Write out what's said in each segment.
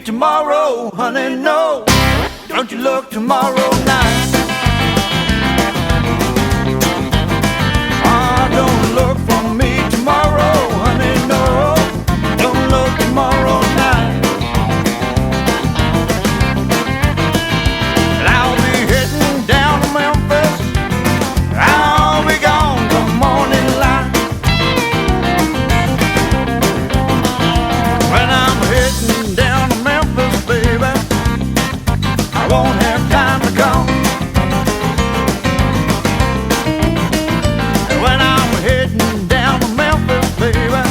tomorrow, honey, no. Don't you look tomorrow night. Ah, don't look for me tomorrow, honey, no. Don't look tomorrow night. And I'll be heading down to Memphis. I'll be gone the morning light. When I'm heading down to Memphis, baby, I won't have time to come. And when I'm heading down to Memphis, baby,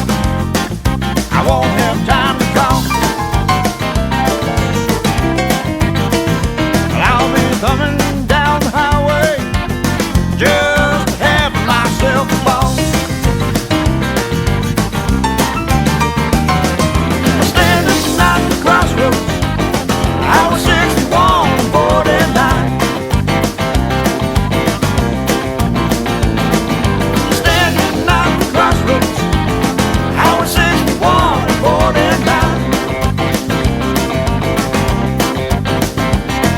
I won't have time to come. But I'll be coming down the highway, just having myself a ball. Standing at the crossroads, I was 61, 49. Standing at the crossroads, I was 61, 49.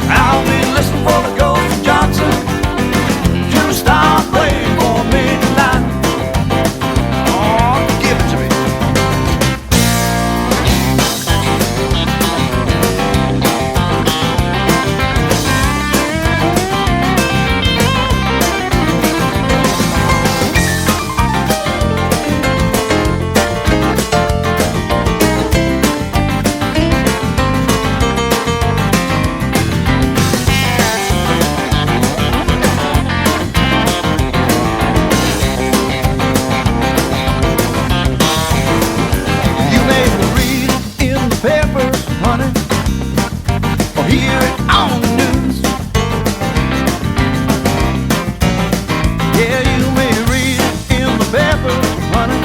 I'll be listening for the ghost of Johnson to start playing for me tonight. Oh, give it to me. You may read it in the papers, honey, or hear it on the news. Yeah, you may read it in the papers, honey,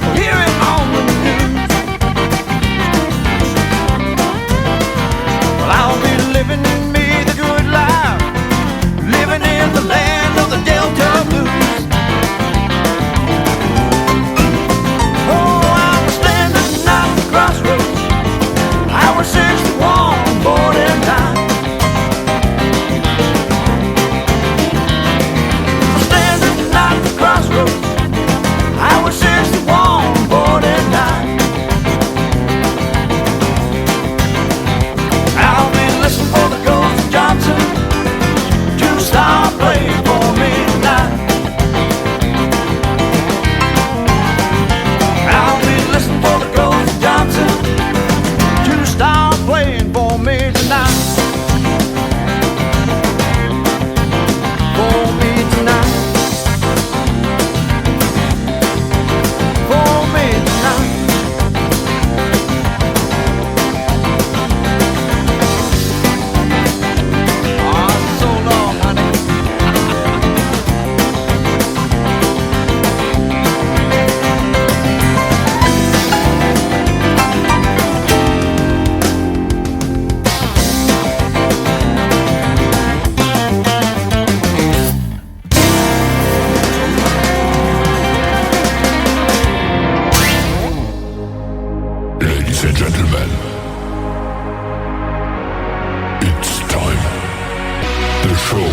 or hear it on the news. Well, I'll be living me the good life, living in the land of the Delta Blues. Oh, I was standing at the crossroads, I was 61, 49. Standing at the crossroads, I was 61, 49. I'll be listening for the ghost of Johnson to start playing for me tonight. I'll be listening for the ghost of Johnson to start playing for me tonight. For me tonight. For me tonight. Oh, so long, honey. Ladies and gentlemen, it's time. The show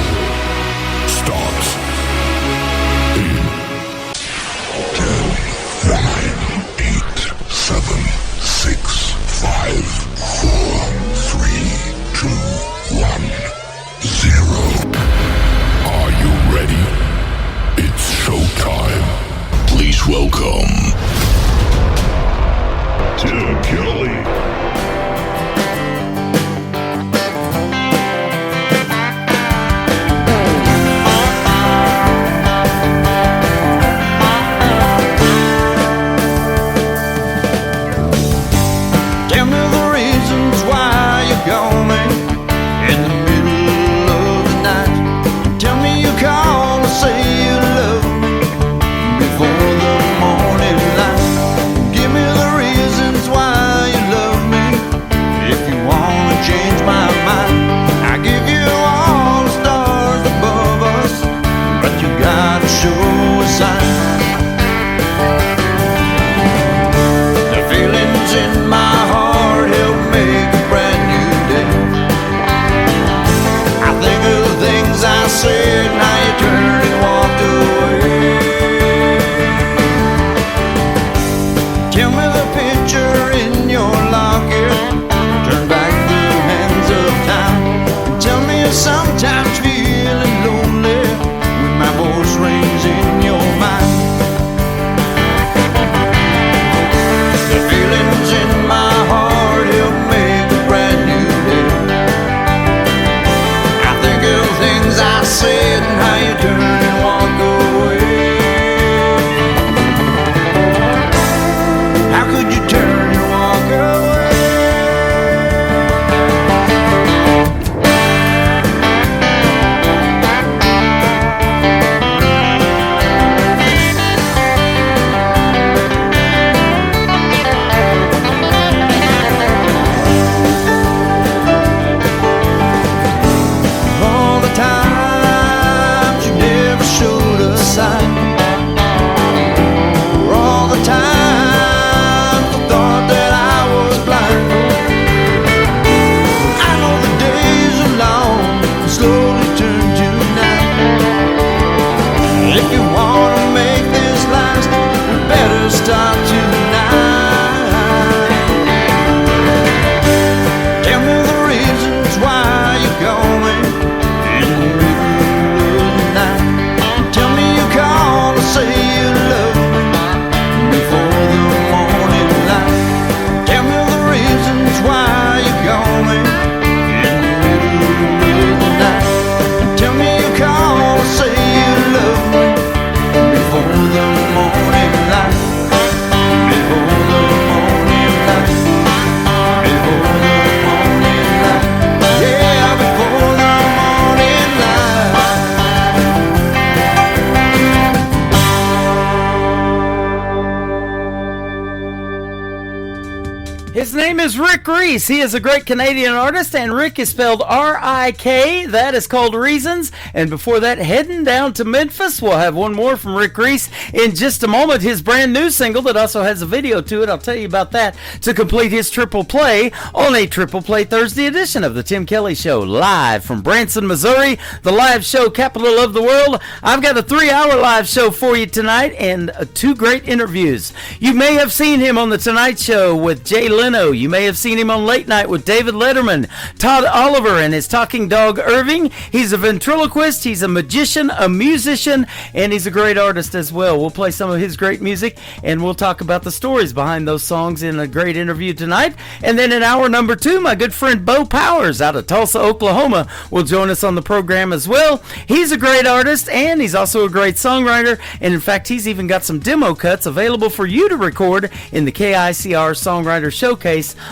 starts in 10, 9, 8, 7, 6, 5, 4, 3, 2, 1, 0. Are you ready? It's showtime. Please welcome Tim Kelly. Tell me the reasons why you call me in the middle of the night. Tell me you call to say you love me before the morning light. Give me the reasons why His name is Rick Reese. He is a great Canadian artist, and Rick is spelled R-I-K. That is called Reasons. And before that, heading down to Memphis, we'll have one more from Rick Reese in just a moment. His brand new single that also has a video to it. I'll tell you about that to complete his triple play on a Triple Play Thursday edition of the Tim Kelly Show, live from Branson, Missouri, the live show capital of the world. I've got a 3-hour live show for you tonight and 2 great interviews. You may have seen him on The Tonight Show with Jay Leno. You may have seen him on Late Night with David Letterman, Todd Oliver, and his talking dog Irving. He's a ventriloquist, he's a magician, a musician, and he's a great artist as well. We'll play some of his great music, and we'll talk about the stories behind those songs in a great interview tonight. And then in hour number 2, my good friend Bo Powers out of Tulsa, Oklahoma, will join us on the program as well. He's a great artist, and he's also a great songwriter, and in fact, he's even got some demo cuts available for you to record in the KICR Songwriter Showcase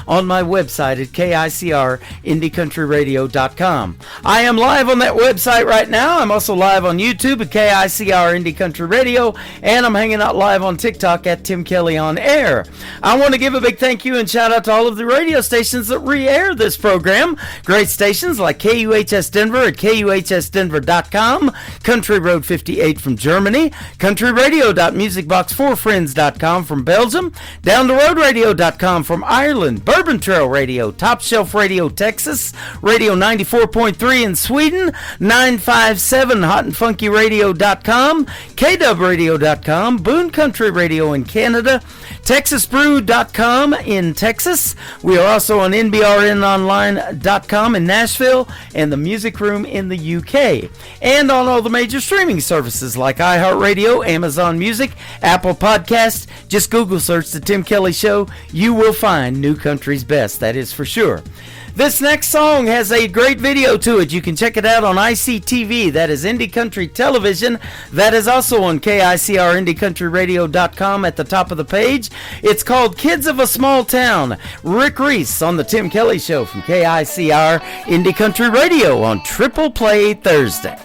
on my website at KICRIndieCountryRadio.com. I am live on that website right now. I'm also live on YouTube at KICR Indie Country Radio, and I'm hanging out live on TikTok at Tim Kelly On Air. I want to give a big thank you and shout out to all of the radio stations that re-air this program. Great stations like KUHS Denver at KUHSDenver.com, Country Road 58 from Germany, countryradio.musicbox4friends.com from Belgium, downtheroadradio.com from Ireland, Bourbon Trail Radio, Top Shelf Radio Texas, Radio 94.3 in Sweden, 957hotandfunkyradio.com, KWradio.com, Boone Country Radio in Canada, TexasBrew.com in Texas. We are also on NBRNonline.com in Nashville and the Music Room in the UK, and on all the major streaming services like iHeartRadio, Amazon Music, Apple Podcasts. Just Google search The Tim Kelly Show. You will find New Country's best, that is for sure. This next song has a great video to it. You can check it out on ICTV. That is Indie Country Television. That is also on KICRIndieCountryRadio.com at the top of the page. It's called Kids of a Small Town. Rick Reese on the Tim Kelly Show from KICR Indie Country Radio on Triple Play Thursday.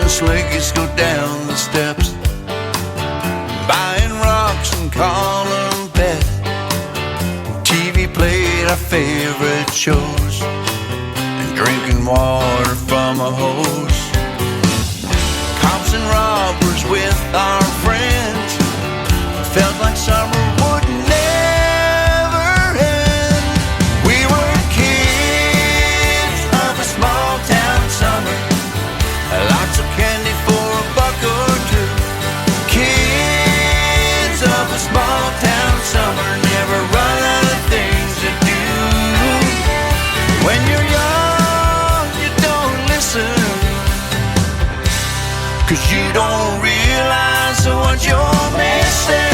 Slinkies go down the steps, buying rocks and calling them pets. TV played our favorite shows, and drinking water from a hose. Cops and robbers with our friends, felt like summer would never end. We were kids of a small town summer, lots of candy for a buck or two. Kids of a small town summer, never run out of things to do. When you're young, you don't listen, 'cause you don't realize what you're missing.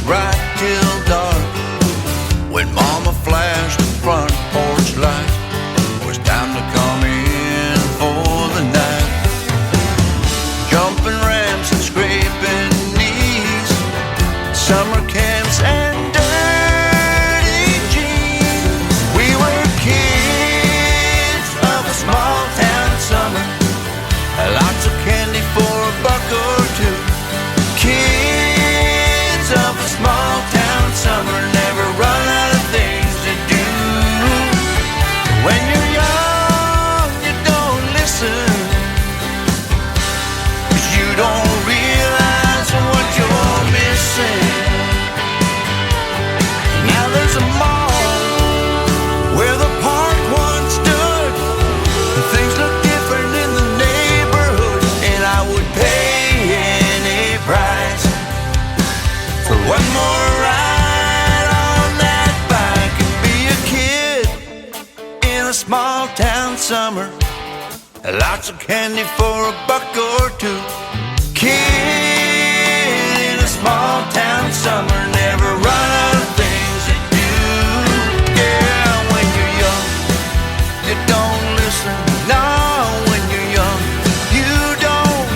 Right till dark, when Mama flashed the front porch light, it was time to come in for the night. Jumping ramps and scraping knees, summer camps and dirty jeans. We were kids of a small town summer, lots of candy for a buck or two. Kids of a small town summer, never run out of things to do. When you're young, you don't listen, 'cause you don't realize what you're missing. Now there's a mall where the park once stood, and things look different in the neighborhood, and I would pay any price for one more ride on that bike and be a kid in a small town summer. Lots of candy for a buck or two. Kid in a small town summer, never run out of things to do. Yeah, when you're young, you don't listen. No, when you're young, you don't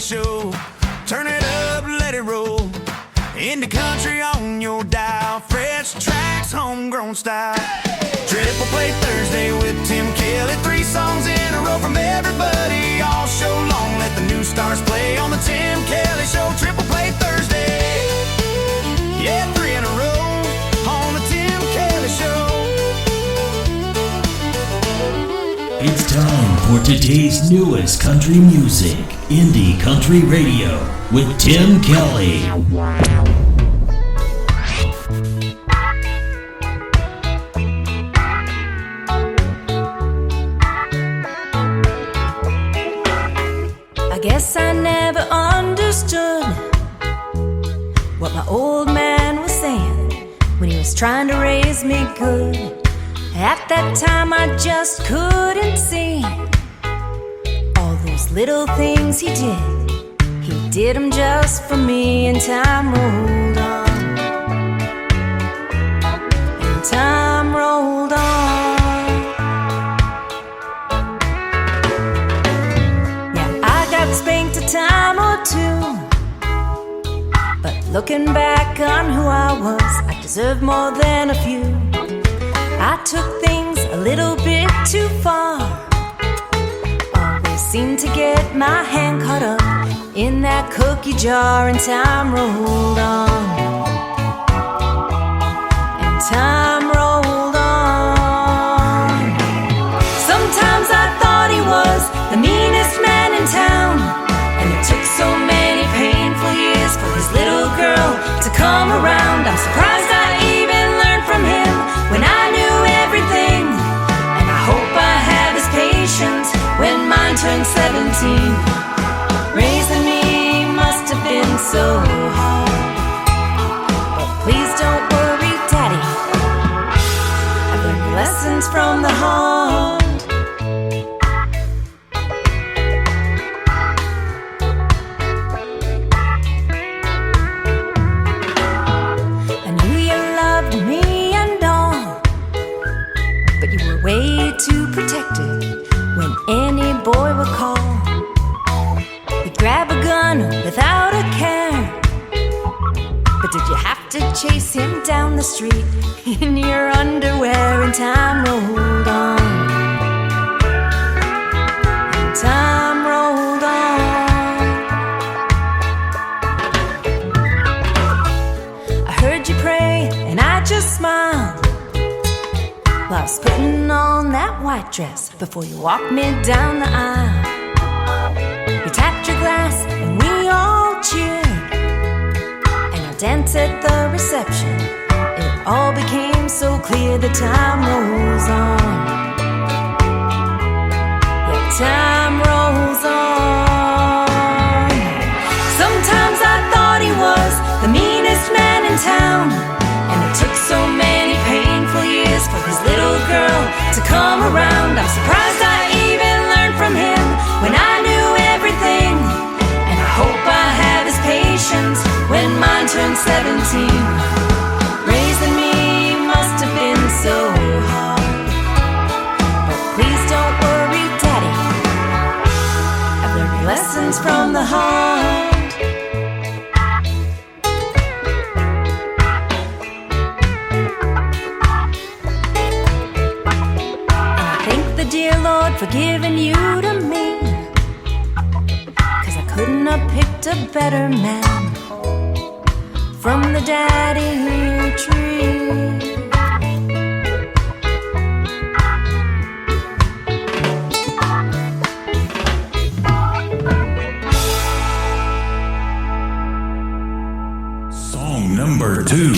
Show. Turn it up, let it roll. Indie country on your dial. Fresh tracks, homegrown style. Triple Play Thursday with Tim Kelly. 3 songs in a row from everybody all show long. Let the new stars play on the Tim Kelly Show. Triple Play Thursday. Yeah, 3 in a row on the Tim Kelly Show. It's time for today's newest country music, Indie Country Radio, with Tim Kelly. I guess I never understood what my old man was saying when he was trying to raise me good. At that time I just couldn't see all those little things he did. He did them just for me, and time rolled on. And time rolled on. Yeah, I got spanked a time or two, but looking back on who I was, I deserved more than a few. I took things a little bit too far. Always seemed to get my hand caught up in that cookie jar, and time rolled on. And time rolled on. Sometimes I thought he was the meanest man in town, and it took so many painful years for his little girl to come around. I'm surprised I even learned from him when I knew everything, and I hope I have his patience when mine turns 17. Raising me must have been so hard, but please don't worry, Daddy, I've learned lessons from the heart. I knew you loved me and all, but you were way too protected when any boy would call. You'd grab a gun without a care, but did you have to chase him down the street in your underwear? And time rolled on. And time rolled on. I heard you pray and I just smiled while I was putting on that white dress before you walked me down the aisle. You tapped your glass and we all cheered, and I danced at the reception. It all became so clear that time rolls on. Yeah, time rolls on. Sometimes I thought he was the meanest man in town, and it took so many painful years for his little girl to come around. I'm surprised I even learned from him when I knew everything, and I hope I have his patience when mine turns 17. Raising me must have been so hard, but please don't worry, Daddy, I've learned lessons from the heart. Dear Lord, for giving you to me, 'cause I couldn't have picked a better man from the daddy tree. Song number 2.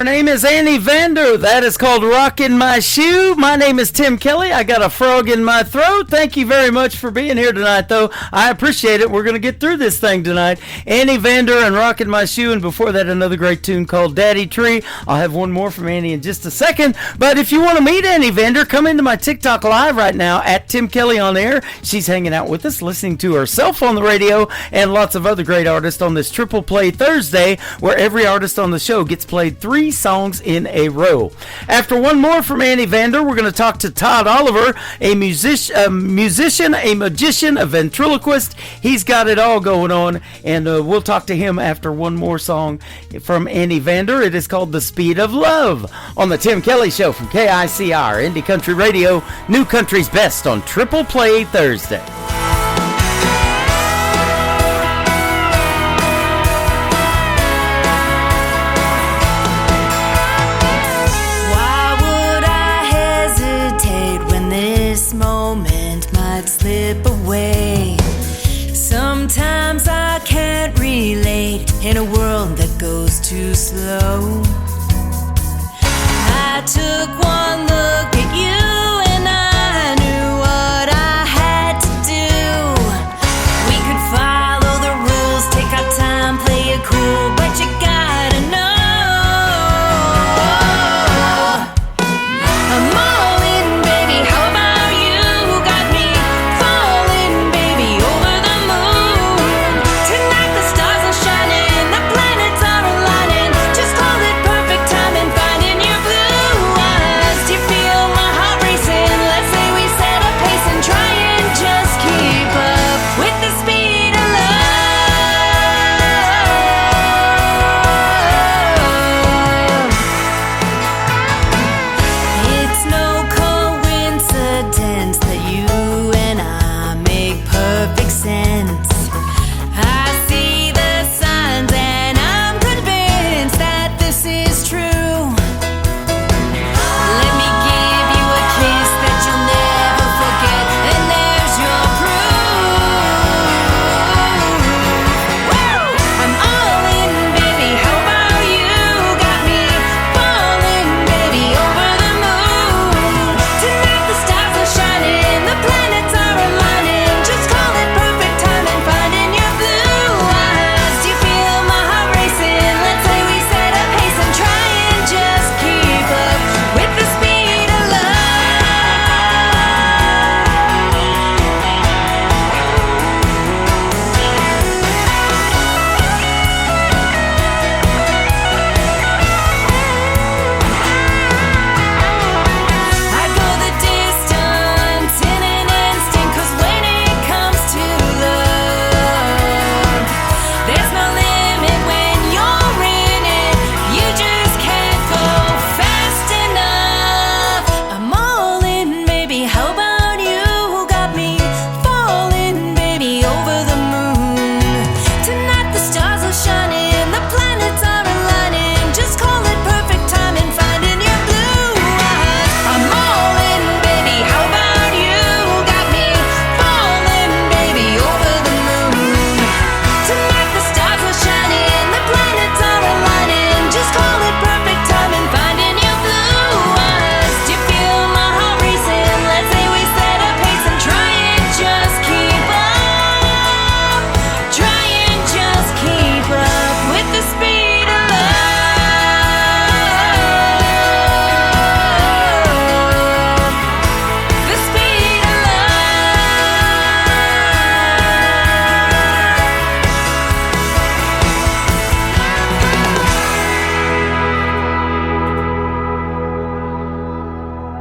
Her name is Annie Vander. That is called Rockin' My Shoe. My name is Tim Kelly. I got a frog in my throat. Thank you very much for being here tonight, though. I appreciate it. We're going to get through this thing tonight. Annie Vander and Rockin' My Shoe, and before that, another great tune called Daddy Tree. I'll have one more from Annie in just a second. But if you want to meet Annie Vander, come into my TikTok live right now at Tim Kelly on Air. She's hanging out with us, listening to herself on the radio, and lots of other great artists on this Triple Play Thursday, where every artist on the show gets played 3 songs in a row. After one more from Annie Vander, we're going to talk to Todd Oliver, a musician, a magician, a ventriloquist. He's got it all going on, and we'll talk to him after one more song from Annie Vander. It is called The Speed of Love on the Tim Kelly Show from KICR, Indie Country Radio, New Country's Best on Triple Play Thursday. Slip away. Sometimes I can't relate in a world that goes too slow. I took one look at you and I knew what I had to do. We could follow the rules, take our time, play it cool, but you gotta know I'm all in, baby. How about you? Got me falling, baby, over the moon. Tonight the stars are shining, the planets are aligning. Just call it perfect timing, finding your blue eyes. Do you feel my heart racing? Let's say we set a pace and try and just keep up with the speed of love. It's no coincidence that you and I make perfect sense. I see the signs and I'm convinced that this is true. Let me give you a kiss that you'll never forget, and there's your proof. Woo! I'm all in, baby. How about you? Got me falling, baby, over the moon. Tonight the stars are shining, the planets are aligning. Just call it perfect timing, finding your blue eyes. Do you feel my heart racing? Let's say we set a pace and try and just keep up with the speed of love. I go the distance in an instant, 'cause when it comes to love, there's no limit when you're in it. You just can't go fast enough. I'm all in, baby. How about you? Got me falling, baby, over the moon. Tonight the stars are shining, the planets are aligning. Just call it perfect timing, finding your blue eyes. I'm all in, baby. How about you? Got me falling, baby, over the moon. Tonight the stars are shining, the planets are aligning. Just call it perfect timing, finding your blue eyes. Do you feel my heart racing? Let's say we set a pace and try and just keep up. Try and just keep up with the speed of love. The speed of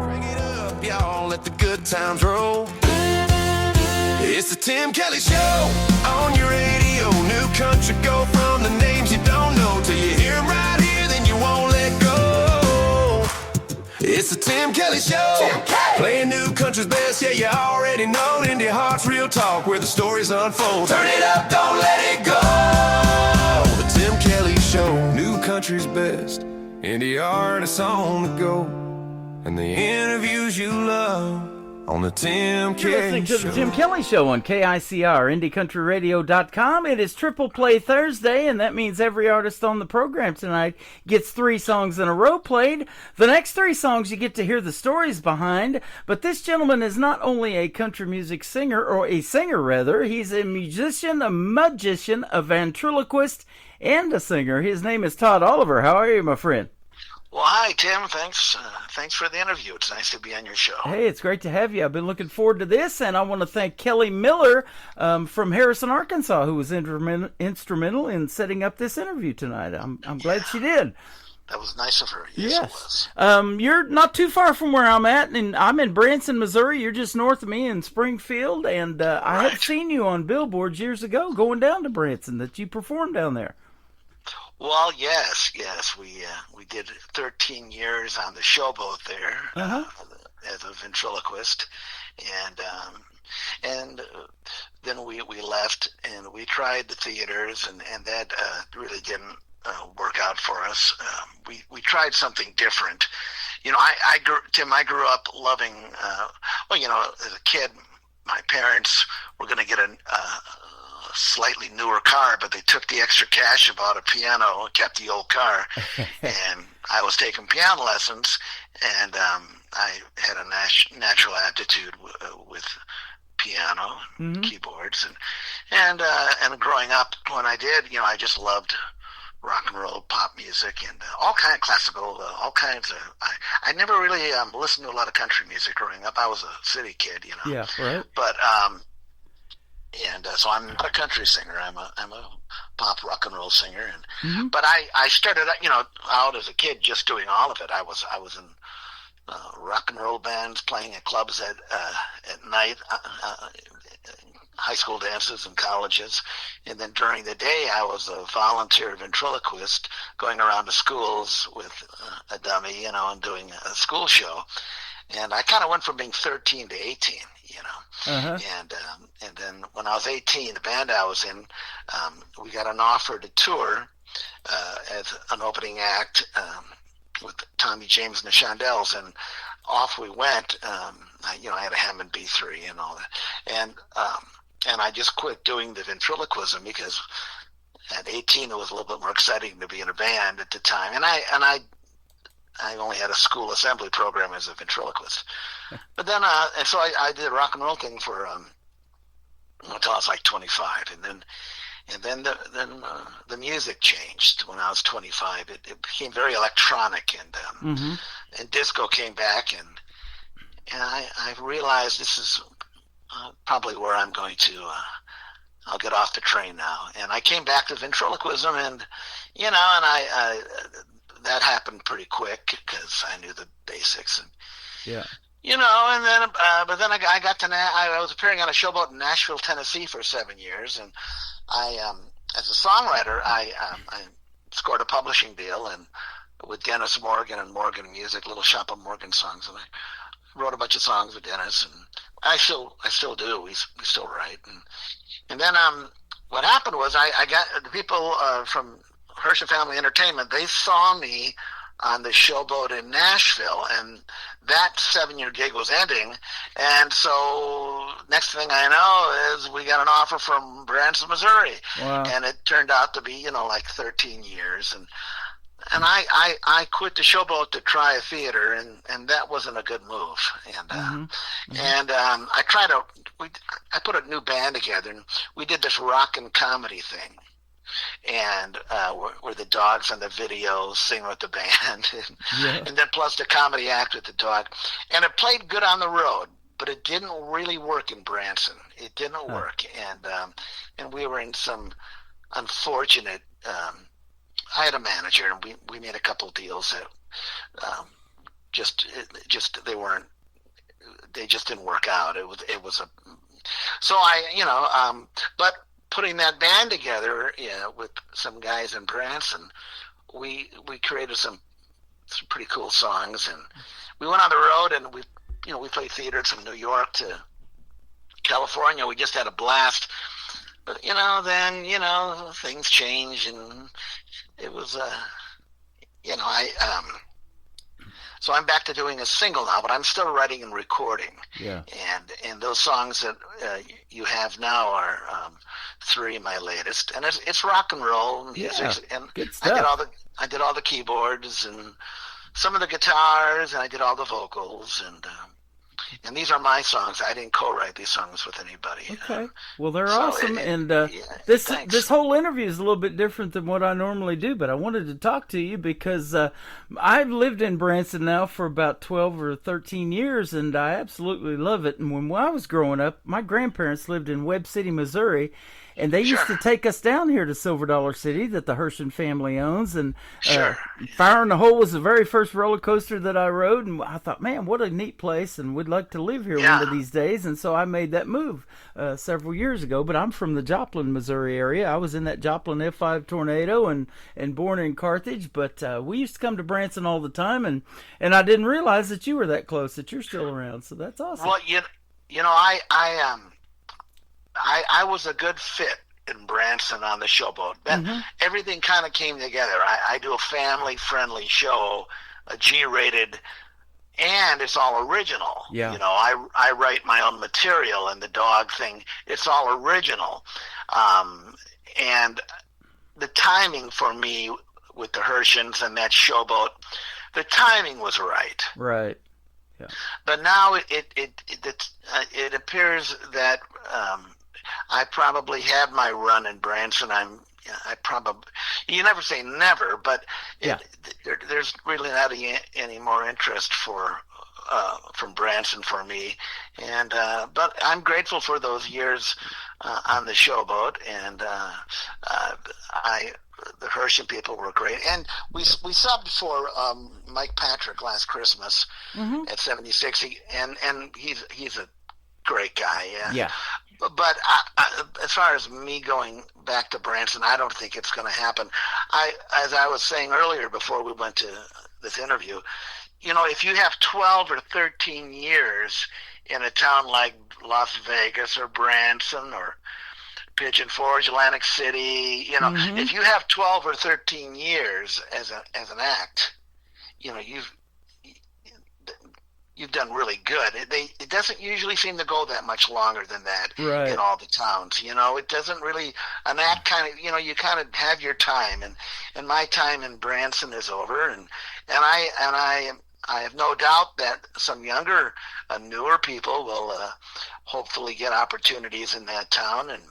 Bring it up, y'all, let the good times roll. It's the Tim Kelly Show on your radio. New country, go from the names you don't know till you hear 'em right here, then you won't let go. It's the Tim Kelly Show, playing new country's best. Yeah, you already know. Indie Heart's real talk, where the stories unfold. Turn it up, don't let it go. The Tim Kelly Show, new country's best. Indie artists on the go, and the interviews you love. on the Tim You're listening Kelly to Show. the Tim Kelly Show on KICR, IndieCountryRadio.com. It is Triple Play Thursday, and that means every artist on the program tonight gets 3 songs in a row played. The next 3 songs you get to hear the stories behind, but this gentleman is not only a country music singer, or a singer rather, he's a musician, a magician, a ventriloquist, and a singer. His name is Todd Oliver. How are you, my friend? Well, hi, Tim. Thanks for the interview. It's nice to be on your show. Hey, it's great to have you. I've been looking forward to this, and I want to thank Kelly Miller from Harrison, Arkansas, who was instrumental in setting up this interview tonight. I'm glad she did. That was nice of her. Yes, Yes. it was. You're not too far from where I'm at, and I'm in Branson, Missouri. You're just north of me in Springfield, and I had Right. seen you on billboards years ago going down to Branson, that you performed down there. Well, yes. We did 13 years on the Showboat there as a ventriloquist, and then we left and we tried the theaters, and that really didn't work out for us. We tried something different. You know, I grew up loving. As a kid, my parents were going to get a slightly newer car, but they took the extra cash and bought a piano and kept the old car. And I was taking piano lessons, and I had a natural aptitude with piano, keyboards, and growing up, when I did, I just loved rock and roll, pop music, and all kind of classical, all kinds of. I never really listened to a lot of country music growing up. I was a city kid, Yeah, right. But so I'm not a country singer. I'm a pop rock and roll singer, and but I started out as a kid just doing all of it. I was in rock and roll bands, playing at clubs at night, high school dances and colleges, and then during the day I was a volunteer ventriloquist going around to schools with a dummy, and doing a school show. And I kind of went from being 13 to 18, and then when I was 18, the band I was in, we got an offer to tour as an opening act with Tommy James and the Shondells, and off we went. I had a Hammond B3 and all that, and I just quit doing the ventriloquism because at 18 it was a little bit more exciting to be in a band at the time, and I only had a school assembly program as a ventriloquist. But then, and so I did a rock and roll thing for until I was like 25, and then the music changed when I was 25. It became very electronic, and disco came back, and I realized this is probably where I'm going to. I'll get off the train now, and I came back to ventriloquism, and I that happened pretty quick because I knew the basics, and and then but then I got to I was appearing on a Showboat in Nashville, Tennessee for 7 years, and I as a songwriter I scored a publishing deal and with Dennis Morgan and Morgan Music, Little Shop of Morgan songs, and I wrote a bunch of songs with Dennis, and I still do. We still write, and then what happened was I got the people from Hershey Family Entertainment. They saw me on the Showboat in Nashville, and that 7-year gig was ending. And so next thing I know is we got an offer from Branson, Missouri. Wow. And it turned out to be, like 13 years. And I quit the Showboat to try a theater, and that wasn't a good move. And I put a new band together, and we did this rock and comedy thing. And where the dogs on the video sing with the band, and then plus the comedy act with the dog, and it played good on the road, but it didn't really work in Branson. It didn't work, and we were in some unfortunate. I had a manager, and we made a couple of deals that they just didn't work out. It was a so but. Putting that band together with some guys in Branson, we created some pretty cool songs, and we went on the road, and we played theaters from New York to California. We just had a blast, but then things change, and it was So I'm back to doing a single now, but I'm still writing and recording. Yeah. And those songs that you have now are 3 of my latest, and it's rock and roll music. Yeah, And good stuff. I did all the keyboards and some of the guitars, and I did all the vocals, and these are my songs. I didn't co-write these songs with anybody. Okay. Well, they're So awesome. it- And thanks. this whole interview is a little bit different than what I normally do, but I wanted to talk to you because I've lived in Branson now for about 12 or 13 years, and I absolutely love it. And when I was growing up, my grandparents lived in Webb City, Missouri, and they used to take us down here to Silver Dollar City that the Herschen family owns. And Sure. Fire in the Hole was the very first roller coaster that I rode, and I thought, man, what a neat place, and would like to live here Yeah. one of these days. And so I made that move several years ago. But I'm from the Joplin, Missouri area. I was in that Joplin F5 tornado and born in Carthage. But we used to come to Branson all the time, and I didn't realize that you were that close, that you're still around. So that's awesome. Well, you know, I was a good fit in Branson on the Showboat. Then everything kind of came together. I do a family-friendly show, a G-rated, and it's all original. Yeah. You know, I write my own material, and the dog thing, it's all original. And the timing for me with the Herschens and that Showboat, the timing was right. Right. But now it appears that I probably had my run in Branson. You never say never, but there's really not any more interest from Branson for me. And but I'm grateful for those years on the Showboat, and the Herschen people were great, and we subbed for Mike Patrick last Christmas at 76, and he's a great guy. Yeah. But as far as me going back to Branson, I don't think it's going to happen. As I was saying earlier before we went to this interview, you know, if you have 12 or 13 years in a town like Las Vegas or Branson or Pigeon Forge, Atlantic City, you know, if you have 12 or 13 years as an act, you know, you've done really good. It doesn't usually seem to go that much longer than that in all the towns. You know, it doesn't really, an act kind of, you know, you kind of have your time, and my time in Branson is over, and I have no doubt that some younger, newer people will hopefully get opportunities in that town, and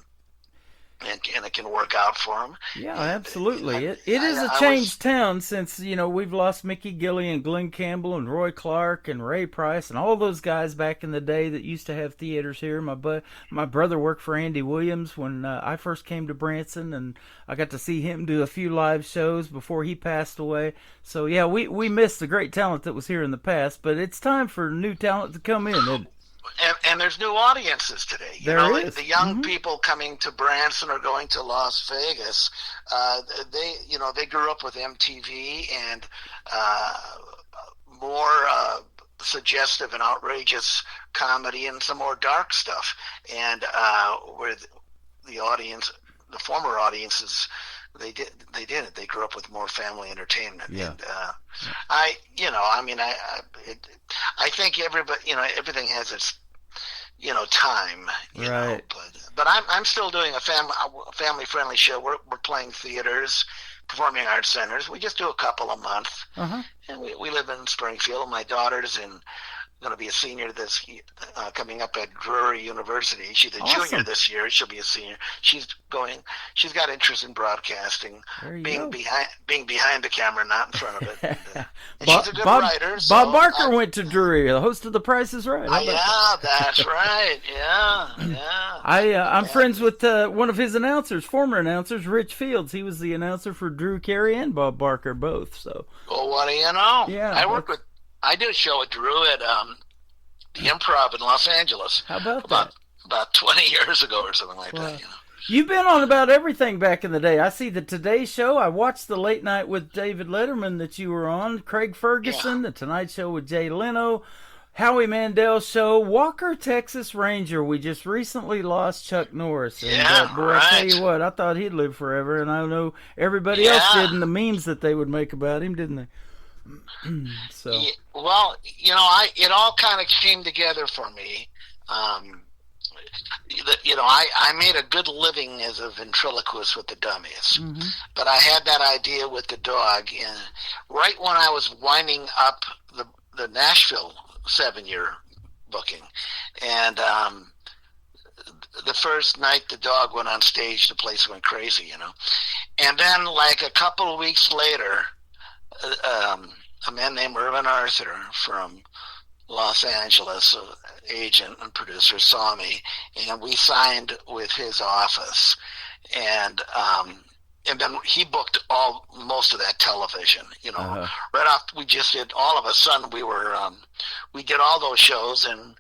it can work out for them. Yeah, absolutely. It is a changed town since, you know, we've lost Mickey Gilley and Glenn Campbell and Roy Clark and Ray Price and all those guys back in the day that used to have theaters here. My brother worked for Andy Williams when I first came to Branson, and I got to see him do a few live shows before he passed away. So, yeah, we missed the great talent that was here in the past, but it's time for new talent to come in. And there's new audiences today. You know, the young people coming to Branson or going to Las Vegas, they grew up with MTV and more suggestive and outrageous comedy and some more dark stuff. And where the audience, the former audiences, they did it. They grew up with more family entertainment. Yeah. And I think everybody, you know, everything has its, you know, time. You know, but I'm still doing a family friendly show. We're playing theaters, performing arts centers. We just do a couple a month, and we live in Springfield. My daughter's going to be a senior this coming up at Drury University. She's a junior this year. She'll be a senior. She's got interest in broadcasting, being behind the camera, not in front of it. And she's a good writer. So Bob Barker went to Drury, the host of The Price is Right. Yeah, that's right. Yeah. I'm friends with one of his announcers, former announcers, Rich Fields. He was the announcer for Drew Carey and Bob Barker both. So. Well, what do you know? Yeah, I did a show with Drew at the Improv in Los Angeles. How about that? About 20 years ago or something like that. You know. You've been on about everything back in the day. I see the Today Show. I watched the Late Night with David Letterman that you were on. Craig Ferguson, the Tonight Show with Jay Leno, Howie Mandel's show, Walker, Texas Ranger. We just recently lost Chuck Norris. And, I tell you what, I thought he'd live forever, and I know everybody else did, and the memes that they would make about him, didn't they? So Well, it all kind of came together for me. I made a good living as a ventriloquist with the dummies, but I had that idea with the dog, and right when I was winding up the Nashville 7-year booking, and the first night the dog went on stage, the place went crazy, and then like a couple of weeks later, a man named Irvin Arthur from Los Angeles, agent and producer, saw me, and we signed with his office, and then he booked most of that television. Right off, we just did, all of a sudden we did all those shows, and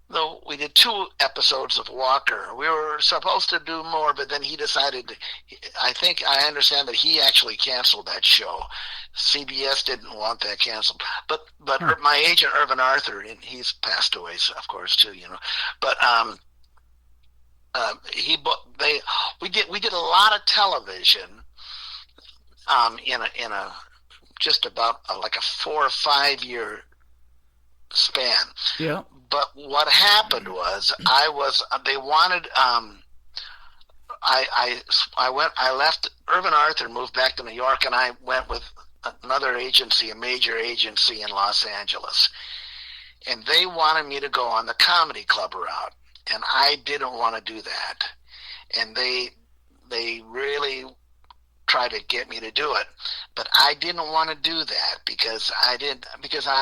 though we did 2 episodes of Walker. We were supposed to do more, but then he decided, I understand that he actually canceled that show. CBS didn't want that canceled. But my agent, Irvin Arthur, and he's passed away, of course, too, But we did a lot of television in a just about like a 4 or 5 year span. Yeah. But what happened was they wanted I left Irvin Arthur, moved back to New York, and I went with another agency, a major agency in Los Angeles. And they wanted me to go on the comedy club route, and I didn't want to do that. And they really tried to get me to do it, but I didn't want to do that because I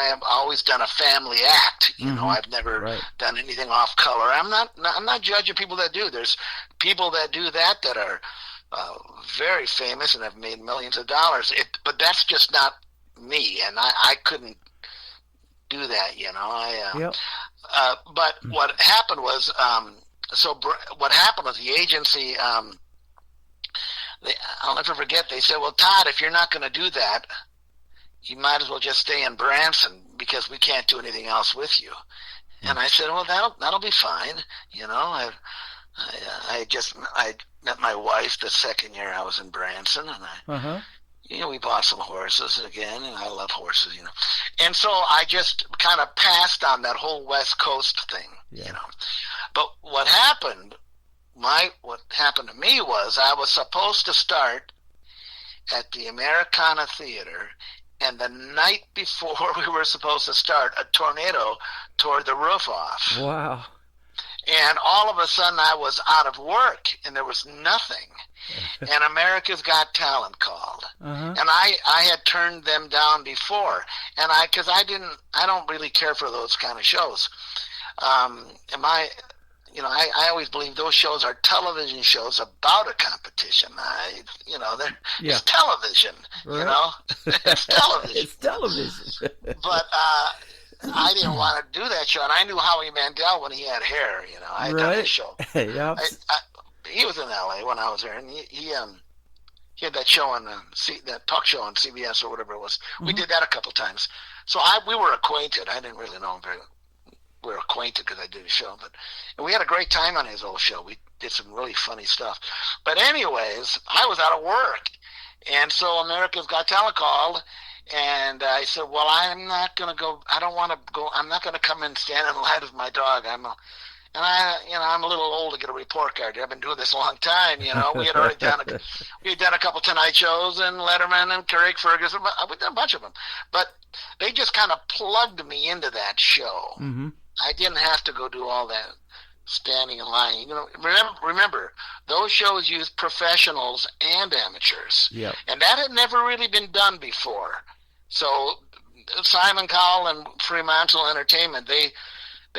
have always done a family act. I've never done anything off color. I'm not judging people that do. There's people that do that are very famous and have made millions of dollars. But that's just not me, and I couldn't do that. But what happened was, the agency. I'll never forget, they said, well, Todd, if you're not going to do that, you might as well just stay in Branson because we can't do anything else with you. And I said, well, that'll be fine. I met my wife the second year I was in Branson, and we bought some horses again, and I love horses, And so I just kind of passed on that whole West Coast thing, But what happened to me was I was supposed to start at the Americana Theater, and the night before we were supposed to start, a tornado tore the roof off. Wow. And all of a sudden I was out of work, and there was nothing. And America's Got Talent called. And I had turned them down before. And because I don't really care for those kind of shows. I always believe those shows are television shows about a competition. It's television, it's television. It's television. But I didn't want to do that show, and I knew Howie Mandel when he had hair. I done his show. Yeah. He was in L.A. when I was there, and he had that show on that talk show on CBS or whatever it was. We did that a couple times, so we were acquainted. I didn't really know him very well. We were acquainted because I did a show, and we had a great time on his old show. We did some really funny stuff. But anyways, I was out of work, and so America's Got Talent called, and I said, well, I'm not going to go. I don't want to go. I'm not going to come and stand in line with my dog. I'm a little old to get a report card. I've been doing this a long time. We had already done a couple Tonight shows and Letterman and Craig Ferguson. We've done a bunch of them, but they just kind of plugged me into that show. I didn't have to go do all that standing in line. Remember, those shows use professionals and amateurs. Yep. And that had never really been done before. So Simon Cowell and Fremantle Entertainment, they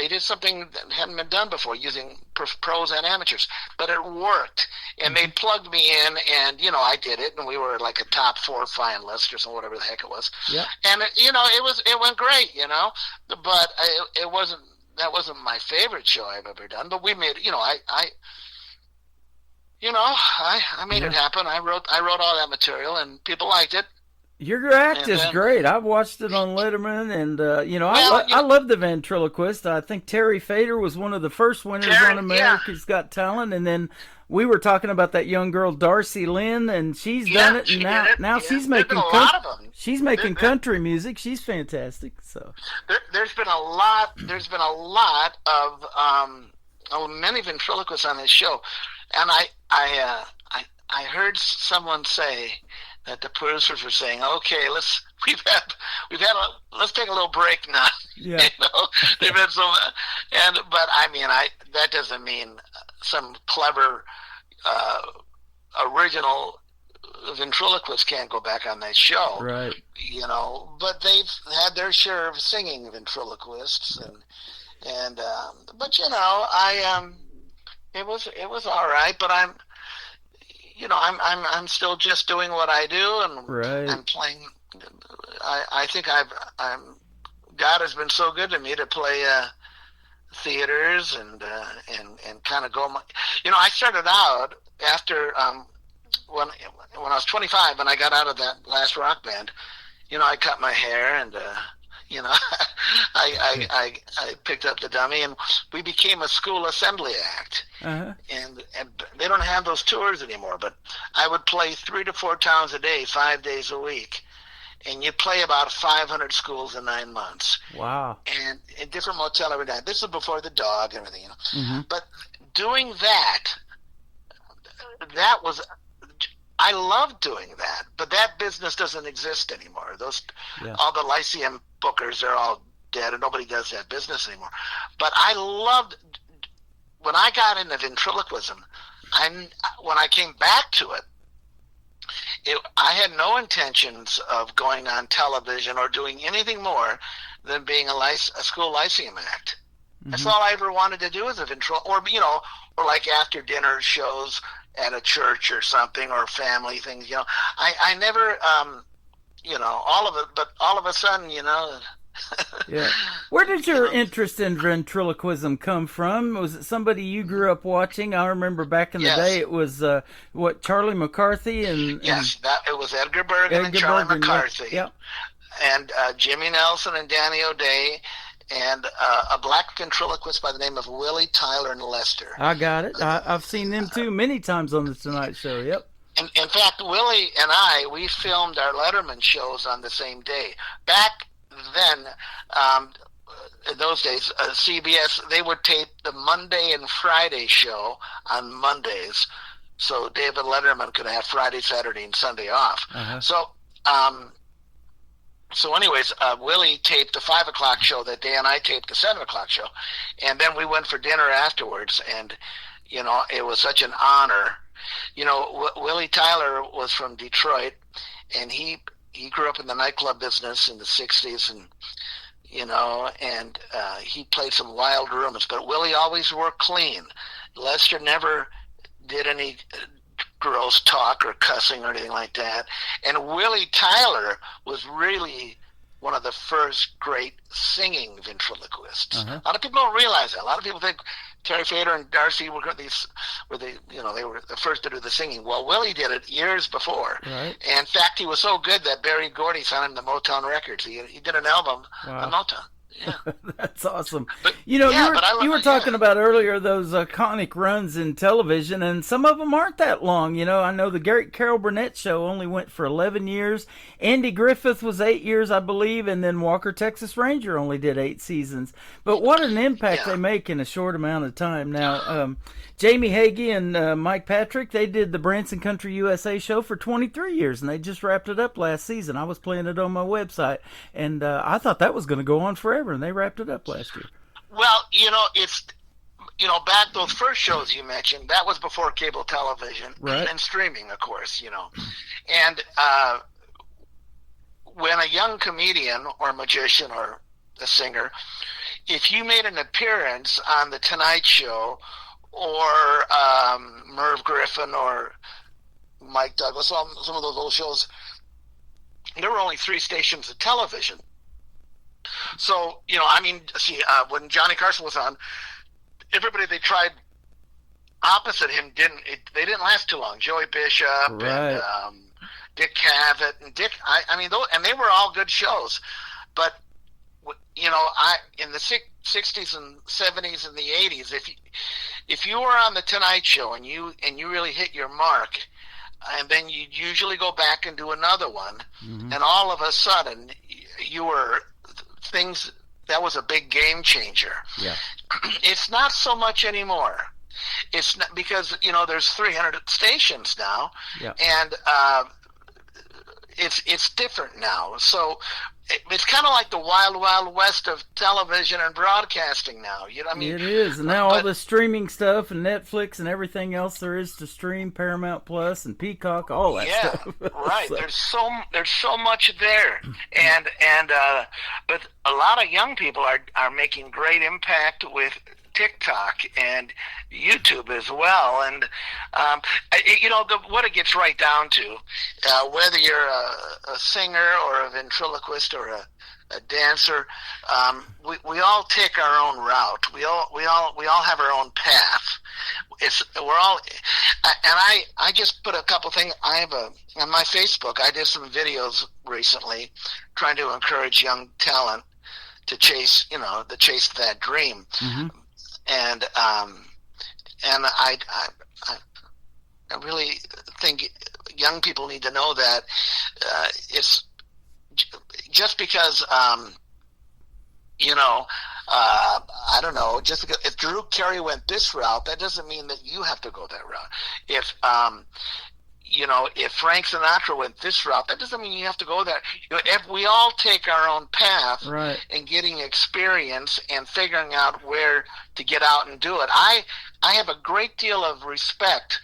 did something that hadn't been done before, using pros and amateurs. But it worked. And they plugged me in, and, I did it, and we were like a top 4 finalist or something, whatever the heck it was. Yeah. And, it went great, But that wasn't my favorite show I've ever done. But we made, I made it happen. I wrote all that material, and people liked it. Your act And is then- great. I've watched it on Letterman, and Well, I love the ventriloquist. I think Terry Fader was one of the first winners Terry, on America's Got Talent, and then we were talking about that young girl Darcy Lynn, and she's done it. she And now, did it. now Yeah. she's There's making been a lot of them. she's making There- country music. She's fantastic. So There's been a lot. There's been a lot of many ventriloquists on this show, and I heard someone say that the producers were saying, "Okay, let's take a little break now." Yeah. They've had so, but I mean, that doesn't mean some clever original ventriloquist can't go back on that show, right. But they've had their share of singing ventriloquists, and but it was all right. But I'm still just doing what I do, and Right. I'm playing. I think God has been so good to me to play theaters and kind of go. I started out after when I was 25 and I got out of that last rock band. I cut my hair and I picked up the dummy, and we became a school assembly act. Uh-huh. And they don't have those tours anymore, but I would play 3 to 4 towns a day, 5 days a week. And you play about 500 schools in 9 months. Wow. And in different motel every night. This is before the dog and everything, Mm-hmm. But doing that was, I loved doing that. But that business doesn't exist anymore. All the Lyceum bookers are all dead, and nobody does that business anymore. But I loved, when I got into ventriloquism, when I came back to it, I had no intentions of going on television or doing anything more than being a school Lyceum act. Mm-hmm. That's all I ever wanted to do as a or like after dinner shows at a church or something, or family things. I never, all of it, but all of a sudden, Yeah. Where did your interest in ventriloquism come from? Was it somebody you grew up watching? I remember back in the Yes. day it was Charlie McCarthy and Yes, it was Edgar Bergen and Charlie Bergen, McCarthy. Yeah. And Jimmy Nelson and Danny O'Day, and a black ventriloquist by the name of Willie Tyler and Lester. I got it. I've seen them too many times on the Tonight Show. Yep. In fact, Willie and we filmed our Letterman shows on the same day. Back then, in those days, CBS, they would tape the Monday and Friday show on Mondays, so David Letterman could have Friday, Saturday, and Sunday off. Uh-huh. So anyways, Willie taped the 5 o'clock show that day, and I taped the 7 o'clock show. And then we went for dinner afterwards, and, it was such an honor. Willie Tyler was from Detroit, and he grew up in the nightclub business in the 60s, and, he played some wild rooms. But Willie always wore clean. Lester never did any gross talk or cussing or anything like that. And Willie Tyler was really one of the first great singing ventriloquists. Uh-huh. A lot of people don't realize that. A lot of people think Terry Fader and Darcy were they were the first to do the singing. Well, Willie did it years before. Right. And in fact, he was so good that Berry Gordy signed him to Motown Records. He did an album on Motown. Yeah. That's awesome. But, you were talking about earlier those iconic runs in television, and some of them aren't that long. I know the Carol Burnett show only went for 11 years. Andy Griffith was 8 years, I believe, and then Walker, Texas Ranger only did 8 seasons. But what an impact they make in a short amount of time. Now, Jamie Hagee and Mike Patrick, they did the Branson Country USA show for 23 years, and they just wrapped it up last season. I was playing it on my website, and I thought that was going to go on forever, and they wrapped it up last year. Well, it's, back those first shows you mentioned, that was before cable television, right, and streaming, of course, And when a young comedian or magician or a singer, if you made an appearance on The Tonight Show or Merv Griffin or Mike Douglas, some of those old shows, there were only 3 stations of television. So, when Johnny Carson was on, everybody they tried opposite him they didn't last too long. Joey Bishop right, and Dick Cavett and Dick. I mean, and they were all good shows, but in the 60s and 70s and the 80s, if you were on the Tonight Show and you really hit your mark, and then you'd usually go back and do another one, and all of a sudden you were things. That was a big game changer. Yeah. It's not so much anymore. It's not, because there's 300 stations now, and it's different now. So it's kind of like the wild, wild west of television and broadcasting now. You know what I mean? It is. And now all the streaming stuff and Netflix and everything else there is to stream, Paramount Plus and Peacock, all that stuff. Right. So. There's so much there, and but a lot of young people are making great impact with TikTok and YouTube as well, and what it gets right down to, whether you're a singer or a ventriloquist or a dancer, we all take our own route. We all have our own path. I just put a couple things. On my Facebook, I did some videos recently trying to encourage young talent to chase that dream. And I really think young people need to know that it's just because I don't know, just because if Drew Carey went this route, that doesn't mean that you have to go that route. If Frank Sinatra went this route, that doesn't mean you have to go there. If we all take our own path, right, and getting experience and figuring out where to get out and do it. I have a great deal of respect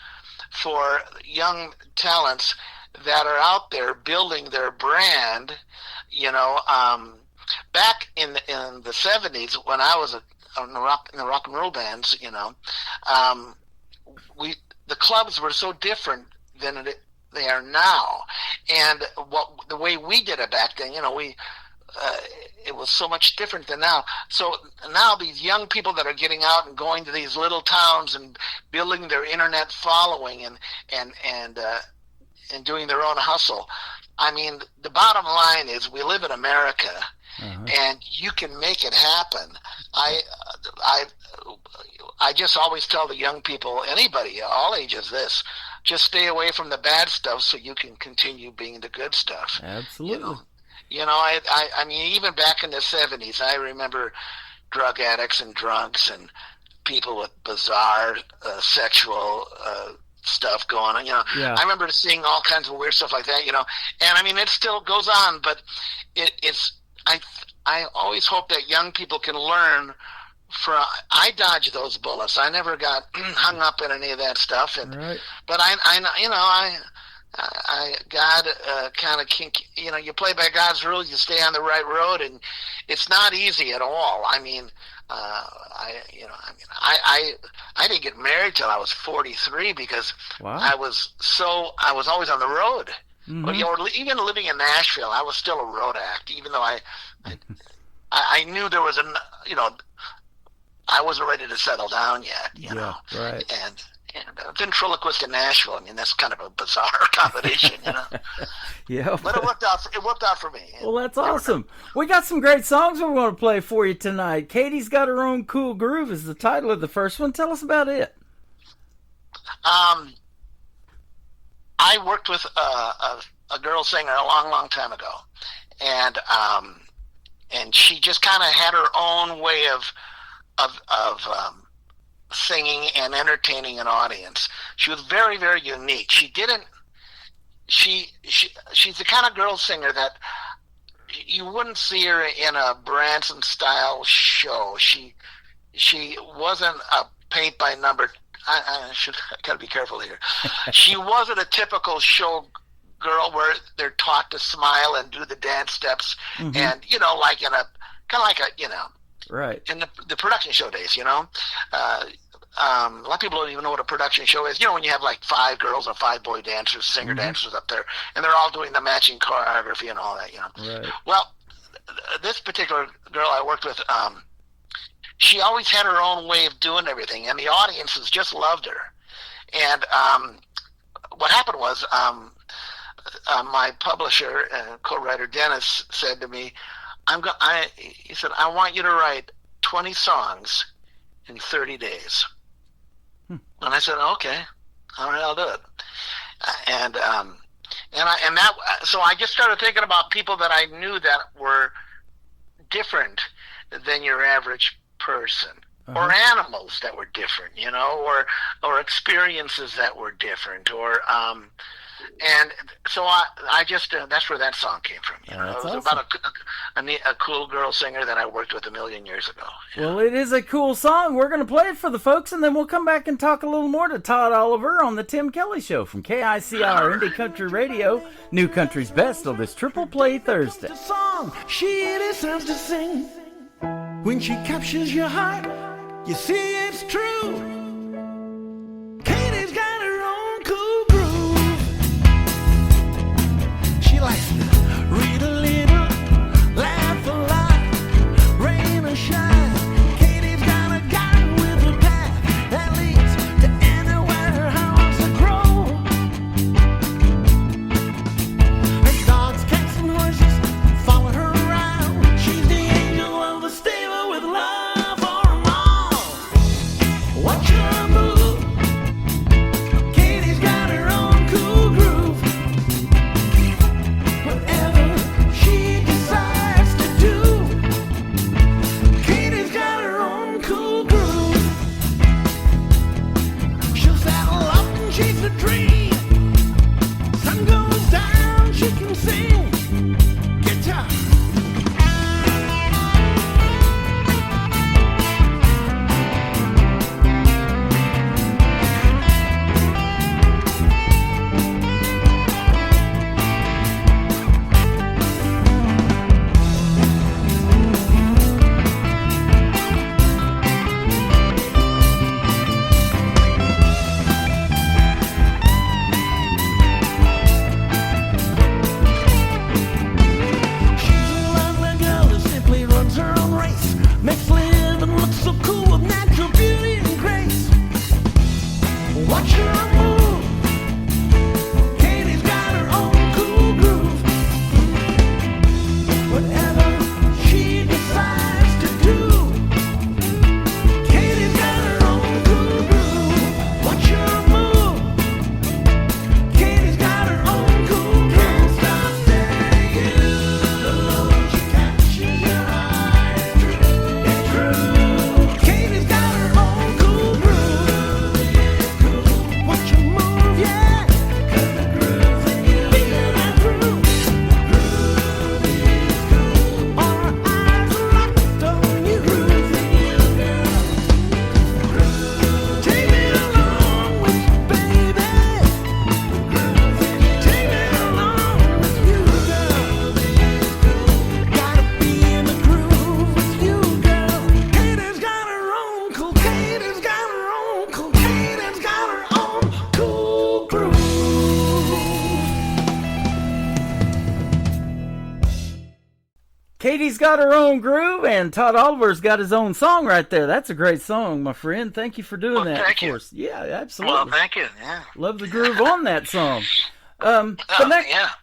for young talents that are out there building their brand. Back in the 70s when I was in the rock and roll bands, the clubs were so different than they are now, and the way we did it back then, it was so much different than now. So now these young people that are getting out and going to these little towns and building their internet following and doing their own hustle. I mean, the bottom line is we live in America, and you can make it happen. I just always tell the young people, anybody, all ages, this: just stay away from the bad stuff so you can continue being the good stuff. Absolutely. I mean, even back in the 70s, I remember drug addicts and drunks and people with bizarre sexual stuff going on. I remember seeing all kinds of weird stuff like that. And I mean, it still goes on, but I always hope that young people can learn. I dodged those bullets. I never got hung up in any of that stuff, but God kind of kink. You play by God's rules. You stay on the right road, and it's not easy at all. I mean, I didn't get married till I was 43 because I was always on the road. Or even living in Nashville, I was still a road act, even though I knew there was I wasn't ready to settle down yet, you know. Right. And ventriloquist in Nashville. I mean, that's kind of a bizarre combination, Yeah. But it worked out for me. Well, that's awesome. We got some great songs we're going to play for you tonight. Katie's Got Her Own Cool Groove is the title of the first one. Tell us about it. I worked with a girl singer a long, long time ago, and she just kind of had her own way of singing and entertaining an audience. She was very, very unique. She's the kind of girl singer that you wouldn't see her in a Branson style show. She wasn't a paint by number. I gotta be careful here. She wasn't a typical show girl where they're taught to smile and do the dance steps, and like in a kind of like a right in the production show days. A lot of people don't even know what a production show is. When you have like 5 girls or 5 boy dancers, singer dancers up there, and they're all doing the matching choreography and all that. Right. Well, this particular girl I worked with, she always had her own way of doing everything, and the audiences just loved her. And what happened was my publisher and co-writer Dennis said to me, he said, I want you to write 20 songs in 30 days. And I said, okay, all right, I'll do it. So I just started thinking about people that I knew that were different than your average person, or animals that were different, or experiences that were different, and so I just that's where that song came from. It was awesome. about a cool girl singer that I worked with a million years ago. Well, it is a cool song. We're going to play it for the folks, and then we'll come back and talk a little more to Todd Oliver on the Tim Kelly Show from KICR Indie Country Radio, New Country's Best on this Triple Play Thursday. The song she deserves to sing. When she captures your heart, you see it's true. Katie's got her own cool groove. She likes to read a little, laugh a lot, rain or shine. Katie's got a guide with a path that leads to anywhere her house to grow. Her dogs, cats, and horses follow her around. She's the angel of the stable with love for 'em all. Watch her move. Katie's got her own cool groove. Whatever she decides to do, Katie's got her own cool groove. She'll saddle up and chase a dream. Sun goes down, she can sing guitar. She's a lovely girl who simply runs her own race. Makes living look so cool with natural beauty and grace. Watch her move. Katie's got her own cool groove. Whatever she decides to do, Katie's got her own cool groove. Watch her move. Katie's got her own cool groove. Can't stop staring you. The Lord, she captures your heart. It's true. Katie's got her own cool groove. Watch her move, yeah. 'Cause the groove's in you. Feel that groove. Groove is cool. All her eyes are locked on you. Groove's in you, girl. Groove. Take me along with you, baby. Groove's in you. Take me along with you, girl. Gotta be in the groove with you, girl. Katie's got her own cool. Katie's got her own cool. Katie's got her own cool groove. Katie's got her own groove, and Todd Oliver's got his own song right there. That's a great song, my friend. Thank you for doing Well, that thank you. for us. Yeah, absolutely. Well, thank you. Yeah. Love the groove on that song. Yeah.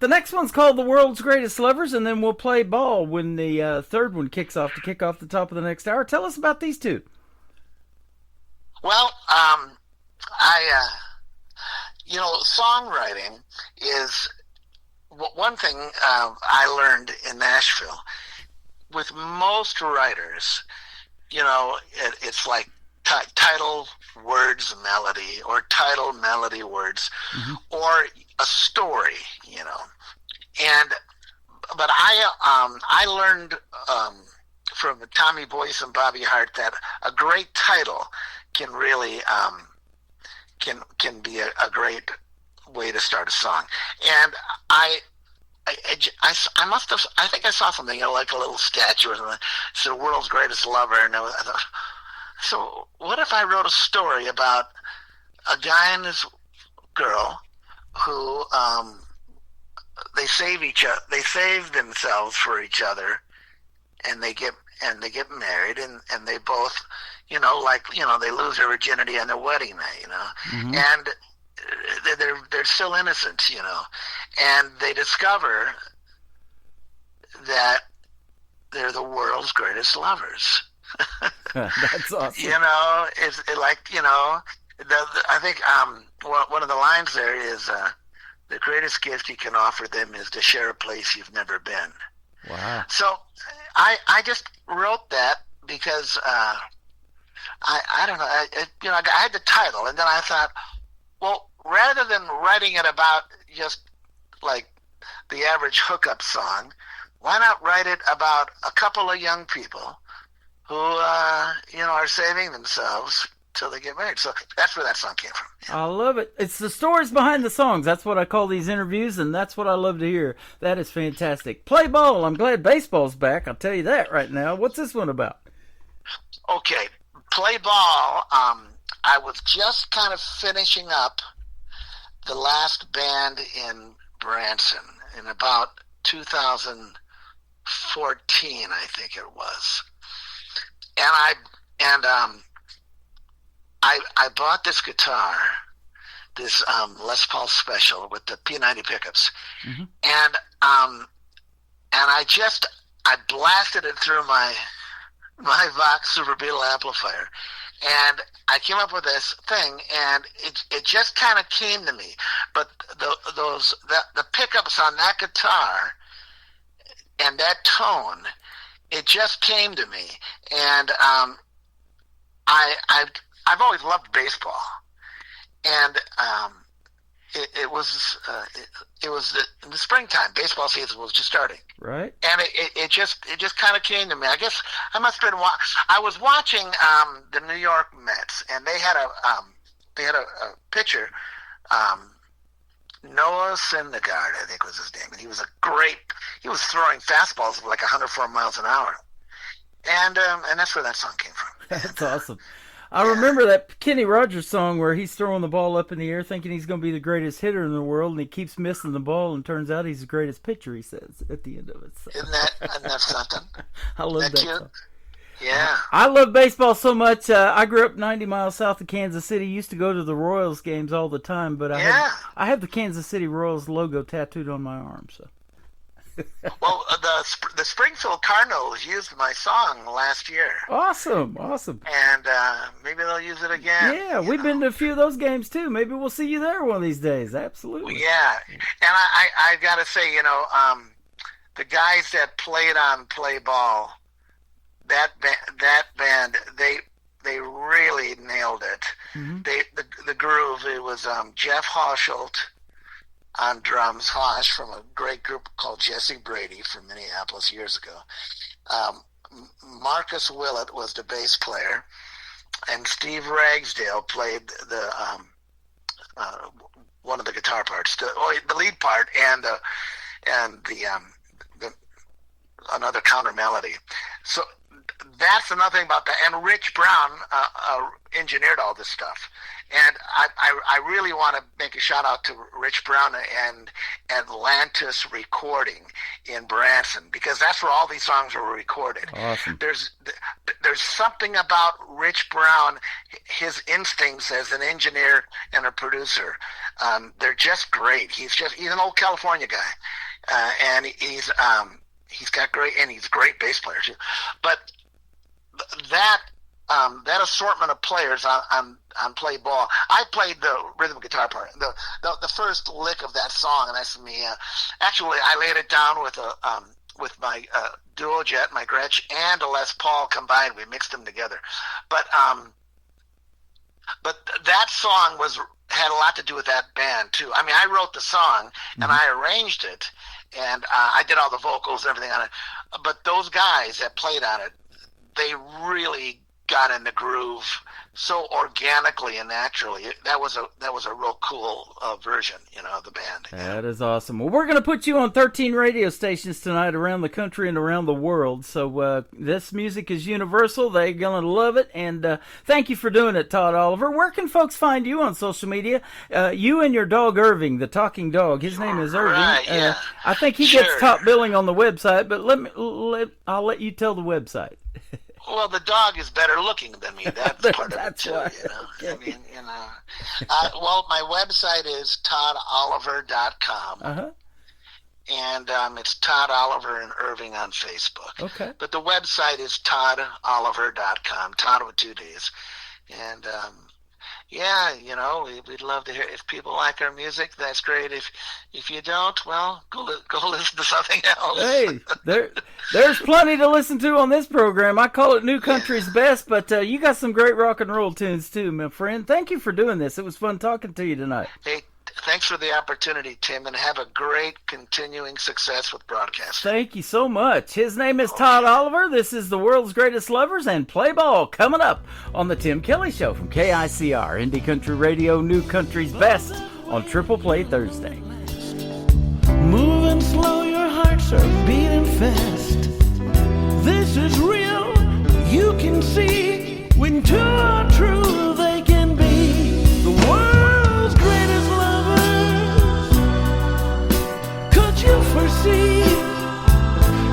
The next one's called The World's Greatest Lovers, and then we'll play ball when the third one kicks off to kick off the top of the next hour. Tell us about these two. Well, songwriting is one thing I learned in Nashville. With most writers, it's like title, words, melody, or title, melody, words, or a story, But I learned from Tommy Boyce and Bobby Hart that a great title can really can be a great way to start a song. And I think I saw something, like a little statue or something. It's the world's greatest lover, and I thought, so what if I wrote a story about a guy and his girl who they save themselves for each other, and they get married, and they both, they lose their virginity on their wedding night, and they're still innocent, and they discover that they're the world's greatest lovers. That's awesome. You know, it's like, you know, I think one of the lines there is the greatest gift you can offer them is to share a place you've never been. Wow. So I just wrote that because I don't know, I had the title, and then I thought, well, rather than writing it about just like the average hookup song, why not write it about a couple of young people who are saving themselves till they get married? So that's where that song came from. I love it. It's the stories behind the songs. That's what I call these interviews, and that's what I love to hear. That is fantastic. Play ball. I'm glad baseball's back. I'll tell you that right now. What's this one about? Okay, Play Ball. I was just kind of finishing up the last band in Branson in about 2014, I think it was, and I bought this guitar, this Les Paul Special with the P90 pickups, Mm-hmm. and I blasted it through my Vox Super Beetle amplifier, and I came up with this thing, and it just kind of came to me. But the pickups on that guitar and that tone, it just came to me, and I've always loved baseball, and it was in the springtime. Baseball season was just starting, Right. and it just kind of came to me. I guess I must have been. I was watching the New York Mets, and they had a pitcher, Noah Syndergaard, I think was his name, and he was throwing fastballs of like 104 miles an hour, and that's where that song came from. That's awesome. I remember that Kenny Rogers song where he's throwing the ball up in the air thinking he's going to be the greatest hitter in the world, and he keeps missing the ball, and turns out he's the greatest pitcher, he says, at the end of it. So, Isn't that something? I love that Isn't that cute? song. Yeah. I love baseball so much. I grew up 90 miles south of Kansas City. Used to go to the Royals games all the time, but I have the Kansas City Royals logo tattooed on my arm. So. Well, the Springfield Cardinals used my song last year, Awesome. and maybe they'll use it again. Yeah, we've been to a few of those games too. Maybe we'll see you there one of these days. Absolutely. Yeah, and I got to say, the guys that played on Play Ball, that band, they really nailed it. Mm-hmm. The groove. It was Jeff Hosholt on drums, Hosh, from a great group called Jesse Brady from Minneapolis years ago. Marcus Willett was the bass player, and Steve Ragsdale played the one of the guitar parts, the lead part, and the another counter melody. So that's another thing about that. And Rich Brown engineered all this stuff. And I really want to make a shout out to Rich Brown and Atlantis Recording in Branson, because that's where all these songs were recorded. Awesome. There's something about Rich Brown, his instincts as an engineer and a producer. They're just great. He's an old California guy, and he's got great, and he's a great bass player too. But that assortment of players on Play Ball. I played the rhythm guitar part, the first lick of that song, and that's me. Actually, I laid it down with my duo jet, my Gretsch, and a Les Paul combined. We mixed them together, but that song had a lot to do with that band too. I mean, I wrote the song and I arranged it, and I did all the vocals and everything on it. But those guys that played on it, they really got in the groove so organically and naturally. That was a real cool version, of the band. That is awesome. Well, we're going to put you on 13 radio stations tonight around the country and around the world. So this music is universal. They're going to love it. And thank you for doing it, Todd Oliver. Where can folks find you on social media? You and your dog, Irving, the talking dog. His name is Irving. Right, yeah. I think he gets top billing on the website, but I'll let you tell the website. Well, the dog is better looking than me. That's part of it, too. why. Okay. I mean, well, my website is toddoliver.com. Uh-huh. and it's Todd Oliver and Irving on Facebook. Okay. But the website is toddoliver.com, Todd with 2 Ds. And yeah, you know, we'd love to hear if people like our music. That's great. If you don't, well, go listen to something else. Hey, there's plenty to listen to on this program. I call it New Country's Best, but you got some great rock and roll tunes too, my friend. Thank you for doing this. It was fun talking to you tonight. Hey, thanks for the opportunity, Tim, and have a great continuing success with broadcasting. Thank you so much. His name is Todd Oliver. This is the World's Greatest Lovers and Play Ball coming up on the Tim Kelly Show from KICR, Indie Country Radio, New Country's Best on Triple Play Thursday. Moving slow, your hearts are beating fast. This is real, you can see. When two are true, they can be the world's greatest lovers. Could you foresee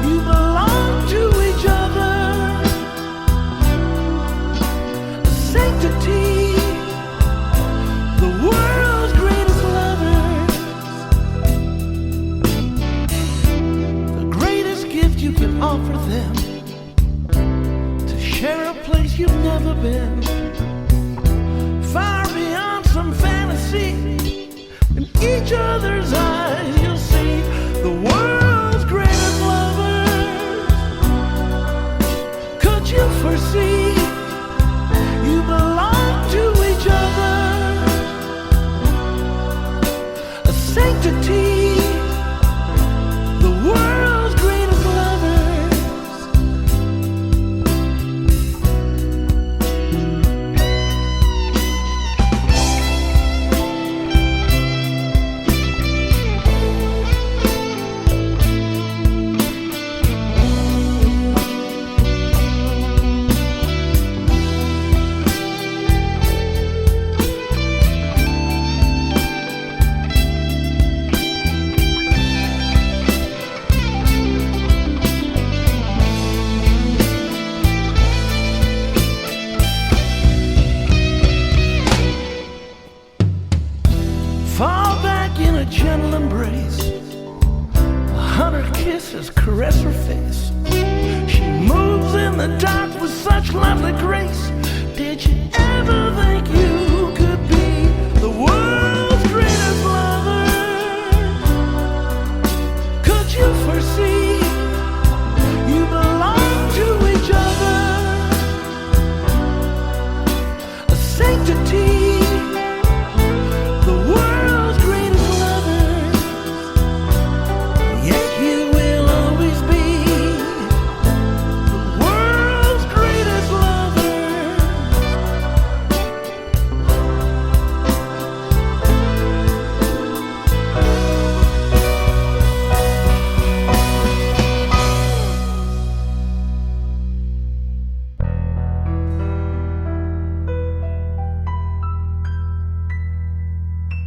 you belong to each other? Sanctity, the world's greatest lovers. The greatest gift you can offer them, to share a place you've never been, far beyond some fantasy. In each other's eyes you'll see the world's greatest lovers. Could you foresee you belong to each other? A sanctity, the world's greatest lovers. Fall back in a gentle embrace. A hundred kisses caress her face. She moves in the dark with such lovely grace. Did you ever think you could be the world's greatest lover? Could you foresee you belong to each other? A sanctity, the world's greatest lovers. Yes, you will always be the world's greatest lovers.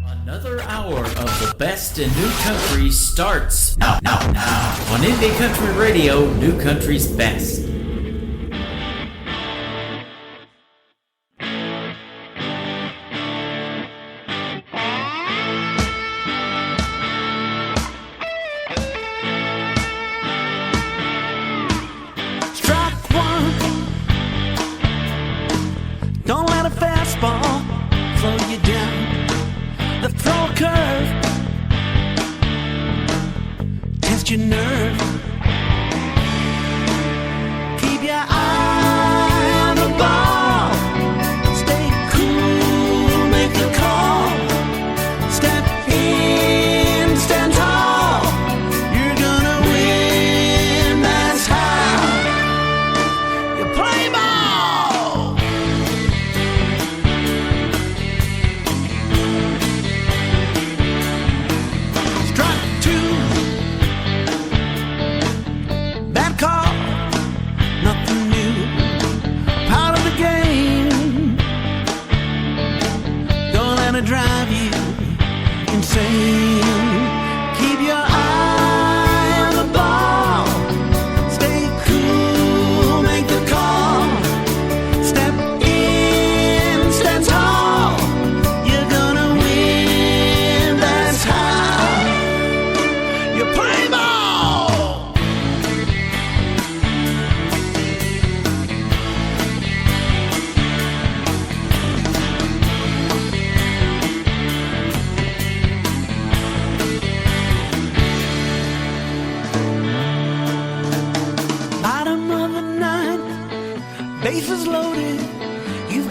Another hour of the best in new country starts now on Indie Country Radio, New Country's Best. Strike one. Don't let a fastball slow you down. The throw curve, test your nerve. Keep your eye on the ball. Stay cool, make the call. Step in, stand tall. You're gonna win, that's how you play ball. Strike two. Bad call, nothing new. Part of the game. Don't let it drive you insane. Keep your eye on the ball. Stay cool, make the call. Step in, stand tall. You're gonna win, that's how you play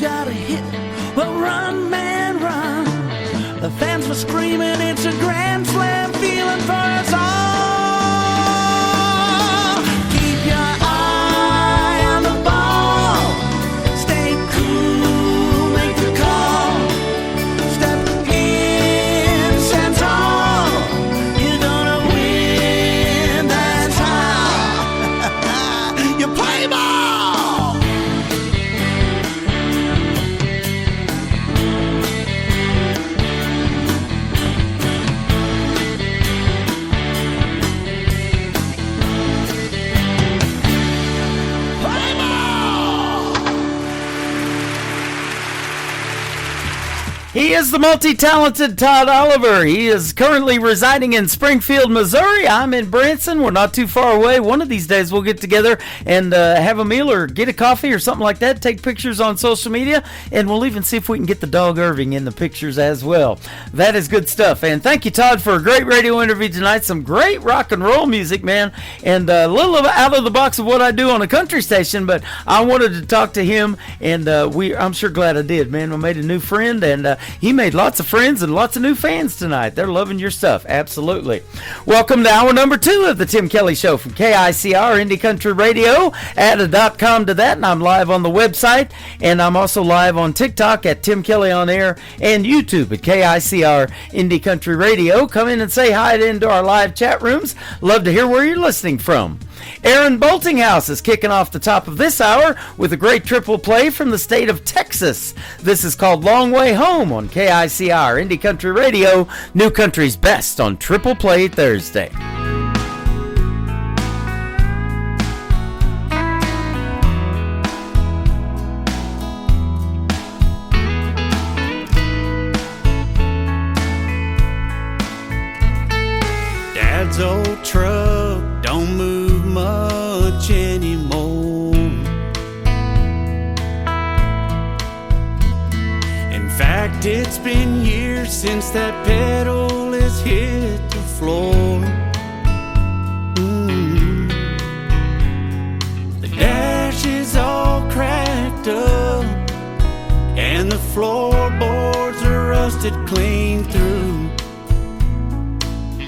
got a hit. Well, run, man, run. The fans were screaming, it's a grand slam feeling for us all. Keep your eye on the ball. Stay cool, make the call. Step in, stand tall. You're gonna win, that's how you play ball. He is the multi-talented Todd Oliver. He is currently residing in Springfield, Missouri. I'm in Branson. We're not too far away. One of these days we'll get together and have a meal or get a coffee or something like that, take pictures on social media, and we'll even see if we can get the dog Irving in the pictures as well. That is good stuff. And thank you, Todd, for a great radio interview tonight. Some great rock and roll music, man, and a little out of the box of what I do on a country station, but I wanted to talk to him, and I'm sure glad I did, man. I made a new friend, and he made lots of friends and lots of new fans tonight. They're loving your stuff. Absolutely. Welcome to hour number 2 of the Tim Kelly Show from KICR Indie Country Radio. Add a .com to that, and I'm live on the website. And I'm also live on TikTok at Tim Kelly On Air and YouTube at KICR Indie Country Radio. Come in and say hi into our live chat rooms. Love to hear where you're listening from. Aaron Boltinghouse is kicking off the top of this hour with a great triple play from the state of Texas. This is called Long Way Home on KICR Indie Country Radio, New Country's best on Triple Play Thursday. Dad's old truck don't move much anymore. In fact, it's been years since that pedal has hit the floor. The dash is all cracked up, and the floorboards are rusted clean through.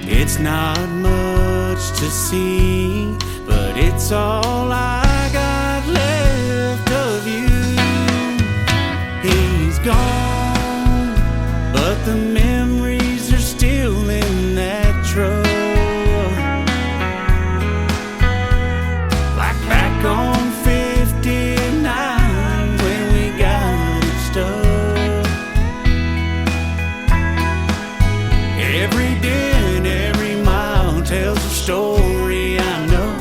It's not much to see, but it's all I got left of you. He's gone, but the memories are still in that truck. Like back on 59 when we got it stuck. Every day and every mile tells a story I know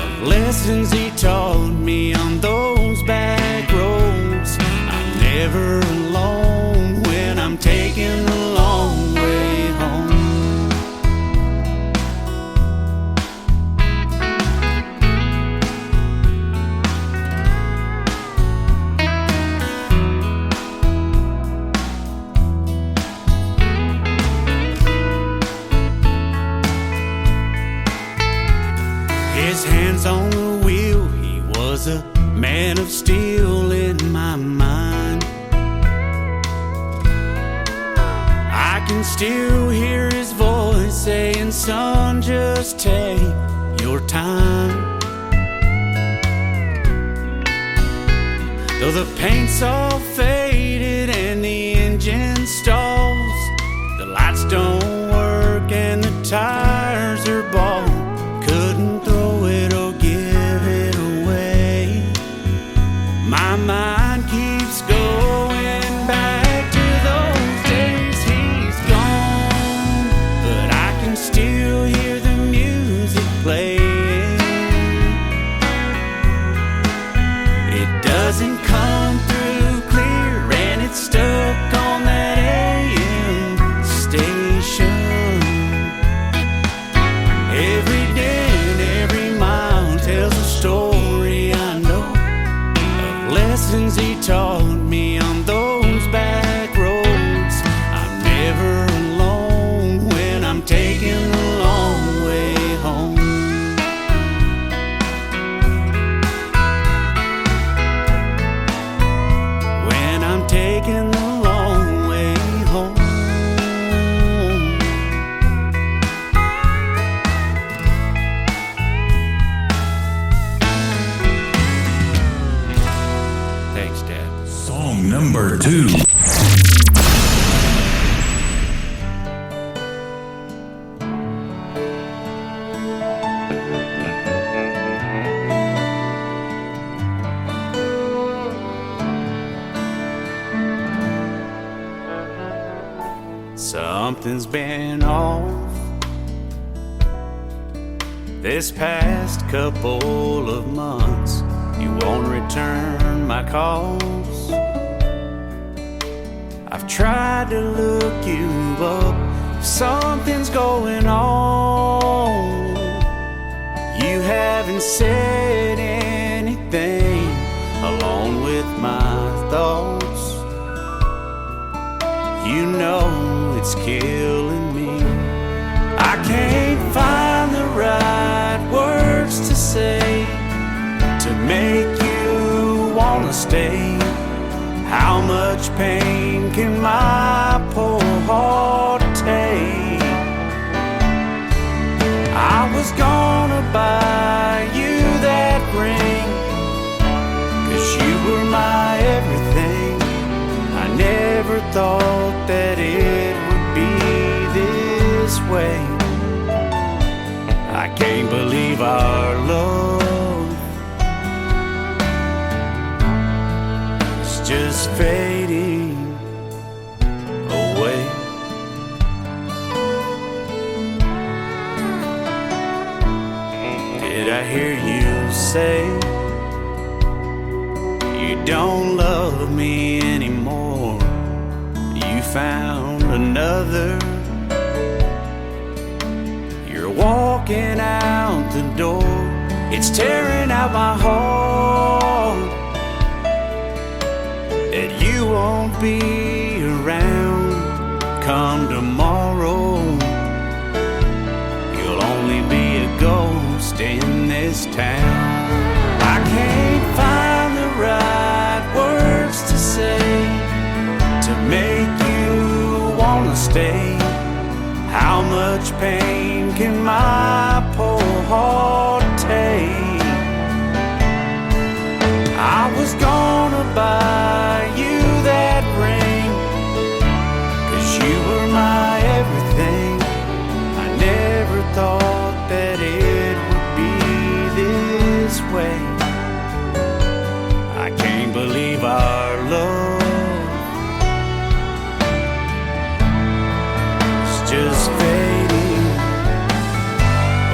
of lessons he taught me on those back roads. I'm never alone when I'm taking the long way home. His hands on the wheel, he was a man of steel in my mind. I can still hear his voice saying, son, just take your time. Though the paint's all faded and the engine stalls, the lights don't work and the tires are bald. Couldn't throw it or give it away. My mind keeps going back to those days. He's gone, but I can still hear the music playing. It doesn't come through clear and it taking the long way home. Thanks, Dad. Song number 2. Something's been off this past couple of months. You won't return my calls. I've tried to look you up. Something's going on. You haven't said anything along with my thoughts. You know it's killing me. I can't find the right words to say to make you wanna stay. How much pain can my poor heart take? I was gonna buy you that ring, 'cause you were my everything. I never thought that it would be this way. I can't believe our love is just fading away. Did I hear you say you don't love me anymore? You found another. You're walking out the door. It's tearing out my heart that you won't be around come tomorrow. You'll only be a ghost in this town. I can't find the right words to say to make you wanna stay. How much pain can my poor heart take? I was gonna buy you that ring, 'cause you were my everything. I never thought that it would be this way. I can't believe our love is just fading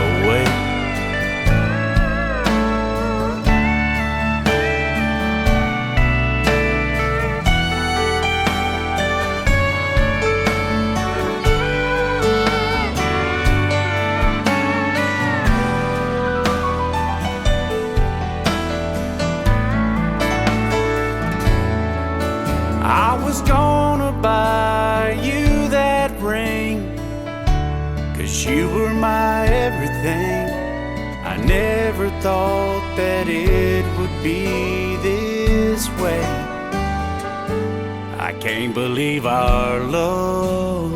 away. I was gonna buy you that ring, 'cause you were my everything. I never thought that it would be this way. I can't believe our love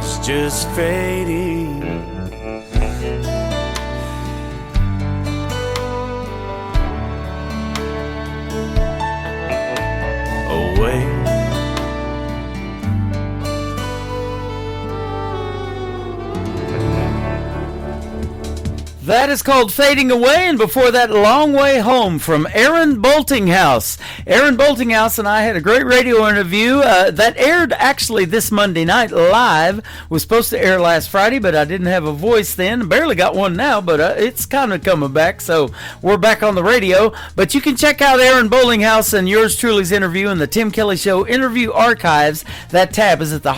is just fading away. That is called Fading Away, and before that, Long Way Home from Aaron Boltinghouse. Aaron Boltinghouse and I had a great radio interview that aired actually this Monday night live. Was supposed to air last Friday, but I didn't have a voice then. Barely got one now, but it's kind of coming back, so we're back on the radio. But you can check out Aaron Boltinghouse and yours truly's interview in the Tim Kelly Show interview archives. That tab is at the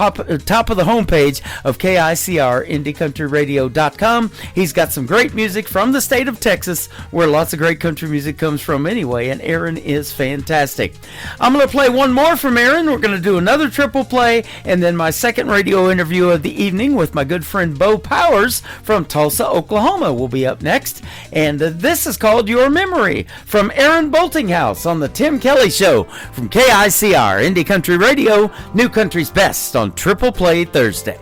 top of the homepage of KICR, IndieCountryRadio.com. He's got some great music music from the state of Texas, where lots of great country music comes from anyway, and Aaron is fantastic. I'm going to play one more from Aaron. We're going to do another triple play, and then my second radio interview of the evening with my good friend Bo Powers from Tulsa, Oklahoma will be up next. And this is called Your Memory from Aaron Boltinghouse on the Tim Kelly Show from KICR, Indie Country Radio, New Country's Best on Triple Play Thursday.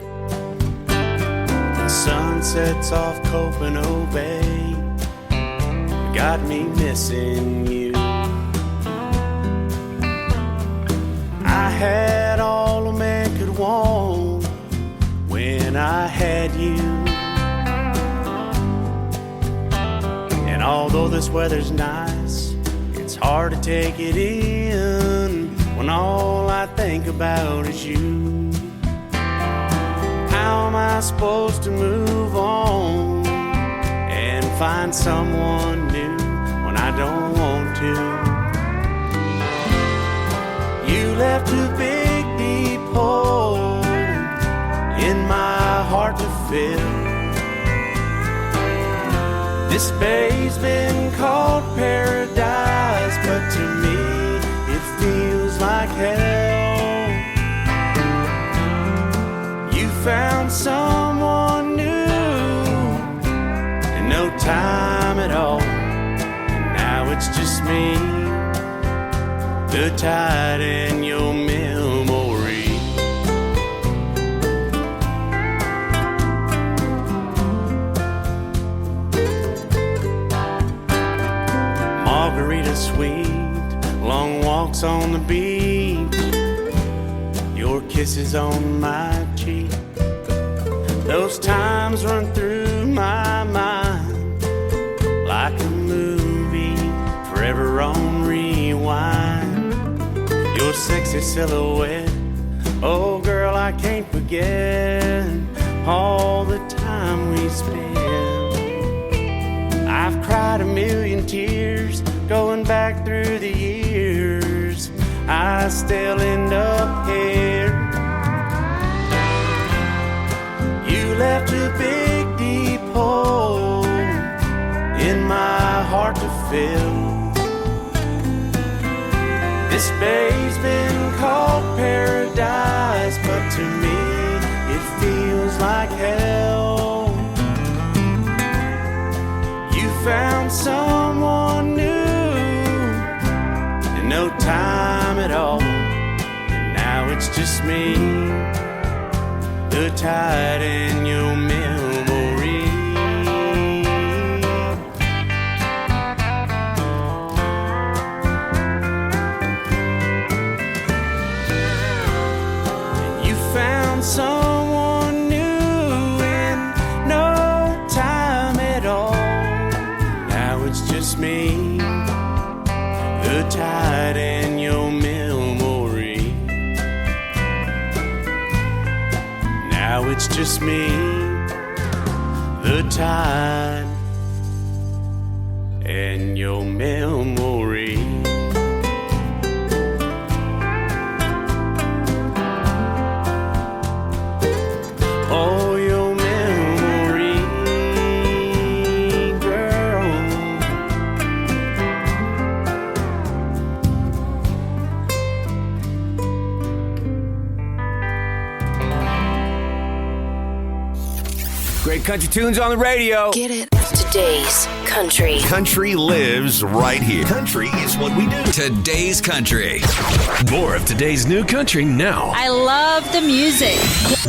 The sun sets off Copano Bay, got me missing you. I had all a man could want when I had you. And although this weather's nice, it's hard to take it in when all I think about is you. How am I supposed to move on and find someone new when I don't want to? You left a big deep hole in my heart to fill. This bay's been called paradise, but to me it feels like hell. You found someone new in no time at all, and now it's just me, the tide in your memory. Margarita sweet, long walks on the beach, your kisses on my cheek. Those times run through my mind like a movie, forever on rewind. Your sexy silhouette, oh girl, I can't forget all the time we spent. I've cried a million tears going back through the years, I still end up here. You left a big deep hole in my heart to fill. This bay's been called paradise, but to me it feels like hell. You found someone new in no time at all, and now it's just me, the tide in your memory. And you found someone new in no time at all. Now it's just me, the tide in your memory. Now it's just me, the tide in your memory. Oh, your memory, girl. Great country tunes on the radio. Get it. Today's country. Country lives right here. Country is what we do. Today's country. More of today's new country now. I love the music.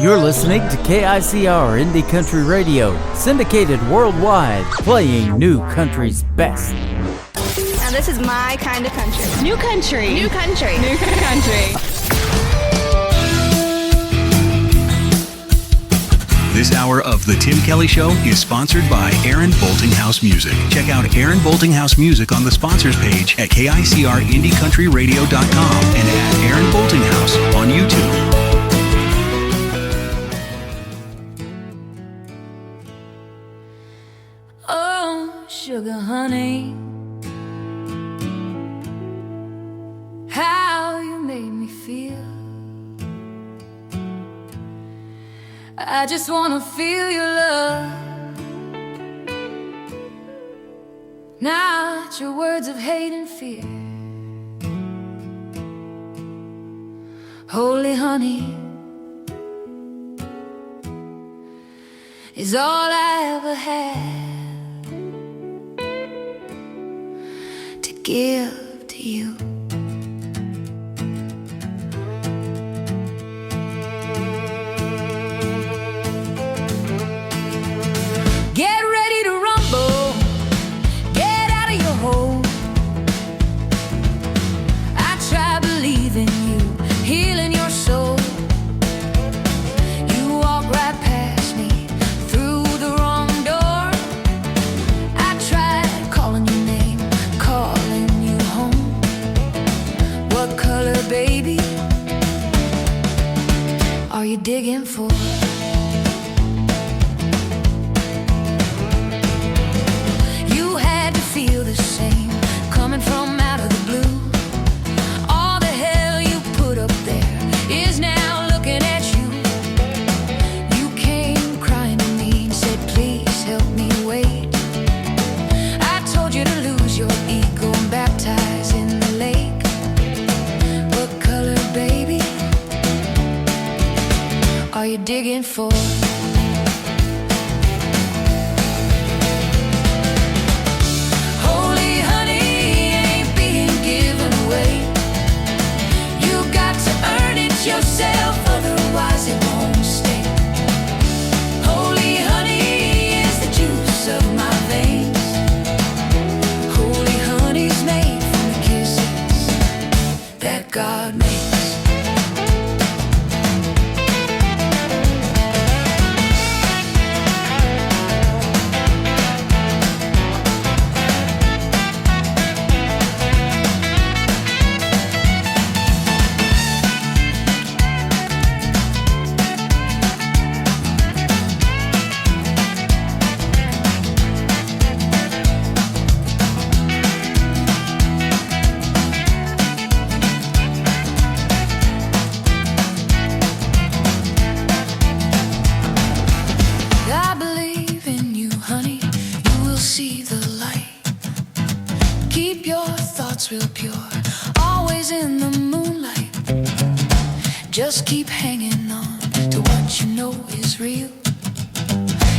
You're listening to KICR Indie Country Radio, syndicated worldwide, playing New Country's best. Now this is my kind of country. New country. New country. New country. This hour of The Tim Kelly Show is sponsored by Aaron Boltinghouse Music. Check out Aaron Boltinghouse Music on the sponsors page at KICRIndieCountryRadio.com and at Aaron Boltinghouse on YouTube. Oh, sugar honey, how you made me feel. I just wanna feel your love not your words of hate and fear. Holy honey is all I ever had to give to you. Get ready to rumble, get out of your hole. I try believing you, healing your soul. You walk right past me through the wrong door. I tried calling your name, calling you home. What color, baby, are you digging for? You had to feel the same, coming from out of the blue. All the hell you put up there is now looking at you. You came crying to me and said, please help me wait. I told you to lose your ego and baptize in the lake. What color, baby, are you digging for? Holy honey ain't being given away. You got to earn it yourself, otherwise it won't stay. Holy honey is the juice of my veins. Holy honey's made from the kisses that God makes. I believe in you, honey, you will see the light. Keep your thoughts real pure, always in the moonlight. Just keep hanging on to what you know is real.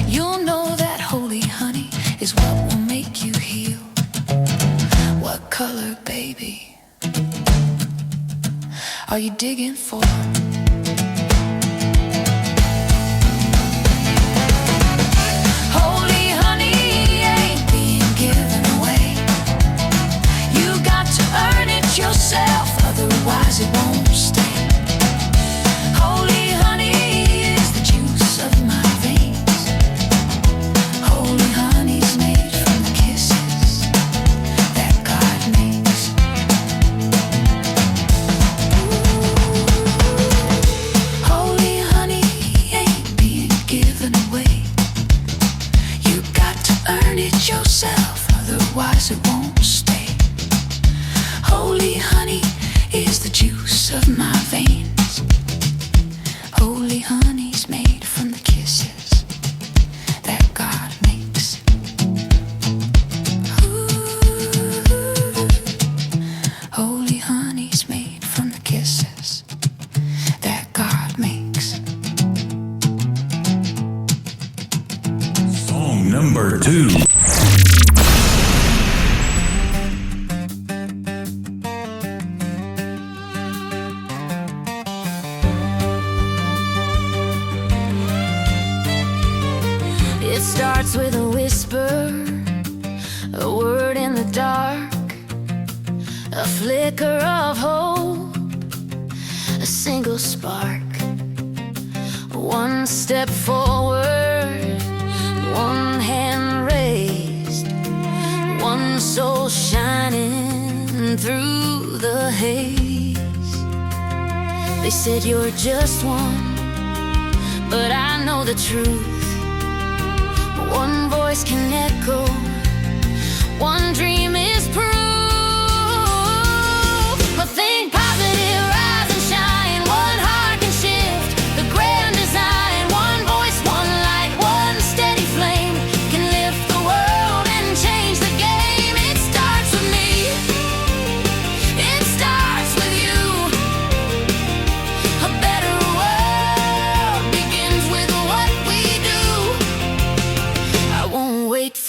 You'll know that holy honey is what will make you heal. What color, baby, are you digging for? Holy honey ain't being given away. You got to earn it yourself, otherwise it won't stay. Holy honey is the juice of my veins. Holy honey's made from the kisses that God makes. Holy honey ain't being given away. You got to earn it yourself, otherwise it won't stay. Holy honey is the juice of my veins. Holy honey's made from the kisses that God makes. Ooh. Holy honey's made from the kisses that God makes. Song number 2. It starts with a whisper, a word in the dark, a flicker of hope, a single spark. One step forward, one hand raised, one soul shining through the haze. They said you're just one, but I know the truth. One voice can echo, one dream is proof. But think positive, rise and shine. One heart can shift the grand design. One voice, one light, one steady flame can lift the world and change the game.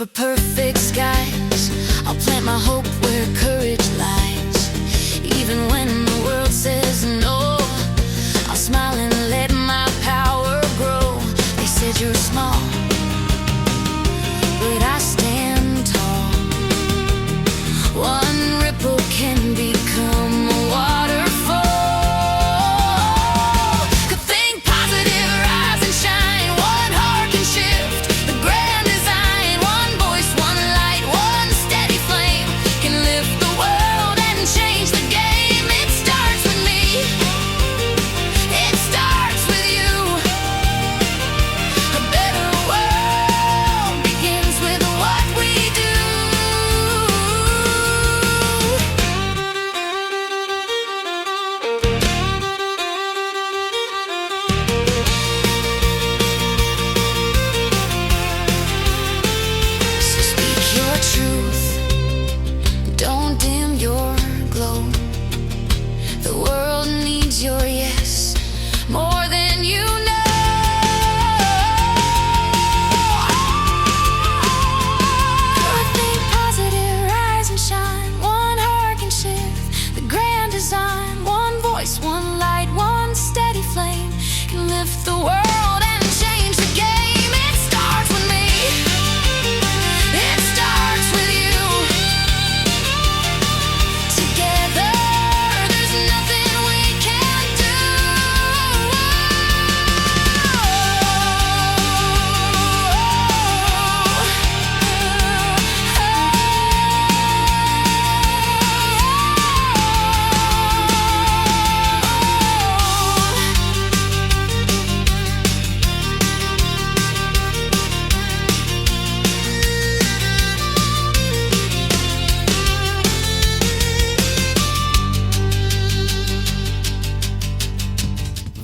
for perfect skies. I'll plant my hope where courage lies. Even when the world says no, I'll smile and let my power grow. They said you're small, but I stand tall. One ripple can become a waterfall. Think positive, rise and shine. One heart can shift the grand design. One voice, one light, one steady flame can lift the world and change the game. It starts with me. It starts with you. A better world begins with what we do. So speak your truth, don't dim your glow. The world needs your yes more than you know. Think positive, rise and shine. One heart can shift the grand design. One voice, one light, one steady flame can lift the world and change the game. It starts with me. It starts with you. Together, there's nothing we can't do.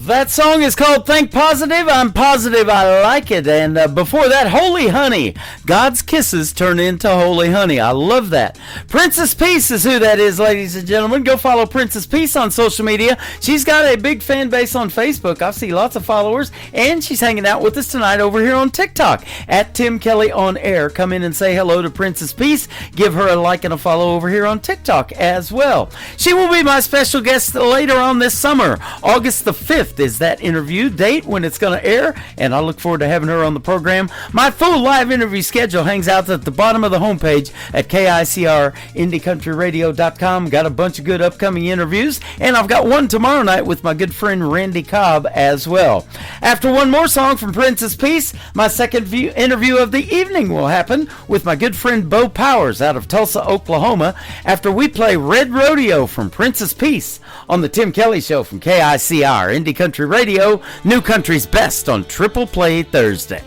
That song is called Think Positive. I'm positive I like it. And before that, Holy Honey. God's kisses turn into holy honey. I love that. Princess Peace is who that is, ladies and gentlemen. Go follow Princess Peace on social media. She's got a big fan base on Facebook. I see lots of followers. And she's hanging out with us tonight over here on TikTok at Tim Kelly On Air. Come in and say hello to Princess Peace. Give her a like and a follow over here on TikTok as well. She will be my special guest later on this summer. August the 5th is that interview date when it's going to air, and I look forward to having her on the program. My full live interview schedule hangs out at the bottom of the homepage at KICRIndieCountryRadio.com. Got a bunch of good upcoming interviews, and I've got one tomorrow night with my good friend Randy Cobb as well. After one more song from Princess Peace, my second interview of the evening will happen with my good friend Bo Powers out of Tulsa, Oklahoma, after we play Red Rodeo from Princess Peace on the Tim Kelly Show from KICR Indie Country Radio, New Country's best on Triple Play Thursday.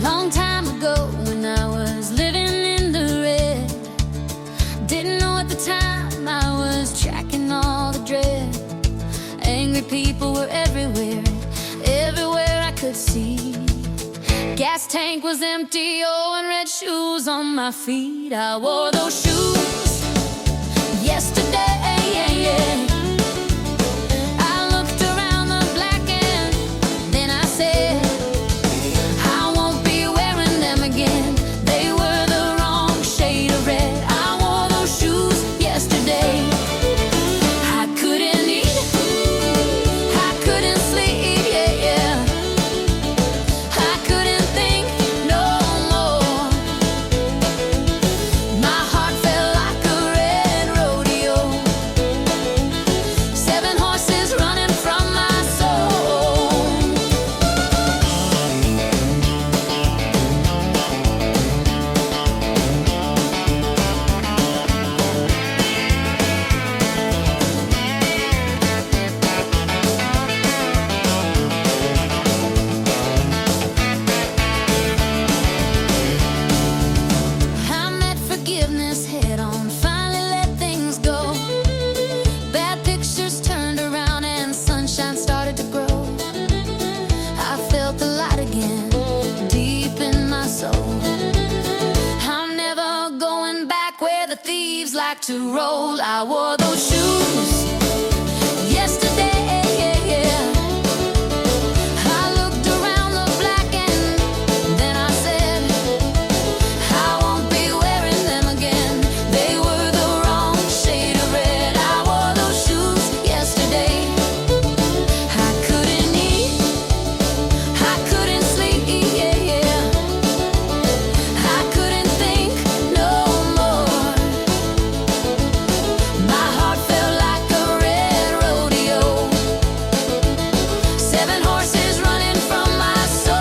Long time ago when I was living in the red, didn't know at the time I was tracking all the dread. Angry people were everywhere, everywhere I could see. Gas tank was empty, oh, and red shoes on my feet. I wore those shoes yesterday. I looked around the blackened, then I said, I won't be wearing them again. They were the wrong shade of red. I wore those shoes yesterday. I couldn't eat, I couldn't sleep, yeah. I couldn't think no more. My heart felt like a red rodeo. like to roll. I wore those shoes yesterday. I looked around the black and then I said, I won't be wearing them again. They were the wrong shade of red. I wore those shoes yesterday. I couldn't eat, I couldn't sleep, I couldn't think no more. My heart felt like a red rodeo. 7 horses running from my soul.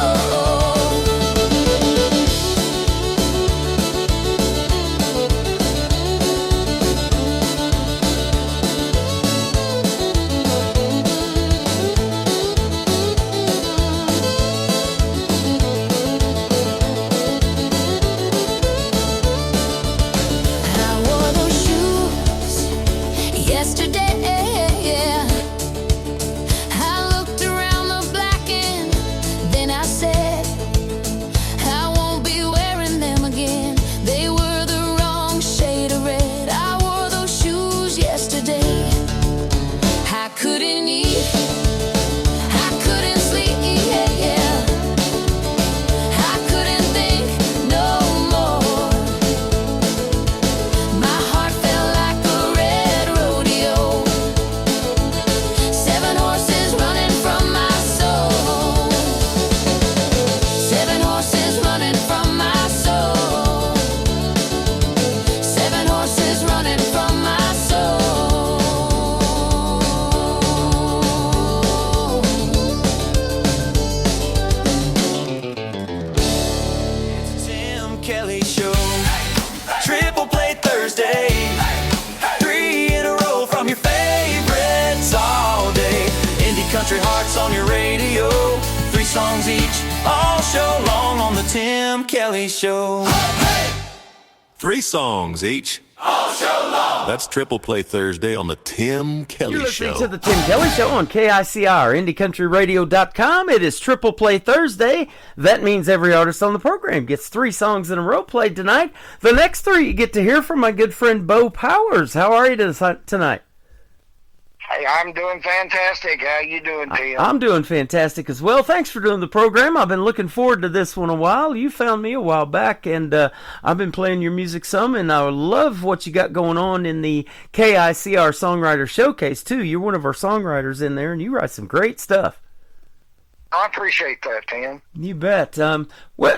I wore those shoes yesterday. I looked around the black and then I said, I won't be wearing them again. They were the wrong shade of red. I wore those shoes yesterday. I couldn't eat, I couldn't sleep, I couldn't think no more. My heart felt like a red rodeo. 7 horses running from my soul. 7 horses running from my soul. 7 horses running from my soul. Tim Kelly Show. Triple Play Thursday. 3 in a row from your favorites all day. Indie country hearts on your radio. 3 songs each, all show long on the Tim Kelly Show. 3 songs each. All show long. That's Triple Play Thursday on the Tim Kelly You're listening Show. to the Tim Kelly Show on KICR, IndieCountryRadio.com. It is Triple Play Thursday. That means every artist on the program gets 3 songs in a row played tonight. The next 3 you get to hear from my good friend Bo Powers. How are you tonight? Hey, I'm doing fantastic. How you doing, Tim? I'm doing fantastic as well. Thanks for doing the program. I've been looking forward to this one a while. You found me a while back, and I've been playing your music some, and I love what you got going on in the KICR Songwriter Showcase, too. You're one of our songwriters in there, and you write some great stuff. I appreciate that, Tim. You bet.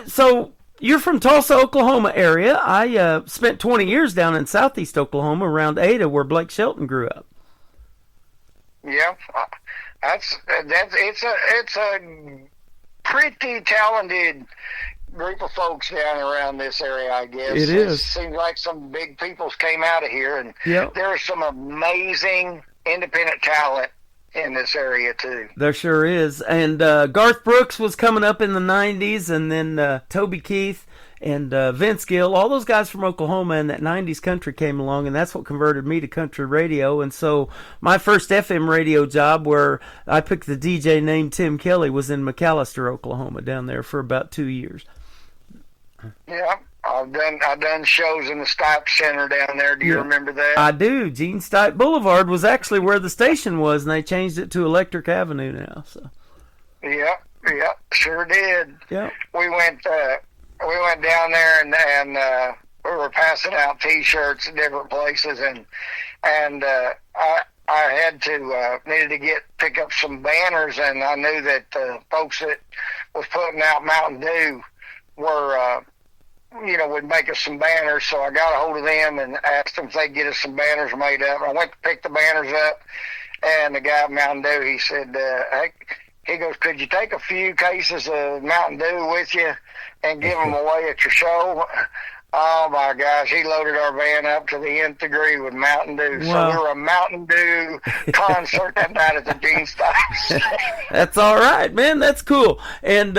So you're from Tulsa, Oklahoma area. I spent 20 years down in southeast Oklahoma around Ada, where Blake Shelton grew up. Yeah, it's a pretty talented group of folks down around this area, I guess. It is. Seems like some big peoples came out of here, and Yep. there is some amazing independent talent in this area too. There sure is. And Garth Brooks was coming up in the 90s, and then Toby Keith and Vince Gill, all those guys from Oklahoma in that 90s country came along, and that's what converted me to country radio. And so my first FM radio job, where I picked the DJ named Tim Kelly, was in McAllister, Oklahoma, down there for about 2 years. Yeah, I've done shows in the Stipe Center down there. Do you remember that? I do. Gene Stipe Boulevard was actually where the station was, and they changed it to Electric Avenue now. So. Yeah, sure did. Yeah. We went down there and we were passing out T-shirts at different places, and I had to needed to pick up some banners, and I knew that the folks that was putting out Mountain Dew were would make us some banners. So I got a hold of them and asked them if they'd get us some banners made up. I went to pick the banners up, and the guy at Mountain Dew, he said, hey, he goes, could you take a few cases of Mountain Dew with you and give them away at your show? Oh my gosh, he loaded our van up to the nth degree with Mountain Dew. Wow. So we were a Mountain Dew concert that night at the Gene Stipe. That's all right, man. That's cool. And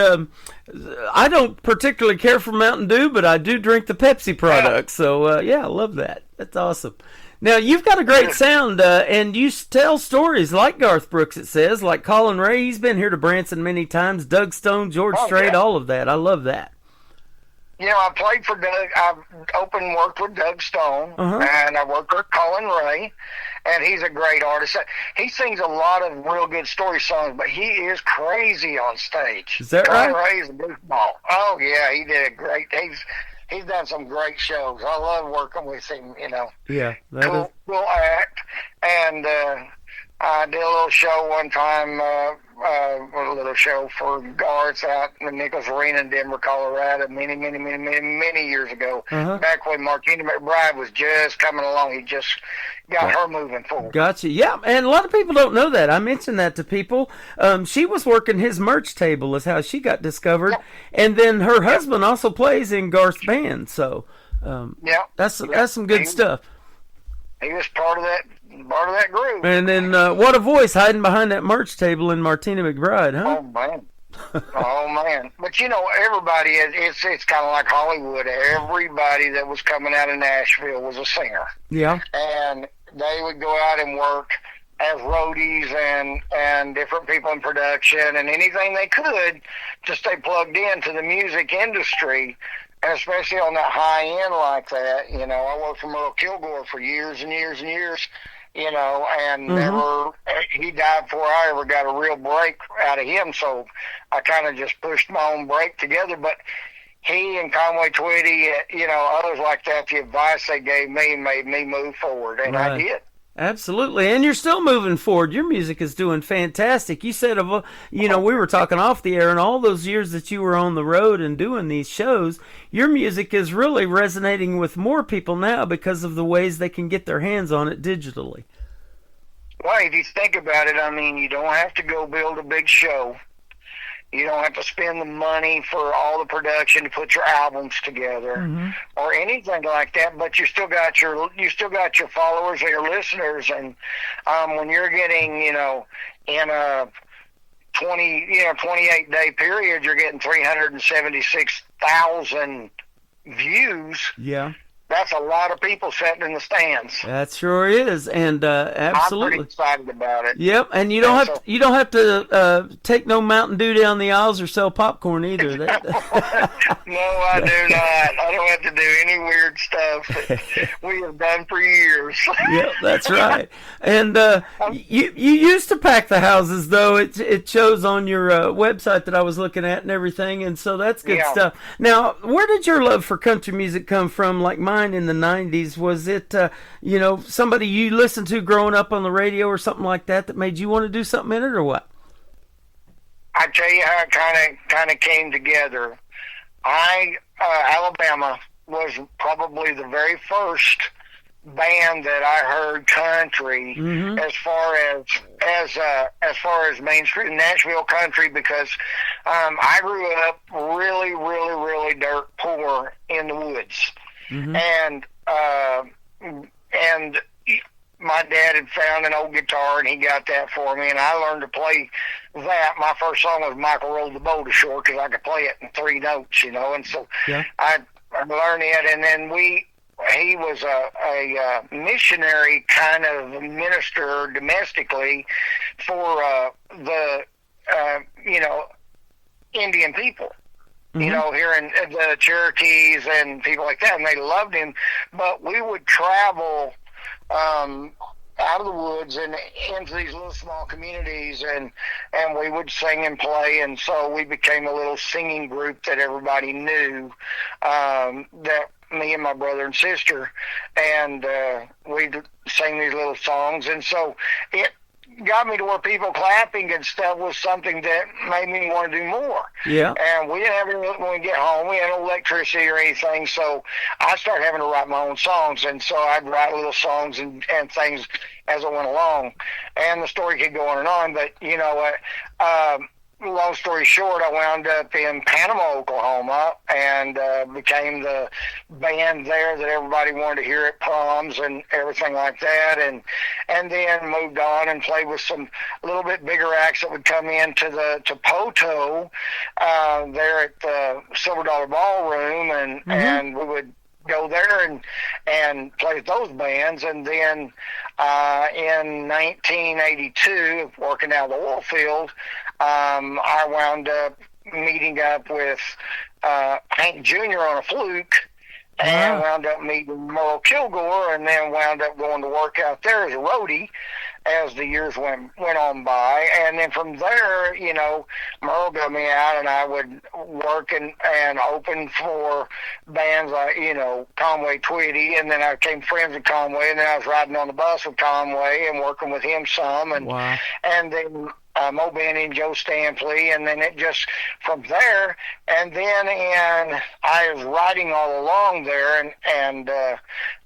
I don't particularly care for Mountain Dew, but I do drink the Pepsi products. So, yeah, I love that. That's awesome. Now, you've got a great sound, and you tell stories like Garth Brooks, it says, like Colin Ray. He's been here to Branson many times. Doug Stone, George Strait, all of that. I love that. I played for Doug. I've worked with Doug Stone, and I worked with Colin Ray, and he's a great artist. He sings a lot of real good story songs, but he is crazy on stage. Is that Colin right? Ray's a goofball. Oh yeah, he did a great. He's done some great shows. I love working with him. Yeah, that is. Cool act, and I did a little show one time. A little show for Guards out in the Nichols Arena in Denver, Colorado, many years ago. Back when Martina McBride was just coming along, he just got her moving forward. Gotcha. Yeah, and a lot of people don't know that. I mentioned that to people. She was working his merch table is how she got discovered, and then her husband also plays in Garth's band. So, that's some good stuff. He was part of that group. And then what a voice hiding behind that merch table in Martina McBride, huh? Oh man! But everybody it's kind of like Hollywood. Everybody that was coming out of Nashville was a singer. Yeah. And they would go out and work as roadies and different people in production and anything they could to stay plugged into the music industry. And especially on that high end like that, I worked for Merle Kilgore for years and years and years, and never, he died before I ever got a real break out of him. So I kind of just pushed my own break together. But he and Conway Twitty, others like that, the advice they gave me made me move forward. And I did. Absolutely, and you're still moving forward. Your music is doing fantastic. You said, we were talking off the air, and all those years that you were on the road and doing these shows, your music is really resonating with more people now because of the ways they can get their hands on it digitally. Well, if you think about it, you don't have to go build a big show. You don't have to spend the money for all the production to put your albums together or anything like that. But you still got your followers or your listeners, and when you're getting in a 28-day period, you're getting 376,000 views. Yeah. That's a lot of people sitting in the stands. That sure is, and absolutely. I'm pretty excited about it. Yep, and you don't have to take no Mountain Dew down the aisles or sell popcorn either. No, I do not. I don't have to do any weird stuff that we have done for years. Yep, that's right. And you used to pack the houses, though. It shows on your website that I was looking at and everything, and so that's good stuff. Now, where did your love for country music come from? Like mine in the 90s, was it somebody you listened to growing up on the radio or something like that made you want to do something in it, or what? I tell you how it kind of came together. Alabama was probably the very first band that I heard country as far as mainstream Nashville country, because I grew up really, really, really dirt poor in the woods. And my dad had found an old guitar, and he got that for me, and I learned to play that. My first song was Michael Rolled the Boat Ashore, because I could play it in 3 notes, and so I learned it. And then he was a missionary kind of minister domestically for the Indian people. Here in the Cherokees and people like that, and they loved him. But we would travel out of the woods and into these little small communities, and we would sing and play, and so we became a little singing group that everybody knew, that me and my brother and sister, and we'd sing these little songs, and so it got me to where people clapping and stuff was something that made me want to do more. Yeah. And we didn't have any, when we get home, we had no electricity or anything, so I started having to write my own songs, and so I'd write little songs and things as I went along, and the story could go on and on, but long story short, I wound up in Panama, Oklahoma, and became the band there that everybody wanted to hear at proms and everything like that, and then moved on and played with some a little bit bigger acts that would come into to Poto there at the Silver Dollar Ballroom, and we would go there and play with those bands, and then in 1982, working out of the oil field, I wound up meeting up with Hank Jr. on a fluke, and wound up meeting Merle Kilgore, and then wound up going to work out there as a roadie as the years went on by. And then from there, you know, Merle got me out, and I would work and open for bands like, you know, Conway Twitty, and then I became friends with Conway, and then I was riding on the bus with Conway and working with him some, and and then Mo Benny and Joe Stampley, and then it just from there, and then I was riding all along there, and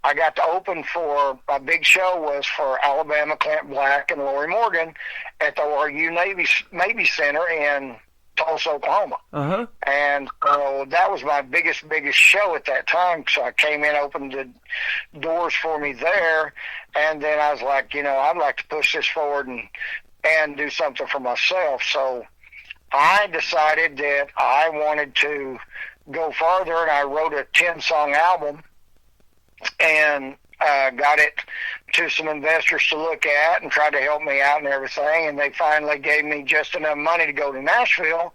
I got to open for, my big show was for Alabama, Clint Black, and Lori Morgan at the RU Navy Center in Tulsa, Oklahoma. And that was my biggest show at that time. So I came in, opened the doors for me there, and then I was like, you know, I'd like to push this forward and do something for myself. So I decided that I wanted to go farther, and I wrote a 10-song album and got it to some investors to look at and tried to help me out and everything. And they finally gave me just enough money to go to Nashville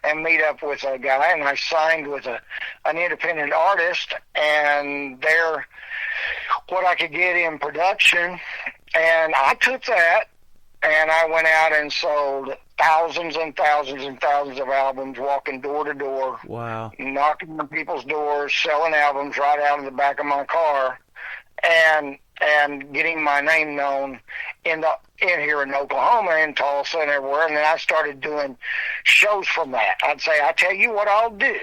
and meet up with a guy, and I signed with an independent artist, and they're what I could get in production. And I took that, and I went out and sold thousands and thousands and thousands of albums, walking door to door, knocking on people's doors, selling albums right out of the back of my car, and getting my name known in here in Oklahoma, in Tulsa, and everywhere. And then I started doing shows from that. I'd say, I tell you what I'll do.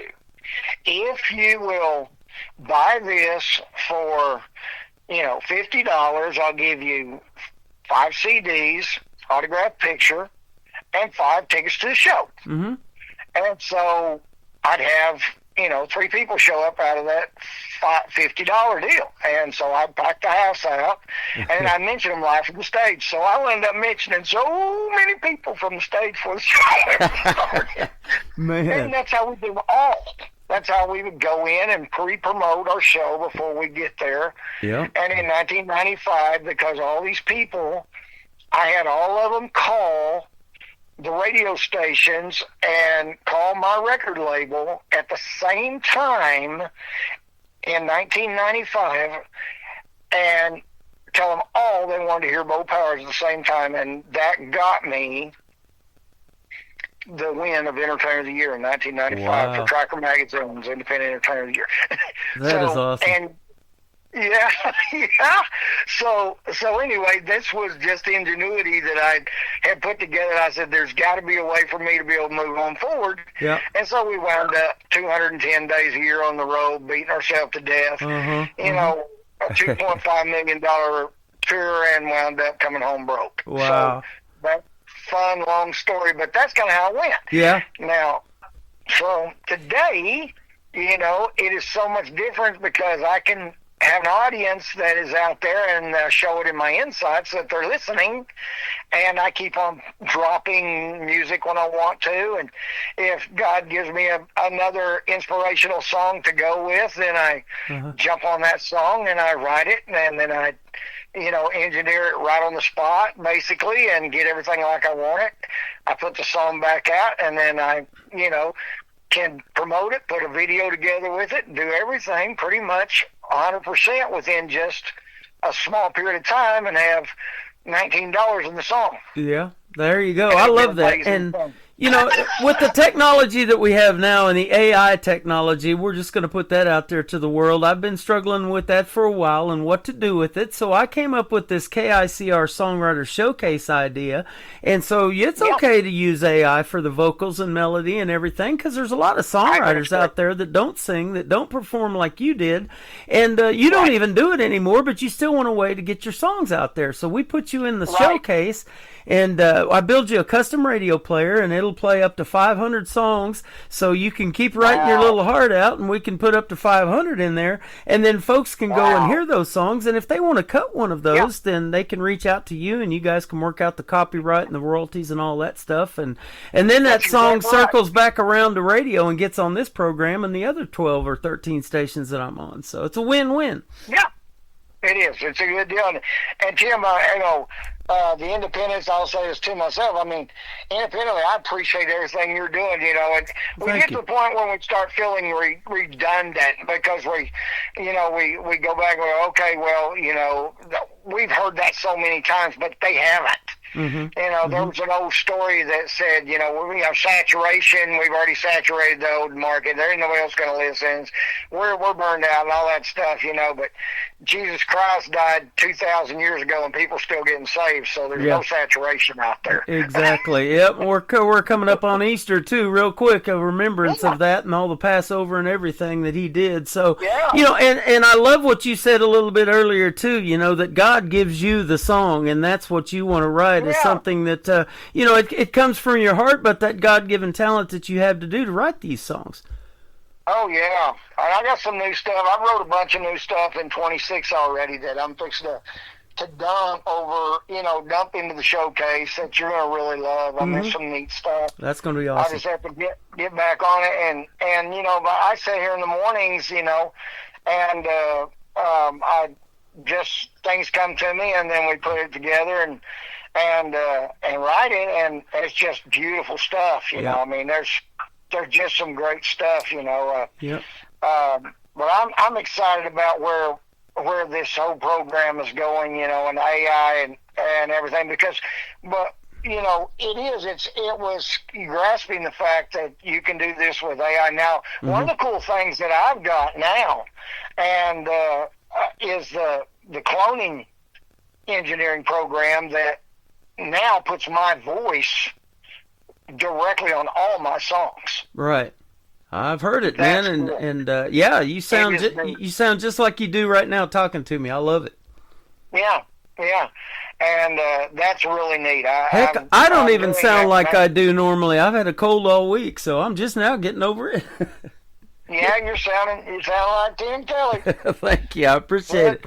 If you will buy this for, you know, $50, I'll give you 5 CDs, autographed picture, and 5 tickets to the show. And so I'd have, you know, 3 people show up out of that $50 deal. And so I'd pack the house out, and I mentioned them live from the stage. So I wound up mentioning so many people from the stage for the show. And that's how we do all. That's how we would go in and pre-promote our show before we get there. And in 1995, because all these people, I had all of them call the radio stations and call my record label at the same time in 1995 and tell them all they wanted to hear Bo Powers at the same time. And that got me the win of Entertainer of the Year in 1995 for Tracker Magazine's Independent Entertainer of the Year. That is awesome. And yeah. So anyway, this was just the ingenuity that I had put together. I said, there's got to be a way for me to be able to move on forward. And so we wound up 210 days a year on the road, beating ourselves to death. You know, a $2.5 million tour, and wound up coming home broke. So that's fun, long story, but that's kind of how it went. Now, so today, you know, it is so much different because I can have an audience that is out there and show it in my insights that they're listening, and I keep on dropping music when I want to, and if God gives me another inspirational song to go with, then I jump on that song and I write it, and then I, you know, engineer it right on the spot, basically, and get everything like I want it. I put the song back out, and then I, you know, can promote it, put a video together with it, do everything pretty much 100% within just a small period of time, and have $19 in the song. There you go. I love that. And, you know, with the technology that we have now and the AI technology, we're just going to put that out there to the world. I've been struggling with that for a while and what to do with it. So I came up with this KICR Songwriter Showcase idea. And so it's okay to use AI for the vocals and melody and everything, because there's a lot of songwriters out there that don't sing, that don't perform like you did. And you don't even do it anymore, but you still want a way to get your songs out there. So we put you in the showcase. And I build you a custom radio player, and it'll play up to 500 songs, so you can keep writing your little heart out, and we can put up to 500 in there, and then folks can go and hear those songs, and if they want to cut one of those, then they can reach out to you, and you guys can work out the copyright and the royalties and all that stuff, and then that song circles back around to radio and gets on this program and the other 12 or 13 stations that I'm on, so it's a win-win. It is. It's a good deal. And Tim, the independents, I'll say this to myself. I mean, independently, I appreciate everything you're doing, and we get to the point when we start feeling redundant because we go back and go, okay, well, we've heard that so many times, but they haven't. Mm-hmm. There was an old story that said, we have saturation. We've already saturated the old market. There ain't nobody else going to listen. We're burned out and all that stuff, But Jesus Christ died 2,000 years ago, and people still getting saved. So there's no saturation out there. Exactly. Yep. We're coming up on Easter too, real quick. A remembrance of that and all the Passover and everything that He did. So and I love what you said a little bit earlier too. That God gives you the song, and that's what you want to write. Is something that it comes from your heart, but that God-given talent that you have to write these songs. Oh yeah, I got some new stuff. I wrote a bunch of new stuff in 26 already that I'm fixing to dump into the showcase that you're gonna really love. I mean, some neat stuff. That's gonna be awesome. I just have to get back on it, and but I sit here in the mornings, and I just things come to me, and then we put it together and write it, and it's just beautiful stuff. I mean, there's just some great stuff. But I'm excited about where this whole program is going. And AI and everything because, it was grasping the fact that you can do this with AI now. One of the cool things that I've got now, and is the cloning engineering program that now puts my voice directly on all my songs. Right. I've heard it, man, and you sound just like you do right now talking to me. I love it. Yeah, and that's really neat. I don't even sound like I do normally. I've had a cold all week, so I'm just now getting over it. Yeah, you sound like Tim Kelly. Thank you, I appreciate it.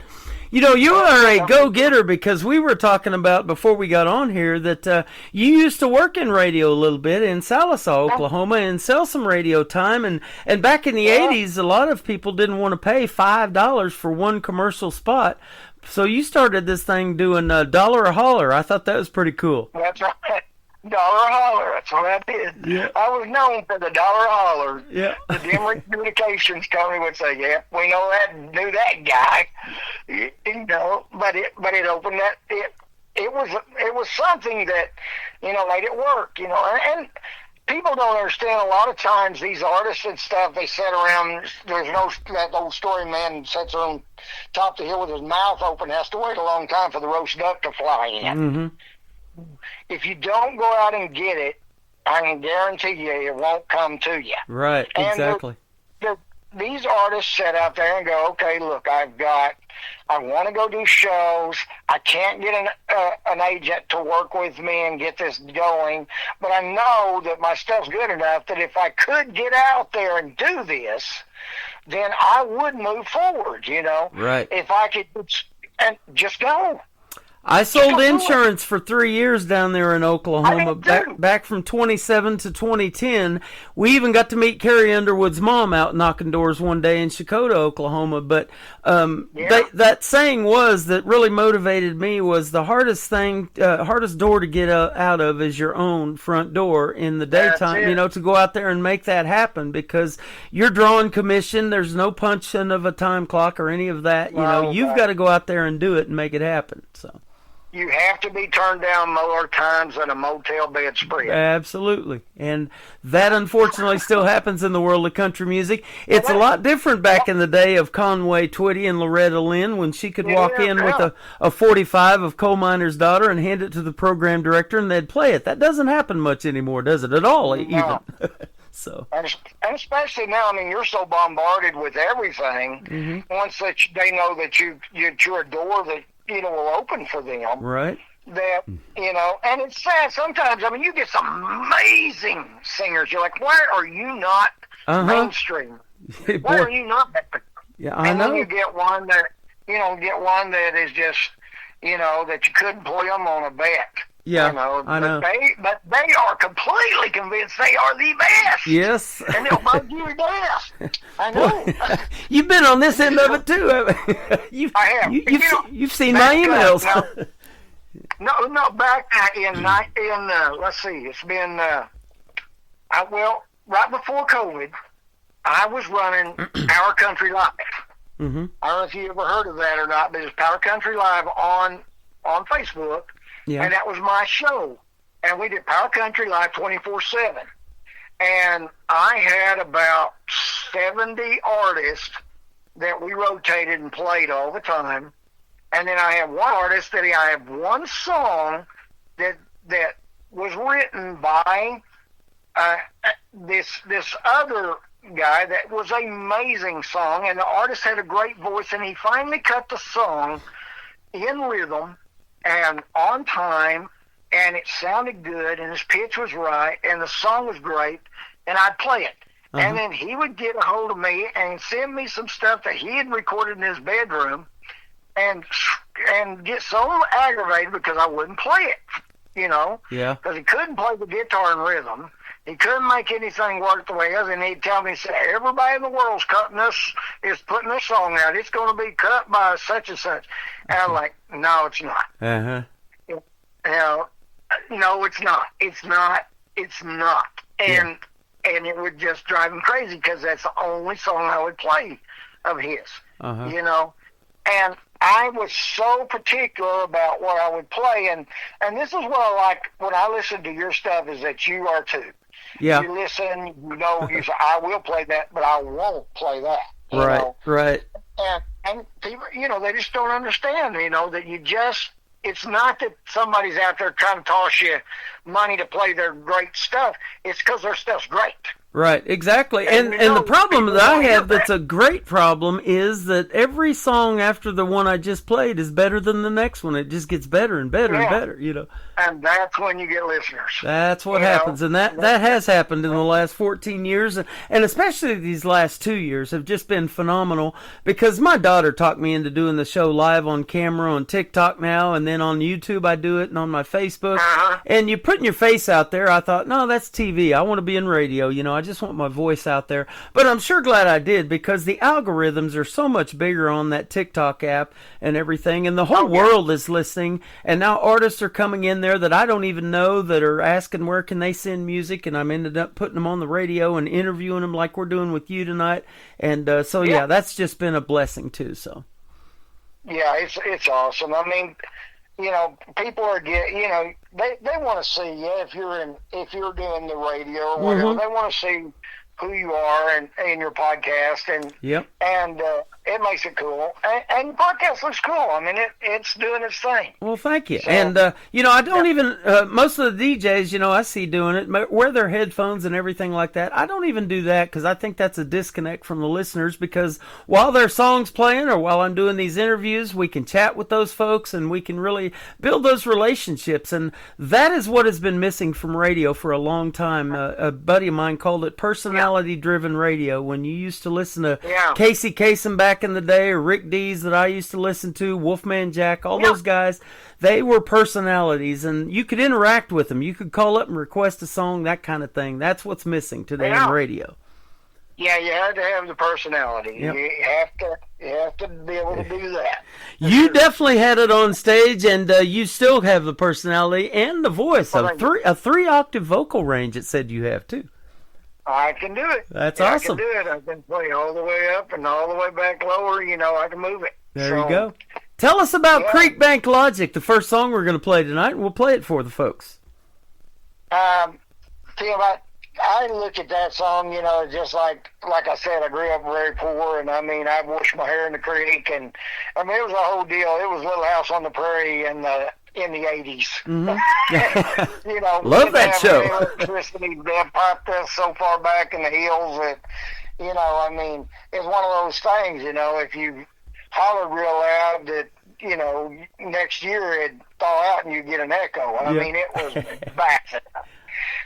You are a go-getter because we were talking about before we got on here that you used to work in radio a little bit in Sallisaw, Oklahoma, and sell some radio time. And back in the 80s, a lot of people didn't want to pay $5 for one commercial spot. So you started this thing doing $1 a holler. I thought that was pretty cool. That's right. $1 a holler. That's what I did. Yeah. I was known for the $1 a holler. Yeah. The Demery Communications Company would say, "Yeah, we know that, knew that guy." But it opened that. It was something that made it work. And people don't understand. A lot of times these artists and stuff, they sit around. There's that old story. Man sits on top of the hill with his mouth open, has to wait a long time for the roast duck to fly in. Mm-hmm. If you don't go out and get it, I can guarantee you it won't come to you. Right, exactly. These artists sit out there and go, okay, look, I want to go do shows. I can't get an agent to work with me and get this going, but I know that my stuff's good enough that if I could get out there and do this, then I would move forward, Right. If I could and just go. I sold insurance for 3 years down there in Oklahoma, back from 27 to 2010. We even got to meet Carrie Underwood's mom out knocking doors one day in Chakotah, Oklahoma. But that saying that really motivated me was the hardest door to get out of is your own front door in the daytime. To go out there and make that happen because you're drawing commission. There's no punching of a time clock or any of that. You've got to go out there and do it and make it happen. So. You have to be turned down more times than a motel bed spread. Absolutely. And that unfortunately still happens in the world of country music. It's a lot different back in the day of Conway Twitty and Loretta Lynn when she could walk in with a 45 of Coal Miner's Daughter and hand it to the program director and they'd play it. That doesn't happen much anymore, does it? At all, even. No. So. And especially now, you're so bombarded with everything. Mm-hmm. Once that they know that you're a door that will open for them. Right. That, and it's sad sometimes. You get some amazing singers. You're like, why are you not mainstream? Why are you not that? Yeah, I know. And then you get one that, is just, that you couldn't play them on a bet. Yeah, You know, I know. But they are completely convinced they are the best. Yes. And they'll bug you to death. I know. You've been on this end of it too, haven't you? I have. You've seen my emails. No, back in let's see, it's been, right before COVID, I was running Power Country Live. Mm-hmm. I don't know if you ever heard of that or not, but it's Power Country Live on Facebook. Yeah. And that was my show. And we did Power Country Live 24/7. And I had about 70 artists that we rotated and played all the time. And then I have one artist that I have one song that was written by this other guy that was an amazing song, and the artist had a great voice, and he finally cut the song in rhythm and on time, and it sounded good, and his pitch was right, and the song was great, and I'd play it. Uh-huh. And then he would get a hold of me and send me some stuff that he had recorded in his bedroom, and get so aggravated because I wouldn't play it, Yeah. because he couldn't play the guitar in rhythm. He couldn't make anything work the way it was, and he'd tell me, everybody in the world's is putting this song out. It's going to be cut by such and such. And I'm like, no, it's not. Uh-huh. No, it's not. It's not. It's not. And it would just drive him crazy because that's the only song I would play of his, Uh-huh. And I was so particular about what I would play, and this is what I like when I listen to your stuff, is that you are too. Yeah. You listen, you say, I will play that, but I won't play that. you Right, know. right. And people, they just don't understand, that it's not that somebody's out there trying to toss you money to play their great stuff. It's because their stuff's great. Right, exactly. And the problem that I have that's a great problem is that every song after the one I just played is better than the next one. It just gets better and better and better, And that's when you get listeners. That's what happens. And that has happened in the last 14 years. And especially these last 2 years have just been phenomenal, because my daughter talked me into doing the show live on camera on TikTok now, and then on YouTube I do it, and on my Facebook. And you're putting your face out there. I thought, no, that's TV. I want to be in radio. I just want my voice out there. But I'm sure glad I did, because the algorithms are so much bigger on that TikTok app and everything, and the whole world is listening. And now artists are coming in there that I don't even know that are asking where can they send music, and I'm ended up putting them on the radio and interviewing them like we're doing with you tonight. And that's just been a blessing too. So yeah, it's awesome. I mean, people are they want to see you if you're doing the radio or whatever. Mm-hmm. They want to see who you are and your podcast, and it makes it cool. And your podcast looks cool. I mean, it's doing its thing. Well, thank you. So, and I don't even most of the DJs, I see doing it, wear their headphones and everything like that. I don't even do that, because I think that's a disconnect from the listeners, because while their song's playing or while I'm doing these interviews, we can chat with those folks and we can really build those relationships. And that is what has been missing from radio for a long time. A buddy of mine called it personality-driven radio. When you used to listen to Casey Kasem back in the day, or Rick Dees that I used to listen to, Wolfman Jack, all those guys, they were personalities, and you could interact with them. You could call up and request a song, that kind of thing. That's what's missing today in radio. Yeah, you have to have the personality. Yep. You have to be able to do that. You definitely had it on stage, and you still have the personality and the voice. A 3-octave vocal range, it said you have too. I can do it. That's awesome. I can do it. I can play all the way up and all the way back lower. I can move it. There you go. Tell us about Creekbank Logic, the first song we're going to play tonight, and we'll play it for the folks. Tim, I look at that song, just like I said, I grew up very poor, and I mean, I washed my hair in the creek, and I mean, it was a whole deal. It was Little House on the Prairie in the 80s. Mm-hmm. Love that show. Electricity popped us so far back in the hills that, I mean, it's one of those things, if you hollered real loud that, next year it'd thaw out and you get an echo. I mean, it was bad.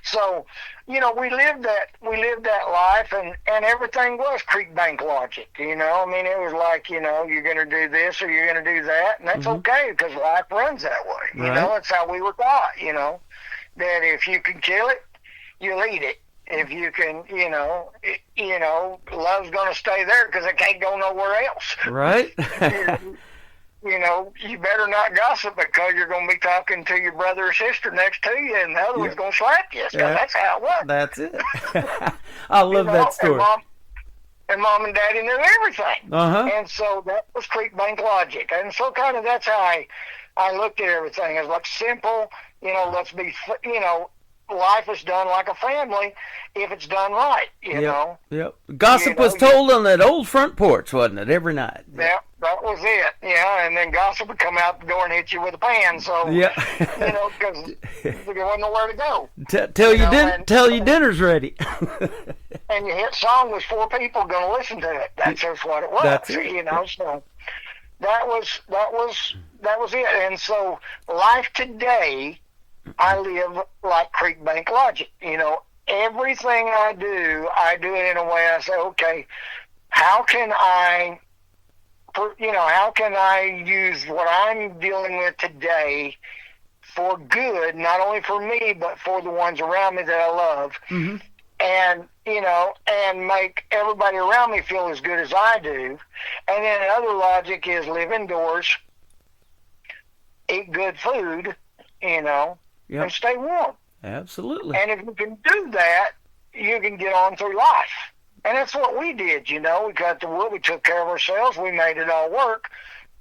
So, we lived that life, and everything was creek bank logic. I mean, it was like, you're going to do this or you're going to do that, and that's okay because life runs that way. Right. That's how we were taught. That if you can kill it, you'll eat it. If you can, love's going to stay there because it can't go nowhere else. Right. You better not gossip because you're going to be talking to your brother or sister next to you, and the other one's going to slap you. So that's how it was. That's it. I love that story. And mom and daddy knew everything. Uh-huh. And so that was creek bank logic. And so kind of that's how I looked at everything. It was like simple, let's be, life is done like a family if it's done right, you know. Yep. Gossip was told on that old front porch, wasn't it, every night? Yeah, that was it. Yeah, and then gossip would come out the door and hit you with a pan. So, because there wasn't nowhere to go. Tell you dinner's ready. And your hit song was 4 people going to listen to it. That's just what it was. That's it. So that was it. And so life today, I live like creek bank logic. Everything I do it in a way I say, okay, how can I use what I'm dealing with today for good, not only for me, but for the ones around me that I love. Mm-hmm. And, and make everybody around me feel as good as I do. And then another logic is live indoors, eat good food, and stay warm. Absolutely. And if you can do that, you can get on through life. And that's what we did, We got the wood, we took care of ourselves, we made it all work.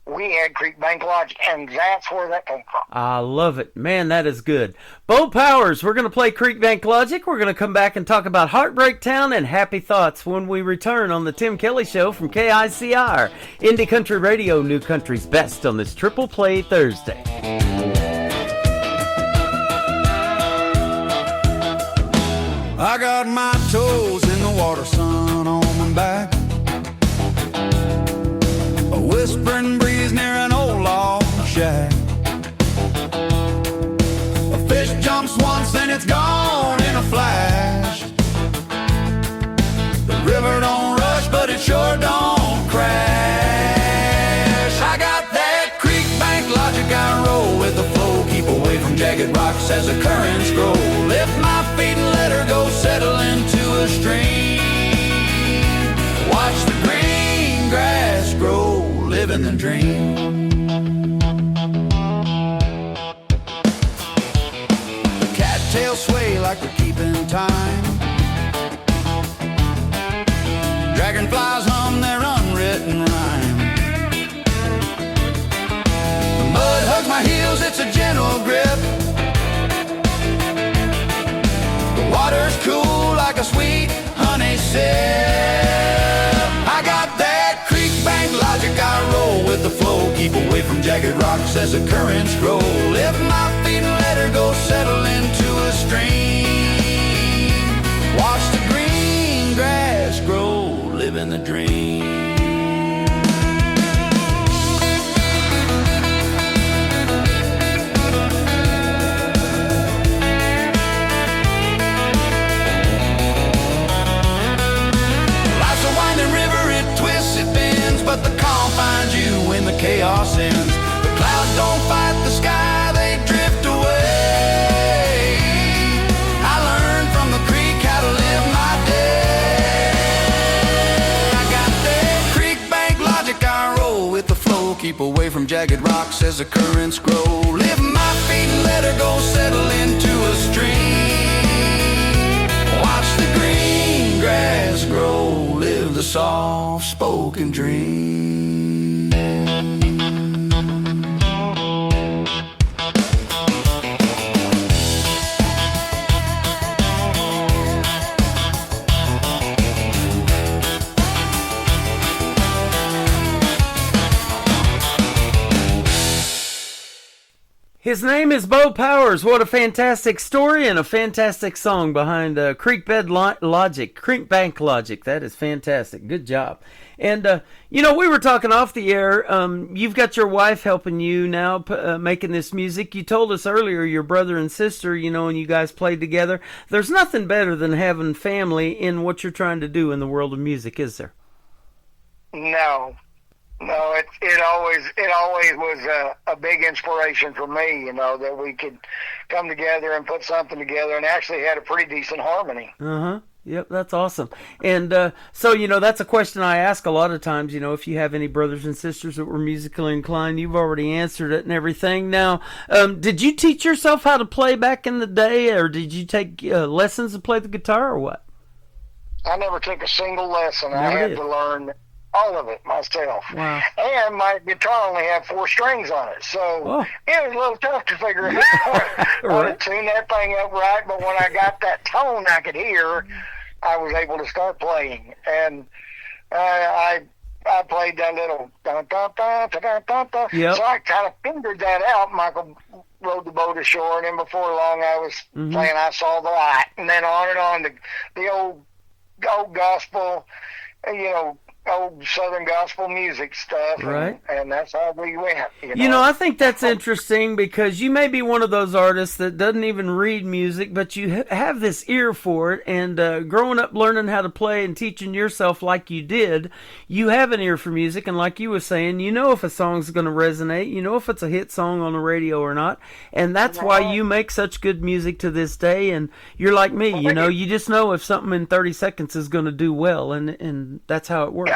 We had creek bank logic, and that's where that came from. I love it. Man, that is good. Bo Powers, we're going to play Creek Bank Logic. We're going to come back and talk about Heartbreak Town and Happy Thoughts when we return on the Tim Kelly Show from KICR. Indie Country Radio, New Country's best on this Triple Play Thursday. I got my toes in the water, sun on my back. A whispering breeze near an old log shack. A fish jumps once and it's gone in a flash. The river don't rush, but it sure don't crash. I got that creek bank logic, I roll with the flow. Keep away from jagged rocks as the currents grow. Lift my feet and let her go, settle into a stream. Watch the green grass grow, living the dream. The cattails sway like they're keeping time. Dragonflies hum their unwritten rhyme. The mud hugs my heels, it's a gentle grip. The water's cool like a sweet honey sip. I got that creek bank logic, I roll with the flow. Keep away from jagged rocks as the currents grow. Lift my feet and let her go, settle into a stream. Watch the green grass grow, living the dream. But the calm finds you when the chaos ends. The clouds don't fight the sky, they drift away. I learned from the creek how to live my day. I got that creek bank logic, I roll with the flow. Keep away from jagged rocks as the currents grow. Lift my feet and let her go, settle into a stream. Watch the green grass grow, live the soft-spoken dream. His name is Bo Powers. What a fantastic story and a fantastic song behind Logic, Creek Bank Logic. That is fantastic. Good job. And, we were talking off the air. You've got your wife helping you now making this music. You told us earlier your brother and sister, and you guys played together. There's nothing better than having family in what you're trying to do in the world of music, is there? No, it always was a big inspiration for me, that we could come together and put something together, and actually had a pretty decent harmony. Yep, that's awesome. And so, that's a question I ask a lot of times, if you have any brothers and sisters that were musically inclined. You've already answered it and everything. Now, did you teach yourself how to play back in the day, or did you take lessons to play the guitar, or what? I never took a single lesson. I had to learn all of it myself. Wow. And my guitar only had 4 strings on it, so it was a little tough to figure out how to tune that thing up right, but when I got that tone I could hear, I was able to start playing. And I played that little dun dun dun dun dun dun dun. Yep. So I kind of fingered that out. Michael rowed the boat ashore, and then before long I was playing I Saw the Light, and then on, the old gospel, old Southern gospel music stuff, right? And that's how we went. I think that's interesting because you may be one of those artists that doesn't even read music, but you have this ear for it. And growing up, learning how to play and teaching yourself like you did, you have an ear for music. And like you were saying, if a song's going to resonate, if it's a hit song on the radio or not. And that's why you make such good music to this day. And you're like me, you just know if something in 30 seconds is going to do well, and that's how it works.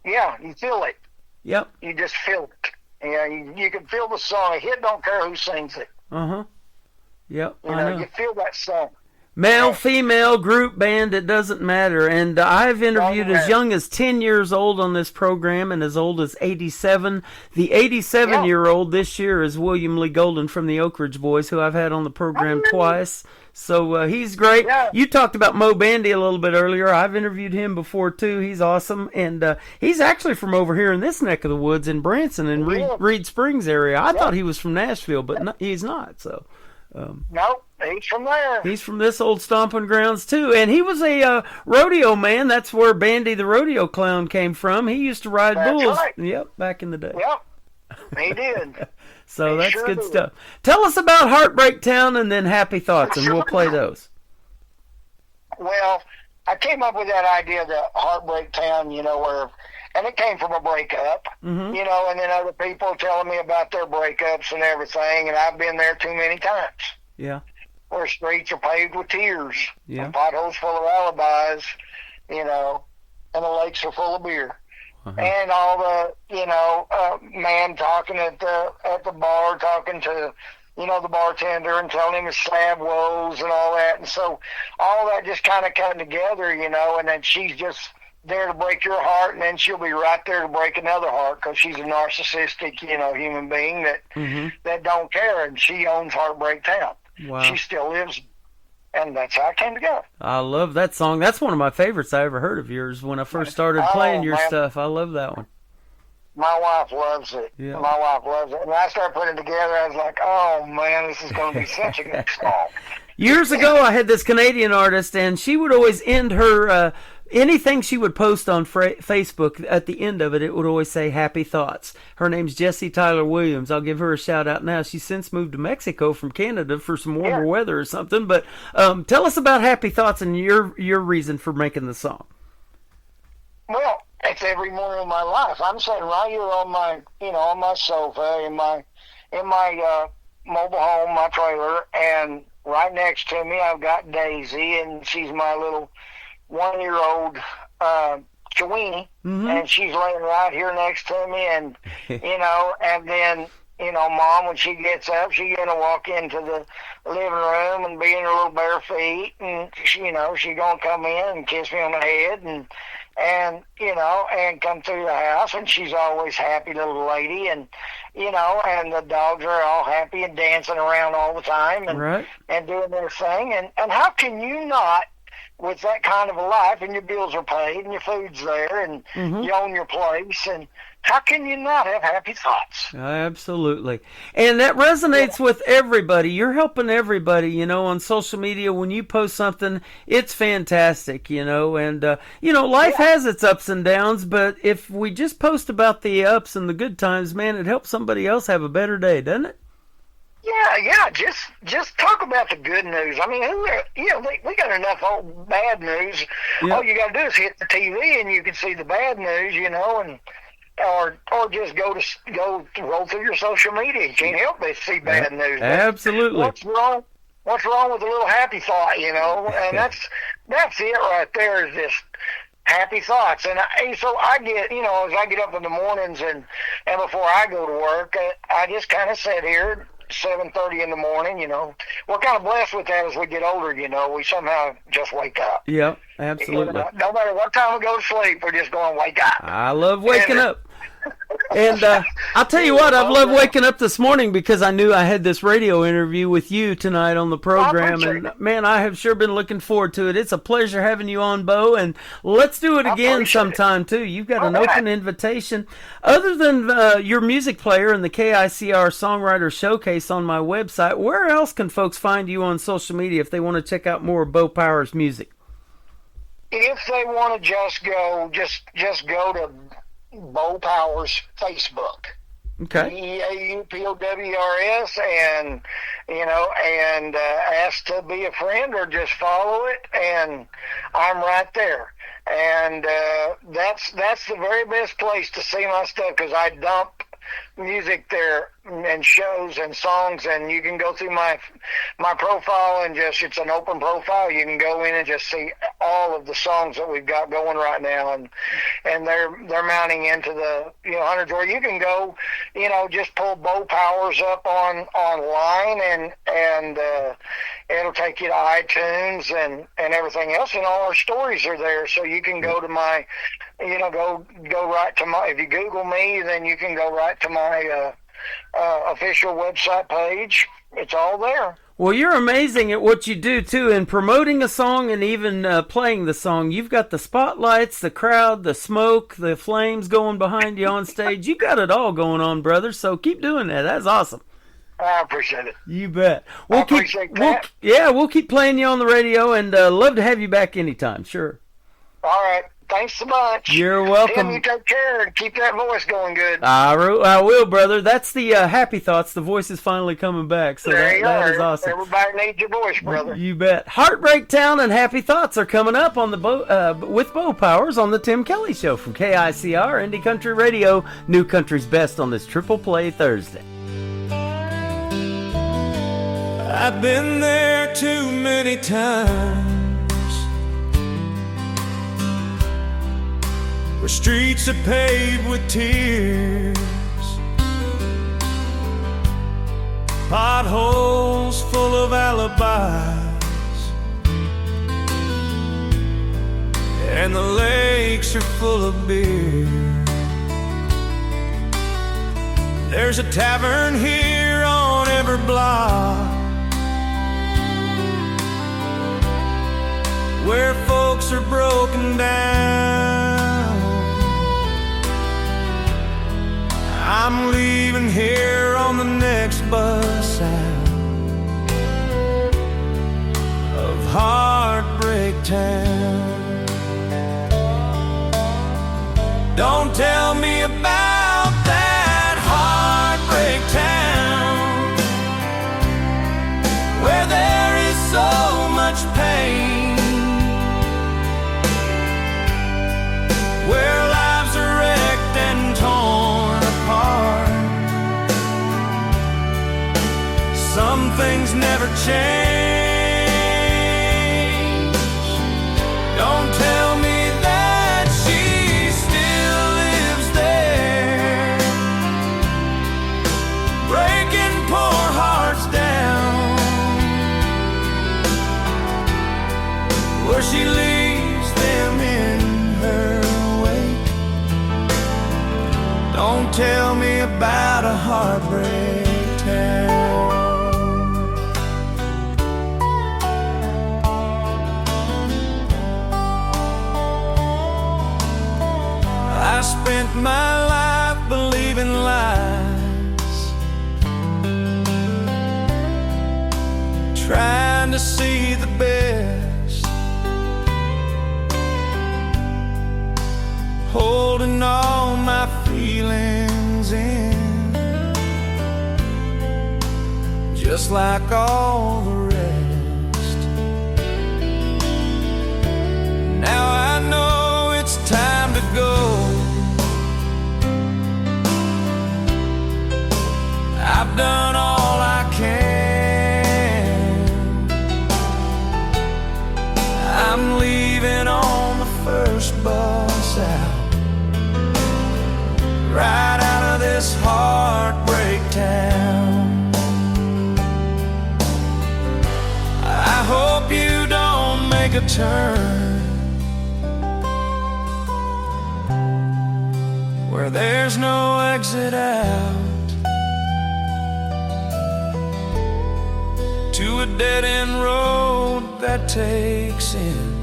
Yeah, you feel it. Yep. You just feel it. You can feel the song. A hit don't care who sings it. Yep. You feel that song. Male, female, group, band, it doesn't matter. And I've interviewed as young as 10 years old on this program and as old as 87. The 87-year-old this year is William Lee Golden from the Oak Ridge Boys, who I've had on the program twice. So he's great. Yeah. You talked about Mo Bandy a little bit earlier. I've interviewed him before, too. He's awesome. And he's actually from over here in this neck of the woods in Branson and Reed Springs area. I thought he was from Nashville, but he's not. So. Nope, he's from there. He's from this old stomping grounds, too. And he was a rodeo man. That's where Bandy the Rodeo Clown came from. He used to ride bulls. Right. Yep, back in the day. Yep, he did. So he that's sure good did. stuff. Tell us about Heartbreak Town and then Happy Thoughts, and we'll play those. Well, I came up with that idea, the Heartbreak Town, and it came from a breakup, and then other people telling me about their breakups and everything, and I've been there too many times. Yeah. Where streets are paved with tears, Yeah. and potholes full of alibis, and the lakes are full of beer. And all the, man talking at the bar, talking to, the bartender and telling him his slab woes and all that. And so all that just kind of come together, and then she's just there to break your heart, and then she'll be right there to break another heart because she's a narcissistic, human being that don't care, and she owns Heartbreak Town. Wow. She still lives, and that's how it came together. I love that song. That's one of my favorites I ever heard of yours when I first started playing your stuff. I love that one. My wife loves it. Yeah. My wife loves it. And when I started putting it together, I was like, oh, man, this is going to be such a good song. Years ago, I had this Canadian artist, and she would always end her anything she would post on Facebook. At the end of it, it would always say "Happy Thoughts." Her name's Jessie Tyler Williams. I'll give her a shout out now. She's since moved to Mexico from Canada for some warmer weather or something. But tell us about "Happy Thoughts" and your reason for making the song. Well, it's every morning of my life. I'm sitting right here on my sofa in my mobile home, my trailer, and right next to me I've got Daisy, and she's my little 1-year-old Chewini, and she's laying right here next to me, and and then Mom, when she gets up, she's gonna walk into the living room and be in her little bare feet, and she gonna come in and kiss me on the head, and come through the house, and she's always happy little lady, and and the dogs are all happy and dancing around all the time, and doing their thing, and how can you not, with that kind of a life, and your bills are paid and your food's there, and you own your place, and how can you not have happy thoughts? Absolutely. And that resonates with everybody. You're helping everybody, you know, on social media. When you post something, it's fantastic, you know. And, you know, life has its ups and downs, but if we just post about the ups and the good times, man, it helps somebody else have a better day, doesn't it? Yeah. Just talk about the good news. I mean, we got enough old bad news. Yeah. All you got to do is hit the TV and you can see the bad news, you know, and or just go roll through your social media. You can't help but see bad news. Absolutely. What's wrong with a little happy thought, you know? And that's it right there, is just happy thoughts. And so I get, you know, as I get up in the mornings and before I go to work, I just kind of sit here 7:30 in the morning, you know. We're kind of blessed with that as we get older, you know. We somehow just wake up. Yep, absolutely. You know, no matter what time we go to sleep, we're just going to wake up. I love waking up. And I'll tell you what, I've loved waking up this morning because I knew I had this radio interview with you tonight on the program. And, man, I have sure been looking forward to it. It's a pleasure having you on, Bo. And let's do it again sometime, too. You've got an open invitation. Other than your music player and the KICR Songwriter Showcase on my website, where else can folks find you on social media if they want to check out more of Bo Powers' music? If they want to just go to Bo Powers Facebook. Okay. EAUPOWRS, and you know, and ask to be a friend or just follow it, and I'm right there. And that's the very best place to see my stuff, because I dump music there and shows and songs, and you can go through my profile and it's an open profile. You can go in and just see all of the songs that we've got going right now, and they're mounting into the, you know, hundreds, where you can go, you know, just pull Bo Powers up online and it'll take you to iTunes and everything else, and all our stories are there, so you can go to my, you know, go right to my, if you Google me, then you can go right to my official website page. It's all there. Well, you're amazing at what you do, too, in promoting a song and even playing the song. You've got the spotlights, the crowd, the smoke, the flames going behind you on stage. You got it all going on, brother, so keep doing that. That's awesome. I appreciate it. You bet. I appreciate that. We'll keep playing you on the radio, and love to have you back anytime, sure. All right. Thanks so much. You're welcome. Tim, you take care and keep that voice going good. I will, brother. That's the happy thoughts. The voice is finally coming back, so that is awesome. Everybody needs your voice, brother. You bet. Heartbreak Town and Happy Thoughts are coming up on the with Bo Powers on the Tim Kelly Show from KICR Indie Country Radio, New Country's Best on this Triple Play Thursday. I've been there too many times, where streets are paved with tears, potholes full of alibis, and the lakes are full of beer. There's a tavern here on every block where folks are broken down. I'm leaving here on the next bus out of Heartbreak Town. Don't tell me about that Heartbreak Town, where there is so much pain, where lives are wrecked and torn apart. Some things never change. Don't tell me that she still lives there, breaking poor hearts down, where she leaves them in her wake. Don't tell me about a heartbreak town. I spent my life just like all the rest. Now I know it's time to go. I've done all I can. I'm leaving on the first bus out, right out of this heartbreak town. I hope you don't make a turn where there's no exit out, to a dead-end road that takes in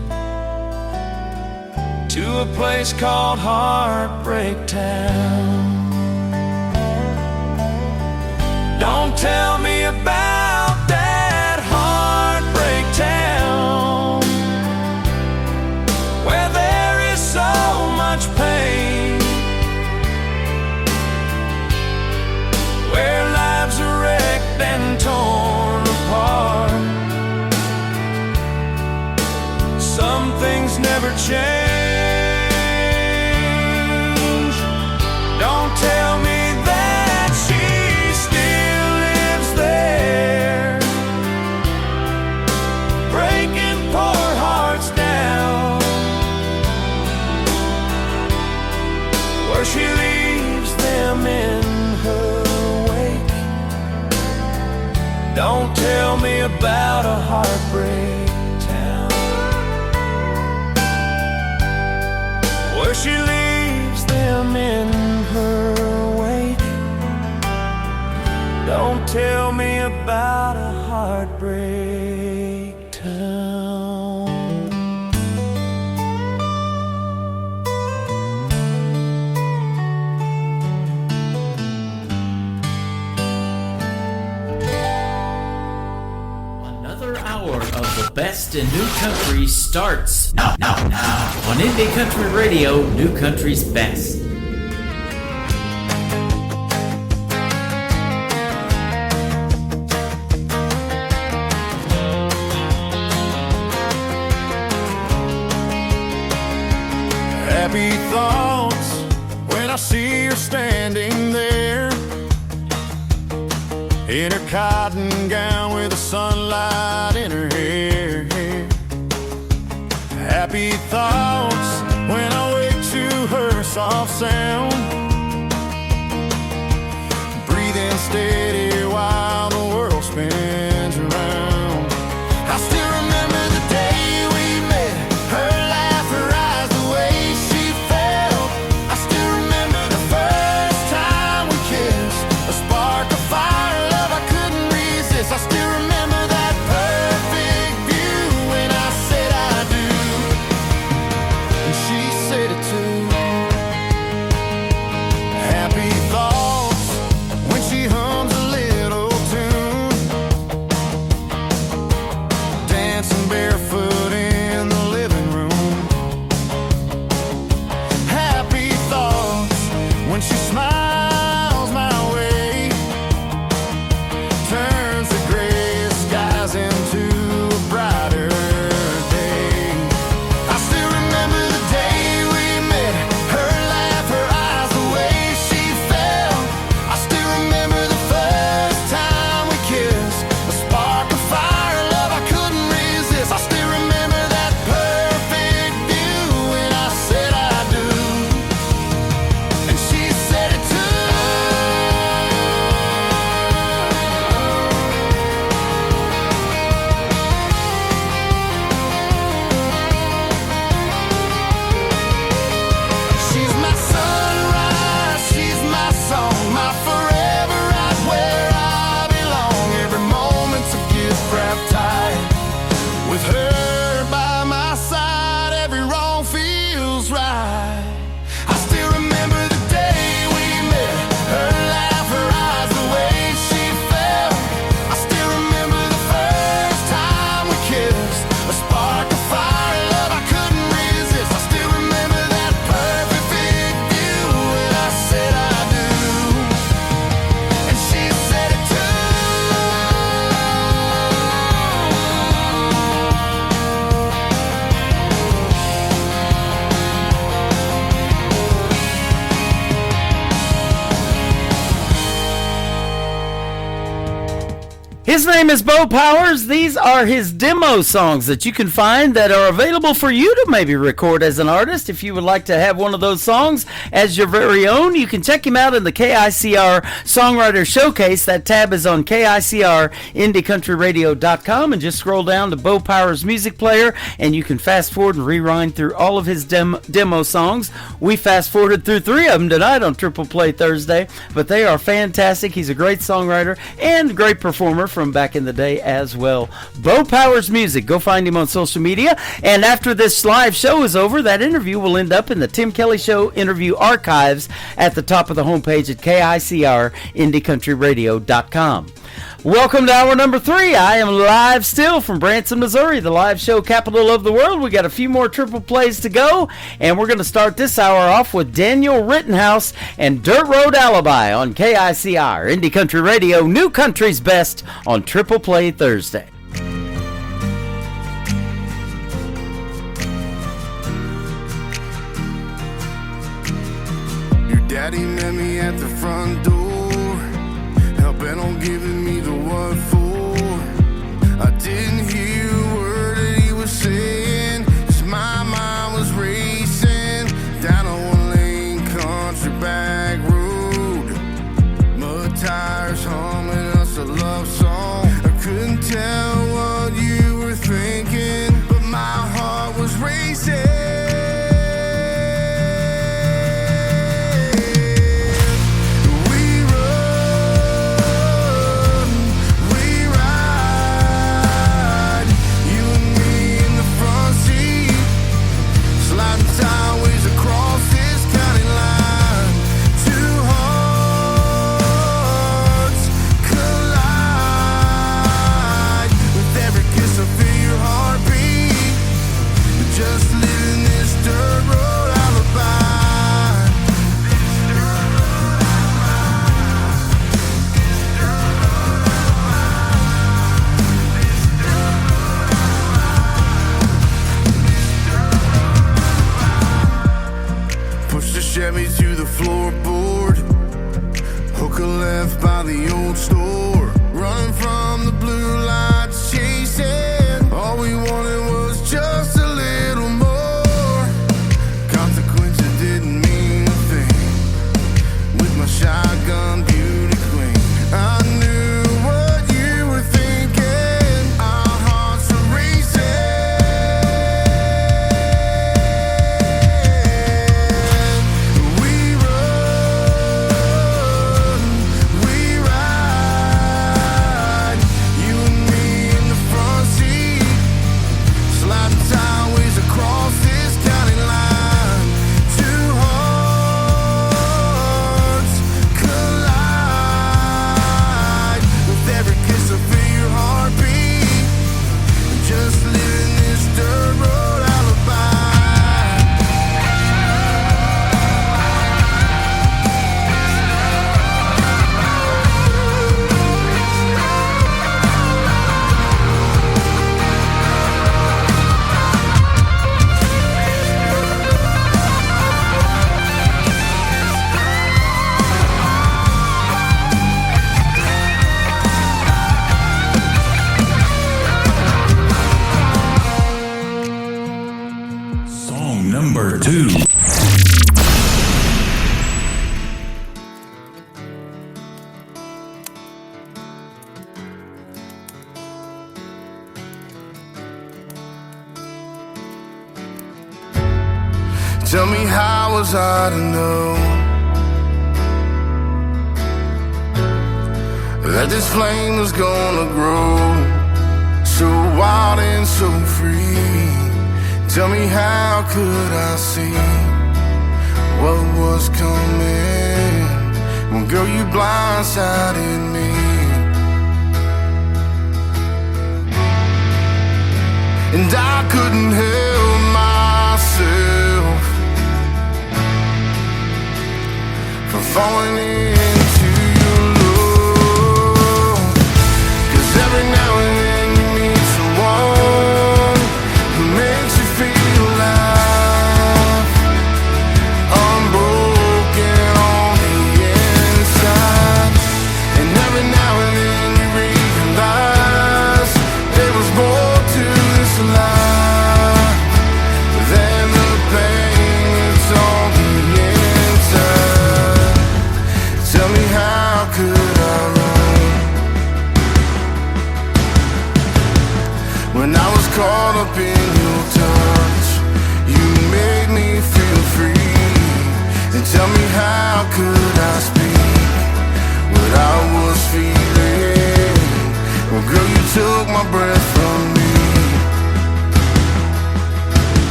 to a place called Heartbreak Town. Don't tell me about that Heartbreak Town, where there is so much pain, where lives are wrecked and torn apart. Some things never change. Don't tell me that she still lives there, breaking poor hearts down, where she leaves them in her wake. Don't tell me about a heartbreak town, where she leaves them in her wake. Don't tell me about a heartbreak town. Another hour of the best in new country starts now on Indie Country Radio, New Country's Best. Happy thoughts when I see her standing there in her cotton gown with the sunlight in her hair. Happy thoughts when I wake to her soft sound, breathing steady while the world spins around. I still remember the day we met, her laugh, her eyes, the way she felt. I still remember the first time we kissed, a spark of fire, love I couldn't resist. I still remember that perfect view when I said I do, and she said it too. Happy thoughts when she hums a His name is Bo Powers. These are his demo songs that you can find that are available for you to maybe record as an artist. If you would like to have one of those songs as your very own, you can check him out in the KICR Songwriter Showcase. That tab is on KICR-IndieCountryRadio.com, and just scroll down to Bo Powers Music Player, and you can fast forward and rewind through all of his demo songs. We fast forwarded through 3 of them tonight on Triple Play Thursday, but they are fantastic. He's a great songwriter and great performer from back in the day as well. Bo Powers Music. Go find him on social media. And after this live show is over, that interview will end up in the Tim Kelly Show interview archives at the top of the homepage at KICR-IndieCountryRadio.com. Welcome to hour number 3. I am live still from Branson, Missouri, the live show capital of the world. We got a few more triple plays to go, and we're going to start this hour off with Daniel Rittenhouse and Dirt Road Alibi on KICR, Indie Country Radio, New Country's Best on Triple Play Thursday. Your daddy met me at the front door, helping on giving me the what for. I didn't hear a word that he was saying, 'cause my mind was racing down a one-lane country back road. Mud tires humming us a love song. I couldn't tell what you were thinking, but my heart was racing. Sideways across this county line, 2 hearts collide. With every kiss I feel your heartbeat, just living this dirt road alibi. Push the Chevy to the floorboard, hook a left by the old store, running from the blue lights, chasing. All we wanted was just a little more. Consequences didn't mean a thing. With my shotgun beauty queen, I knew what you were thinking. Our hearts were racing. We run, we ride. You and me in the front seat, sliding sideways across this county line. 2 hearts collide. With every kiss I feel your heartbeat, just living this dirt road alibi. Song number 2. Tell me, how was I to know that this flame was gonna grow so wild and so free? Tell me, how could I see what was coming when, girl, you blindsided me? And I couldn't help myself from falling into your love. 'Cause every now and then you meet someone who makes you feel alive, unbroken on the inside. And every now and then you realize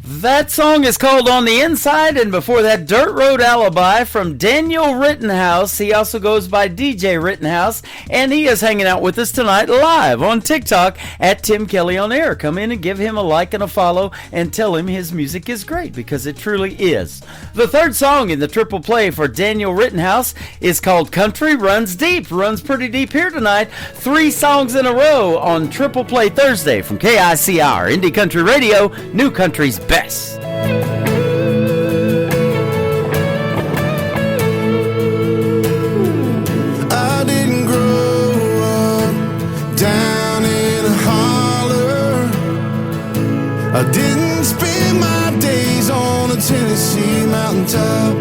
That song is called On the Inside, and before that, Dirt Road Alibi from Daniel Rittenhouse. He also goes by DJ Rittenhouse, and he is hanging out with us tonight live on TikTok at Tim Kelly on Air. Come in and give him a like and a follow and tell him his music is great, because it truly is. The third song in the triple play for Daniel Rittenhouse is called Country Runs Deep. Runs pretty deep here tonight. 3 songs in a row on Triple Play Thursday from KICR, Indie Country Radio, New Country's best. I didn't grow up down in a holler. I didn't spend my days on a Tennessee mountaintop.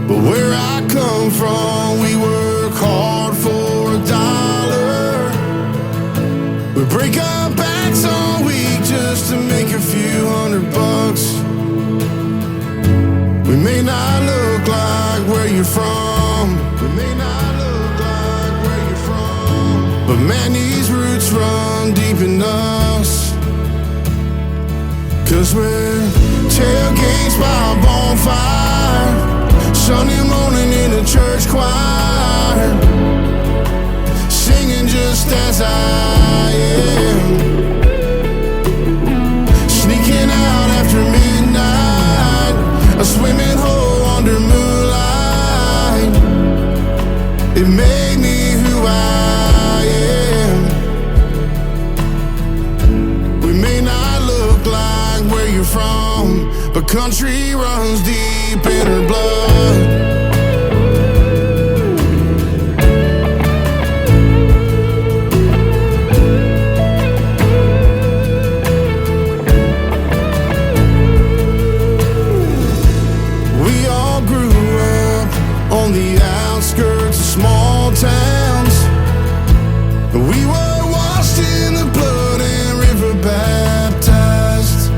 But where I come from, we work hard for $1. We break our backs all week just to make a few $100. We may not look like where you're from. We may not look like where you're from. But man, these roots run deep in us. 'Cause we're tailgates by a bonfire, Sunday morning in a church choir, singing just as I am. Sneaking out after midnight, a swimming hole under moonlight. It made me who I am. We may not look like where you're from, but country runs deep in her blood. On the outskirts of small towns, we were washed in the blood and river baptized.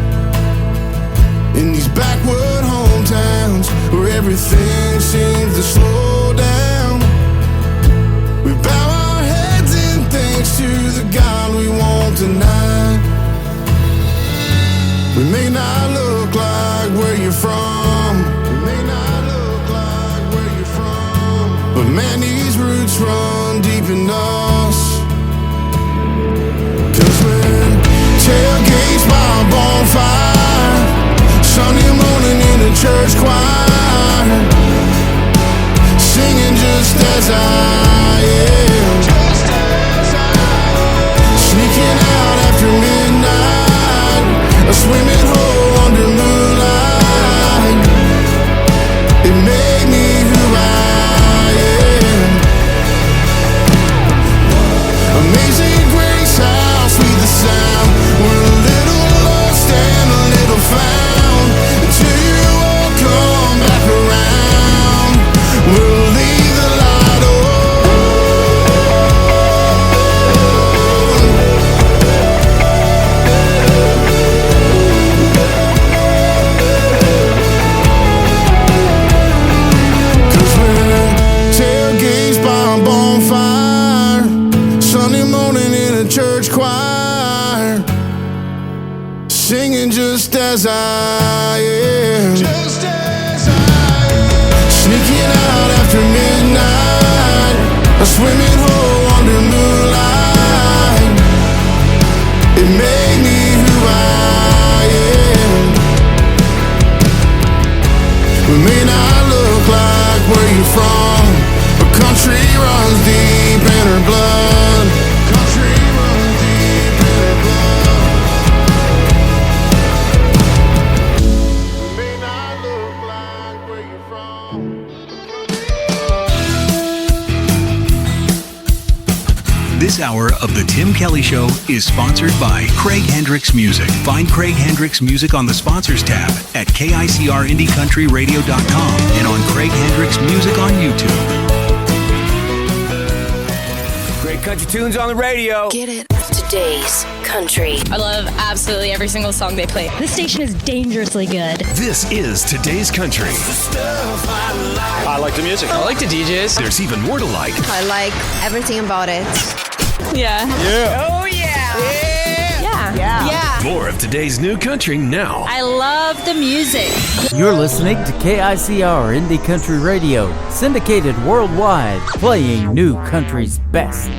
In these backwood hometowns where everything seems to slow down, we bow our heads in thanks to the God we want tonight. We may not look like where you're from. We may not look like where you're from. But man, these roots run deep in us. 'Cause we're tailgates by a bonfire, Sunday morning in a church choir, singing just as I am. Sneaking out after midnight, a swimming hole under moonlight. It made me who I am. Amazing grace, how sweet the sound. We're a little lost and a little found, until you all come back around. We'll leave the light on. Church choir, singing just as I am. Just as I am. Sneaking out after midnight, a swimming hole under moonlight. It made me who I am. We may not look like where you're from, but country runs deep in her blood. Country runs deep in her blood. We may not look like where you're from. This hour of The Tim Kelly Show is sponsored by Craig Hendricks Music. Find Craig Hendricks Music on the Sponsors tab at KICRIndieCountryRadio.com and on Craig Hendricks Music on YouTube. Great country tunes on the radio. Get it. Today's country. I love absolutely every single song they play. This station is dangerously good. This is Today's Country. I like the music. I like the DJs. There's even more to like. I like everything about it. Yeah. Yeah. Oh, yeah. Yeah. Yeah. Yeah. Yeah. More of today's new country now. I love the music. You're listening to KICR Indie Country Radio, syndicated worldwide, playing new country's best.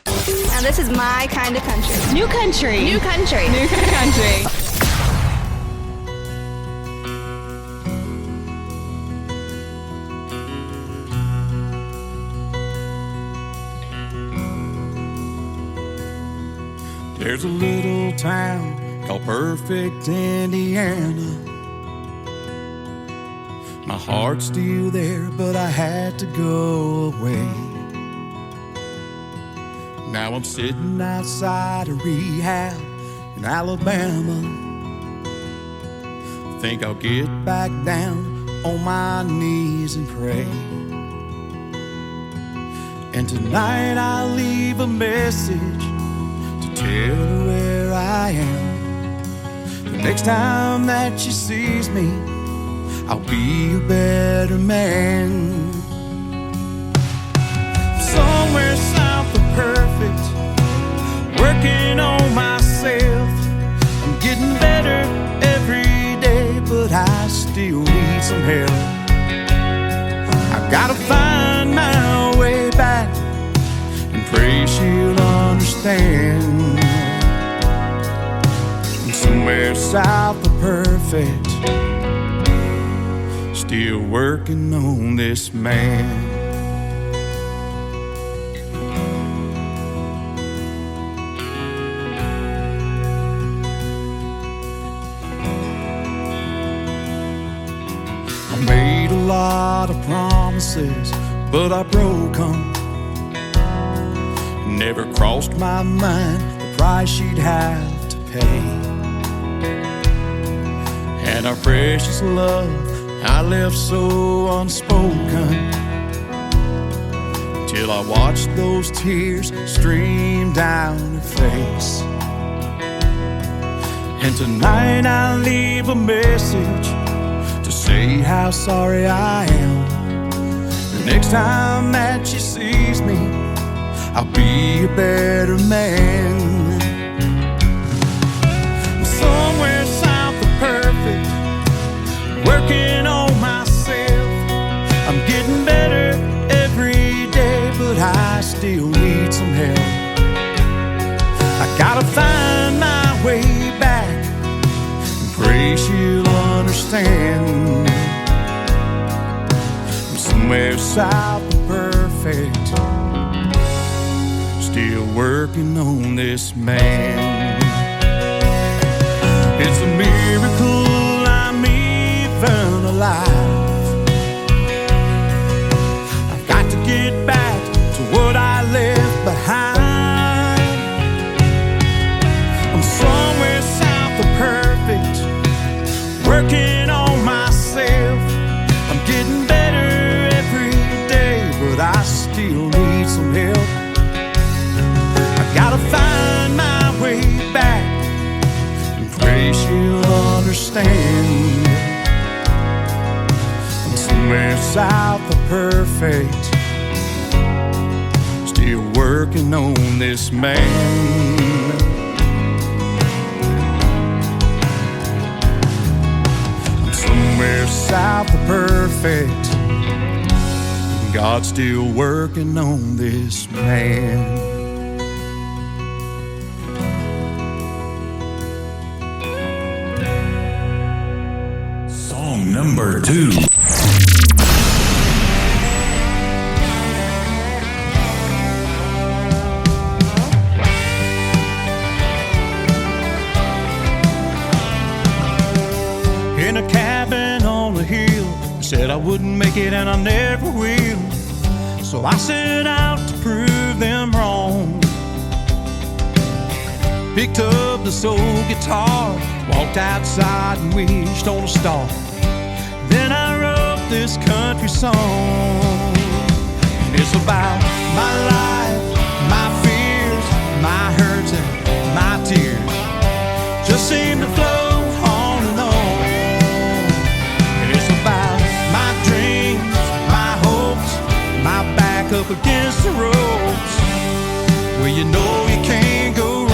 Now this is my kind of country. New country. New country. New country. There's a little town called Perfect, Indiana. My heart's still there, but I had to go away. Now I'm sitting outside a rehab in Alabama. Think I'll get back down on my knees and pray. And tonight I'll leave a message to tell her where I am. The next time that she sees me, I'll be a better man. Somewhere south of perfect, working on myself. I'm getting better every day, but I still need some help. I gotta find my way back and pray she'll understand. I'm somewhere south of perfect, still working on this man. I made a lot of promises, but I broke them. Never crossed my mind the price she'd have to pay. And our precious love I left so unspoken, till I watched those tears stream down her face. And tonight I'll leave a message to say how sorry I am. The next time that she sees me, I'll be a better man. Somewhere south of perfect, working on myself. I'm getting better every day, but I still need some help. I gotta find my way back and pray she'll understand. I'm somewhere south of perfect, still working on this man. It's a miracle I'm even alive. I've got to get back to what I left behind. I'm somewhere south of perfect, working on myself. I'm getting better every day, but I still need some help. I gotta find my way back and pray she'll understand. I'm somewhere south of perfect, still working on this man. I'm somewhere south of perfect, God's still working on this man. Song number 2. In a cabin on a hill, I said I wouldn't make it and I never will. So I set out to prove them wrong. Picked up this old guitar, walked outside and wished on a star. Then I wrote this country song. And it's about my life, my fears, my hurts and my tears. Just seem to flow on and on. And it's about my dreams, my hopes, my back up against the ropes, where you know you can't go wrong.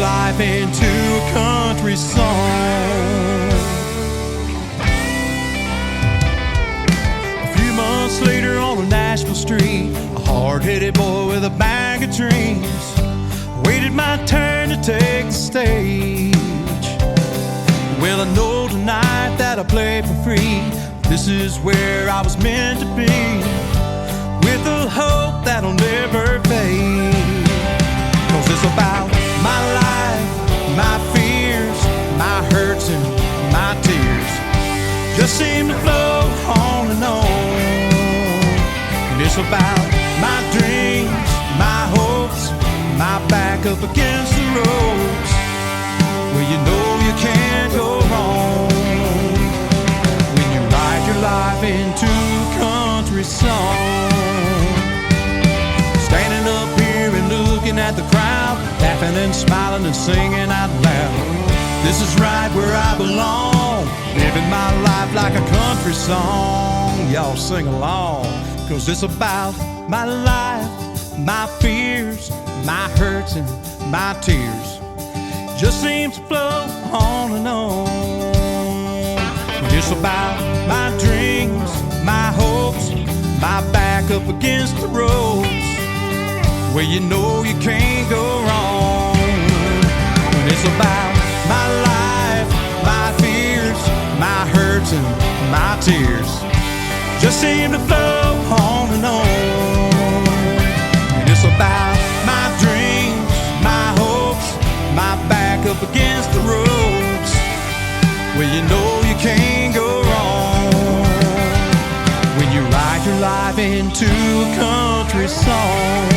life into a country song. A few months later on a Nashville street, a hard-headed boy with a bag of dreams waited my turn to take the stage. Well, I know tonight that I play for free. This is where I was meant to be, with a hope that'll never fade. 'Cause it's about my life, my fears, my hurts and my tears just seem to flow on and on. And it's about my dreams, my hopes, my back up against the ropes, where you know you can't go wrong when you write your life into a country song. Standing up here and looking at the crowd, laughing and smiling and singing out loud. This is right where I belong, living my life like a country song. Y'all sing along, 'cause it's about my life, my fears, my hurts and my tears just seems to flow on and on. It's about my dreams, my hopes, my back up against the ropes, where you know you can't go wrong. And it's about my life, my fears, my hurts and my tears just seem to flow on and on. And it's about my dreams, my hopes, my back up against the ropes, where you know you can't go wrong when you write your life into a country song.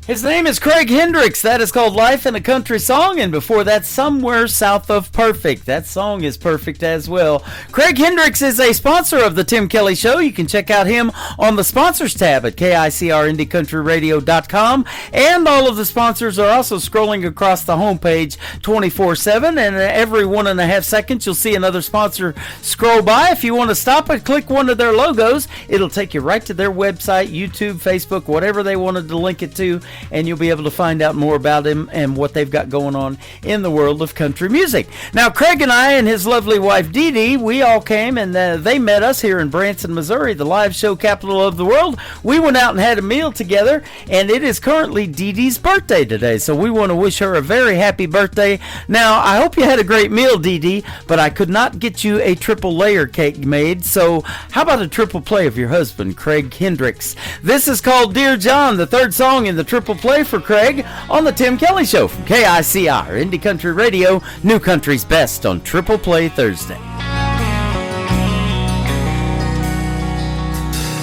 His name is Craig Hendricks. That is called Life in a Country Song. And before that, Somewhere South of Perfect. That song is perfect as well. Craig Hendricks is a sponsor of the Tim Kelly Show. You can check out him on the sponsors tab at KICRIndieCountryRadio.com. And all of the sponsors are also scrolling across the homepage 24/7. And every 1.5 seconds, you'll see another sponsor scroll by. If you want to stop and click one of their logos, it'll take you right to their website, YouTube, Facebook, whatever they wanted to link it to. And you'll be able to find out more about him and what they've got going on in the world of country music. Now, Craig and I and his lovely wife, Dee Dee, we all came and they met us here in Branson, Missouri, the live show capital of the world. We went out and had a meal together, and it is currently Dee Dee's birthday today, so we want to wish her a very happy birthday. Now, I hope you had a great meal, Dee Dee, but I could not get you a triple layer cake made, so how about a triple play of your husband, Craig Hendricks? This is called Dear John, the third song in the triple play for Craig on the Tim Kelly Show from KICR, Indie Country Radio, New Country's Best on Triple Play Thursday.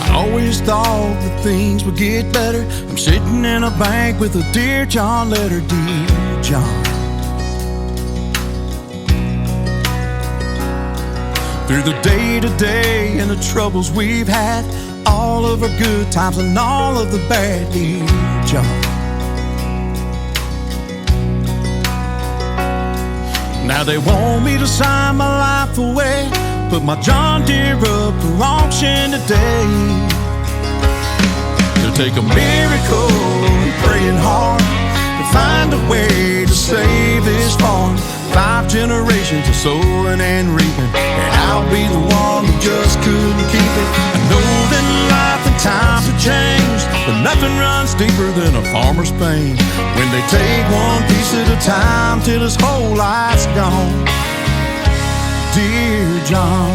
I always thought that things would get better. I'm sitting in a bank with a Dear John letter, Dear John. Through the day-to-day and the troubles we've had, all of our good times and all of the bad, Dear John. Now they want me to sign my life away, put my John Deere up for auction today. It'll take a miracle and praying hard to find a way to save this farm. 5 generations of sowing and reaping, and I'll be the one who just couldn't keep it. I know that life and times have changed, but nothing runs deeper than a farmer's pain when they take one piece at a time till his whole life's gone. Dear John.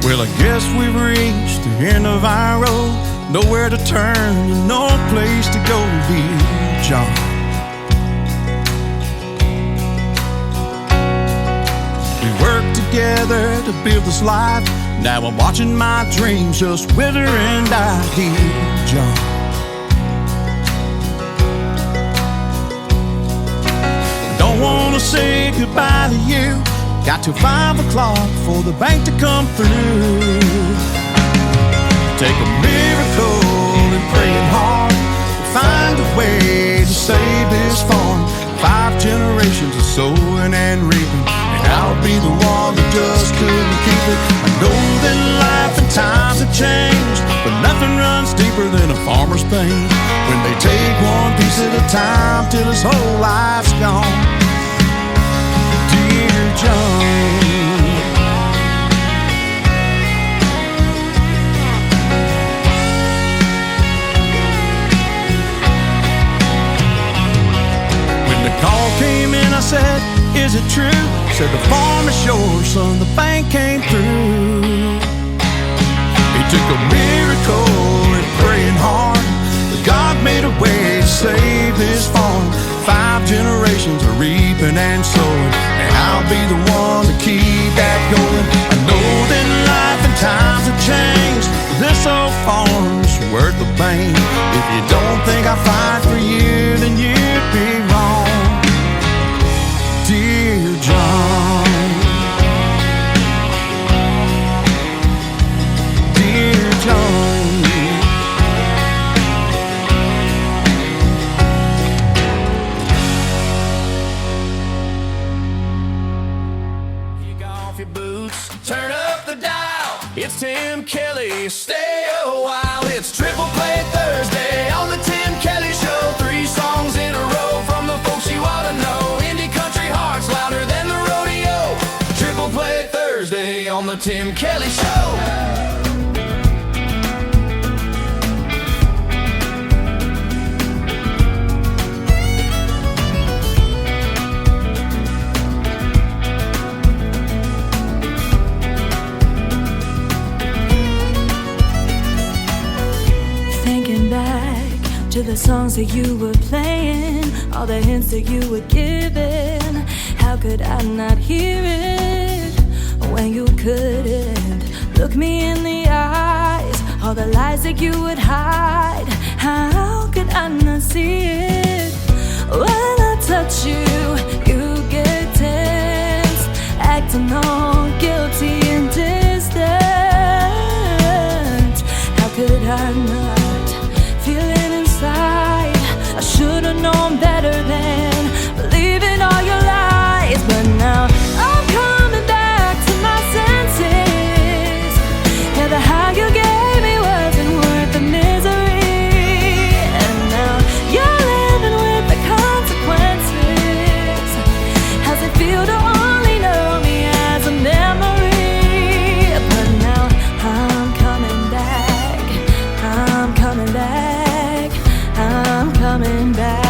Well, I guess we've reached the end of our road. Nowhere to turn and no place to go, dear John. We worked together to build this life. Now I'm watching my dreams just wither and die, dear John. Don't want to say goodbye to you, Got till 5 o'clock for the bank to come through. Take a miracle and praying hard to find a way to save this farm. 5 generations of sowing and reaping, and I'll be the one that just couldn't keep it. I know that life and times have changed, but nothing runs deeper than a farmer's pain when they take one piece at a time till his whole life's gone. Dear John, call came in, I said, is it true? Said the farm is yours, son, the bank came through. He took a miracle and praying hard, but God made a way to save this farm. 5 generations are reaping and sowing, and I'll be the one to keep that going. I know that life and times have changed, but this old farm's worth the pain. If you don't think I fight for you, then you'd be wrong. Dear John, dear John, kick off your boots, turn up the dial. It's Tim Kelly, stay a while. It's Triple Play Thursday on the Tim Kelly Show. 3 songs in a row from the folks you ought to know. Louder than the rodeo. Triple Play Thursday on the Tim Kelly Show. Thinking back to the songs that you were playing, all the hints that you were giving. How could I not hear it when you couldn't look me in the eyes? All the lies that you would hide, how could I not see it? When I touch you, you get tense, acting all guilty and distant. How could I not feel it inside? I should've known better than believing all your lies. But now I'm coming back to my senses. Yeah, the high you gave me wasn't worth the misery. And now you're living with the consequences. How's it feel to only know me as a memory? But now I'm coming back. I'm coming back. I'm coming back.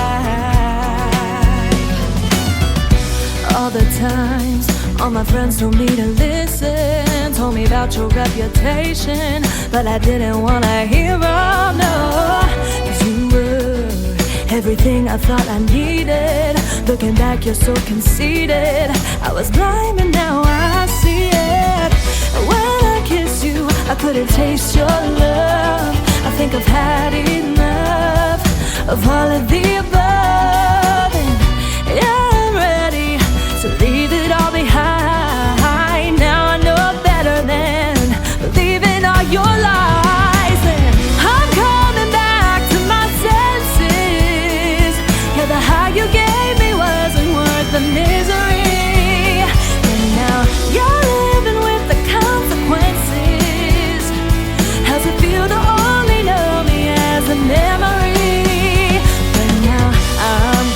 All the times all my friends told me to listen, told me about your reputation, but I didn't wanna hear them, no. 'Cause you were everything I thought I needed. Looking back, you're so conceited. I was blind, but now I see it. When I kiss you, I couldn't taste your love. I think I've had enough of all of the above. And yeah, I'm ready to leave it all behind. Now I know better than believing all your lies. And I'm coming back to my senses. Yeah, the high you gave me wasn't worth the misery. And now you're living with the consequences. How's it feel to only know me as a memory? But now I'm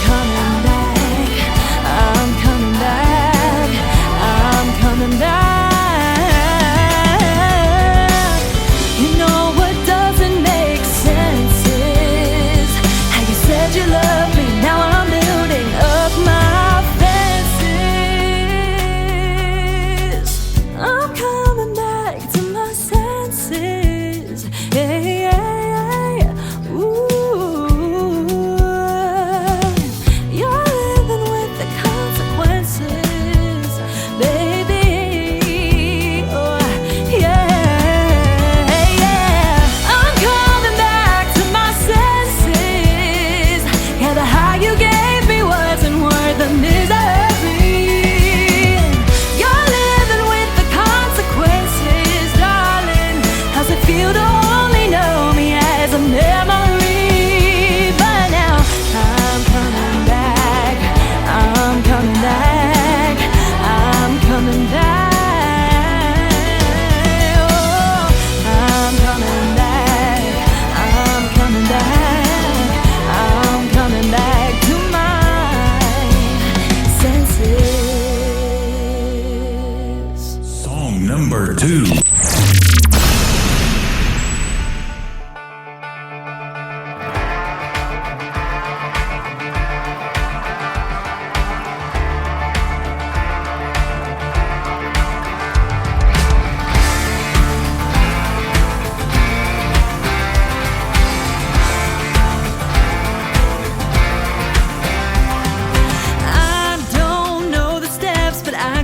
Number 2.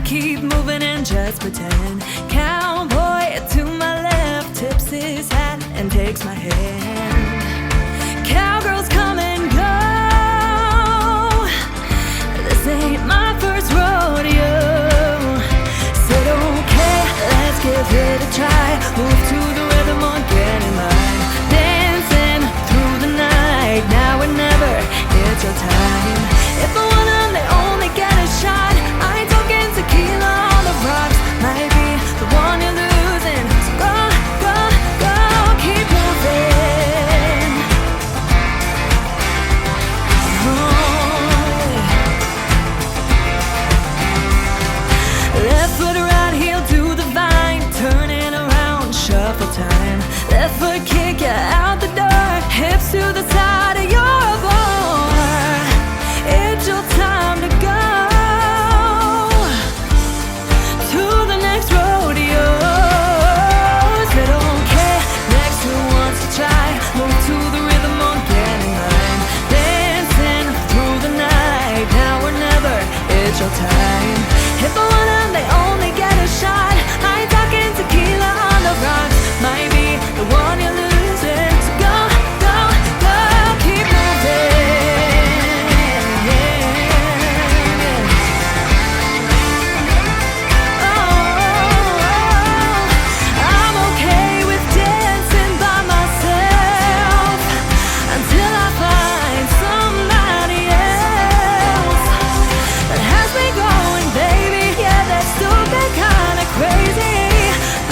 Keep moving and just pretend. Cowboy to my left tips his hat and takes my hand. Cowgirls come and go. This ain't my first rodeo. Said okay, let's give it a try. Move to the rhythm or get in line. Dancing through the night, now or never. It's your time. If I want 'em, they only get a shot. I ain't talking tequila on the rocks. Might be the one you're losing. So go, go, go, keep moving. Oh. Left foot right heel to the vine, turning around, shuffle time. Left foot kick you out the door, hips to the side of your bar. It's your time to go to the next rodeo. Said okay, next who wants to try? Move to the rhythm or get in line. Dancing through the night, now or never. It's your time. If I want 'em, they only get a shot. I ain't talking tequila on the rocks. Might be the one you're losing. So go, go, go, keep moving. I'm okay with dancing by myself until I find somebody else that has me going, baby. Yeah, that's stupid, kinda crazy.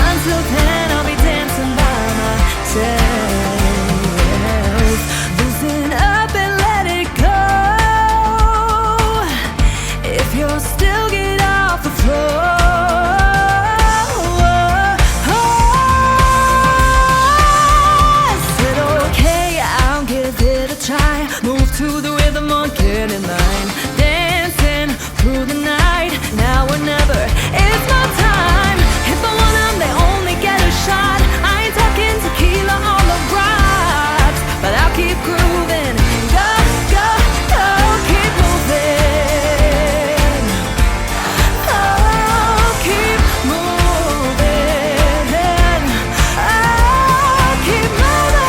Until then, I'll be dancing by myself. Loosen up and let it go. If you're still, get off the floor. Said okay, I'll give it a try. Move to the rhythm or get in line. Dancing through the night, now or never. It's my time. If I want 'em, they only get a shot. I ain't talking tequila on the rocks, but I'll keep grooving. Go, go, go, keep moving. Oh, keep moving. Oh, keep moving.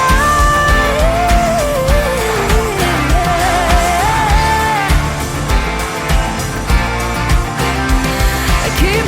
Keep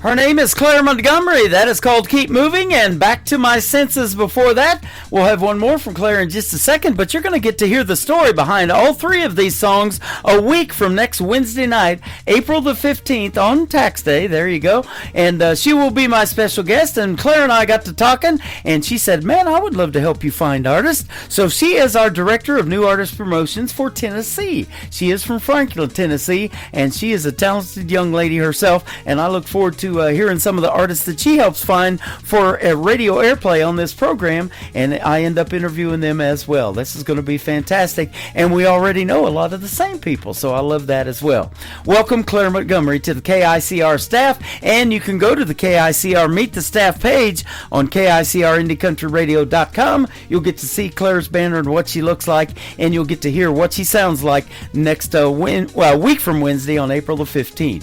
Her name is Claire Montgomery. That is called Keep Moving. And Back to My Senses before that. We'll have one more from Claire in just a second, but you're going to get to hear the story behind all three of these songs a week from next Wednesday night, April the 15th on Tax Day. There you go. And she will be my special guest. And Claire and I got to talking, and she said, man, I would love to help you find artists. So she is our Director of New Artist Promotions for Tennessee. She is from Franklin, Tennessee, and she is a talented young lady herself, and I look forward to hearing some of the artists that she helps find for a radio airplay on this program, and I end up interviewing them as well. This is going to be fantastic, and we already know a lot of the same people, so I love that as well. Welcome, Claire Montgomery, to the KICR staff, and you can go to the KICR Meet the Staff page on KICRIndieCountryRadio.com. You'll get to see Claire's banner and what she looks like, and you'll get to hear what she sounds like next week from Wednesday on April the 15th.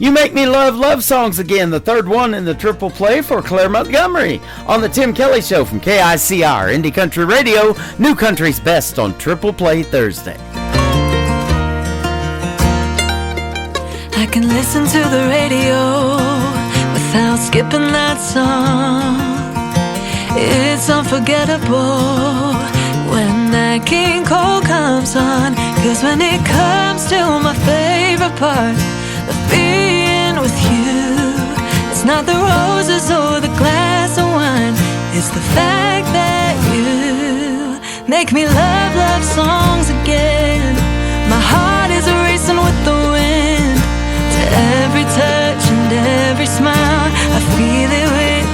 You Make Me Love Songs Again, the third one in the triple play for Claire Montgomery on the Tim Kelly Show from KICR, Indie Country Radio, New Country's Best on Triple Play Thursday. I can listen to the radio without skipping that song. It's unforgettable when that King Cole comes on. 'Cause when it comes to my favorite part of being with you, it's not the roses or the glass of wine, it's the fact that Make me love love songs again. My heart is racing with the wind. To every touch and every smile, I feel it with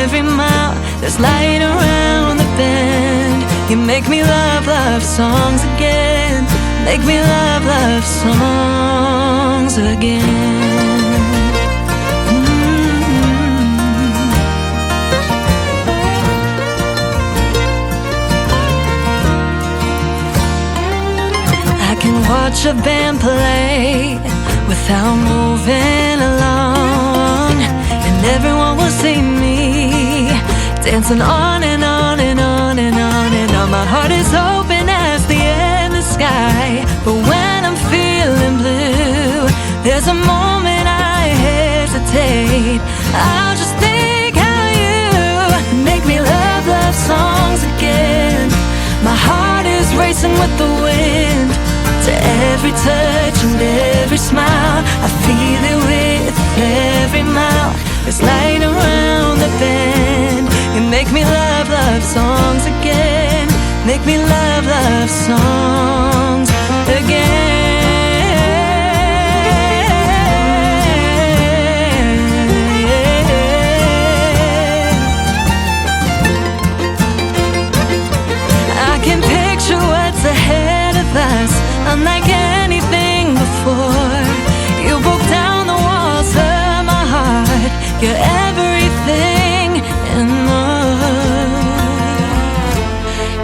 every mile. There's light around the bend. You make me love love songs again. Make me love love songs again. I can watch a band play without moving along, and everyone will see me dancing on and on and on and on and on. My heart is open as the endless sky, but when I'm feeling blue, there's a moment I hesitate. I'll just think how you make me love love songs again. My heart is racing with the wind. To every touch and every smile, I feel it with every mile. There's light around the bend. You make me love love songs again. Make me love love songs again. I can picture what's ahead of us, unlike anything before. You broke down the walls of my heart. You're everything and more.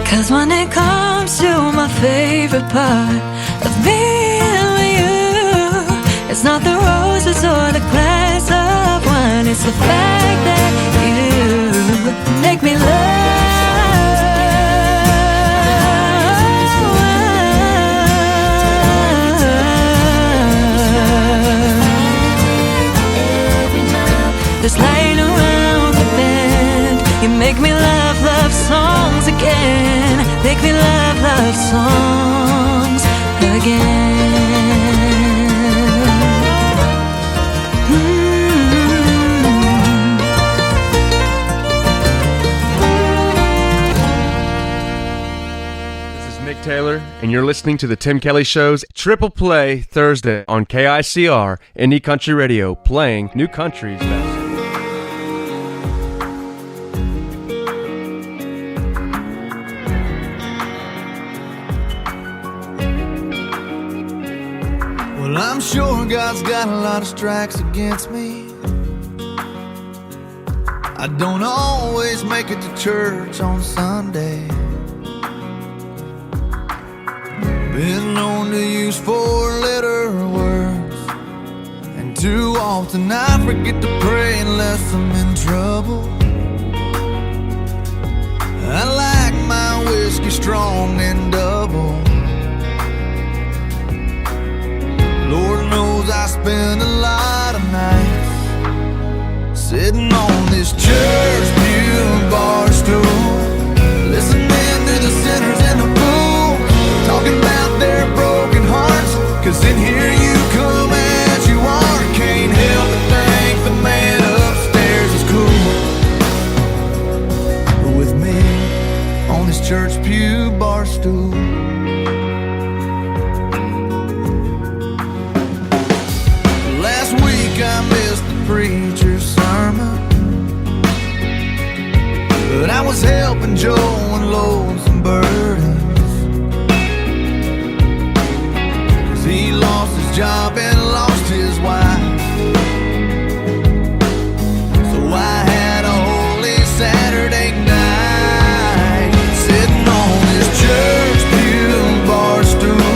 'Cause when it comes to my favorite part of being with you, it's not the roses or the glass of wine. It's the fact that you make me love. There's light around the bend. You make me love love songs again. Make me love love songs again. This is Nick Taylor, and you're listening to the Tim Kelly Show's Triple Play Thursday on KICR Indie Country Radio, playing new countries best. Well, I'm sure God's got a lot of strikes against me. I don't always make it to church on Sunday. Been known to use four-letter words, and too often I forget to pray unless I'm in trouble. I like my whiskey strong and double. Lord knows I spend a lot of nights sitting on this church pew bar stool, listening to the sinners in the pool, talking about their broken hearts. 'Cause in here you come as you are. Can't help but think the man upstairs is cool. With me on this church pew bar stool. Last week I missed the preacher's sermon, but I was helping Joe unload some burdens. 'Cause he lost his job and lost his wife. So I had a holy Saturday night, sitting on this church pew bar stool,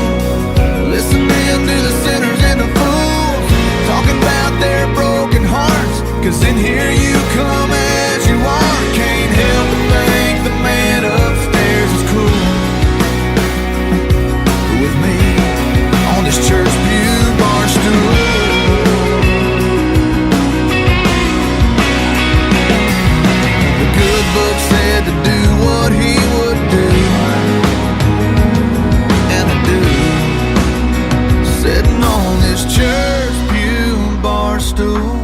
listening to the sinners and the fools, talking about their broken hearts. 'Cause in here you come as you are. Can't help but think the man upstairs is cool. With me on this church pew bar stool. The good book said to do what he would do, and I do. Sitting on this church pew bar stool,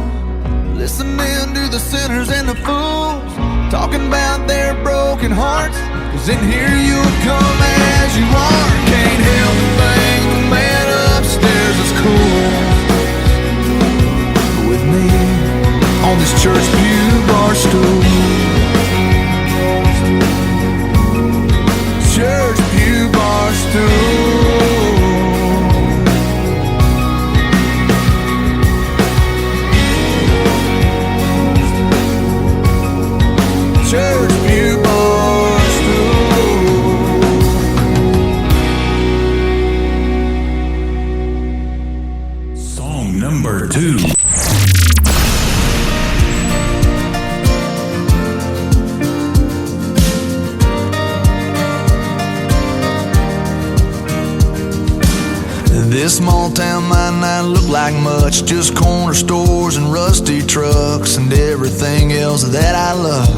listening to the sinners and the fools, talking about their broken hearts. 'Cause in here you'll come as you are. Can't help but think the man upstairs is cool. With me on this church pew bar stool. Church pew bar stool. Church pew bar stool. Song number 2. This small town might not look like much, just corner stores and rusty trucks and everything else that I love.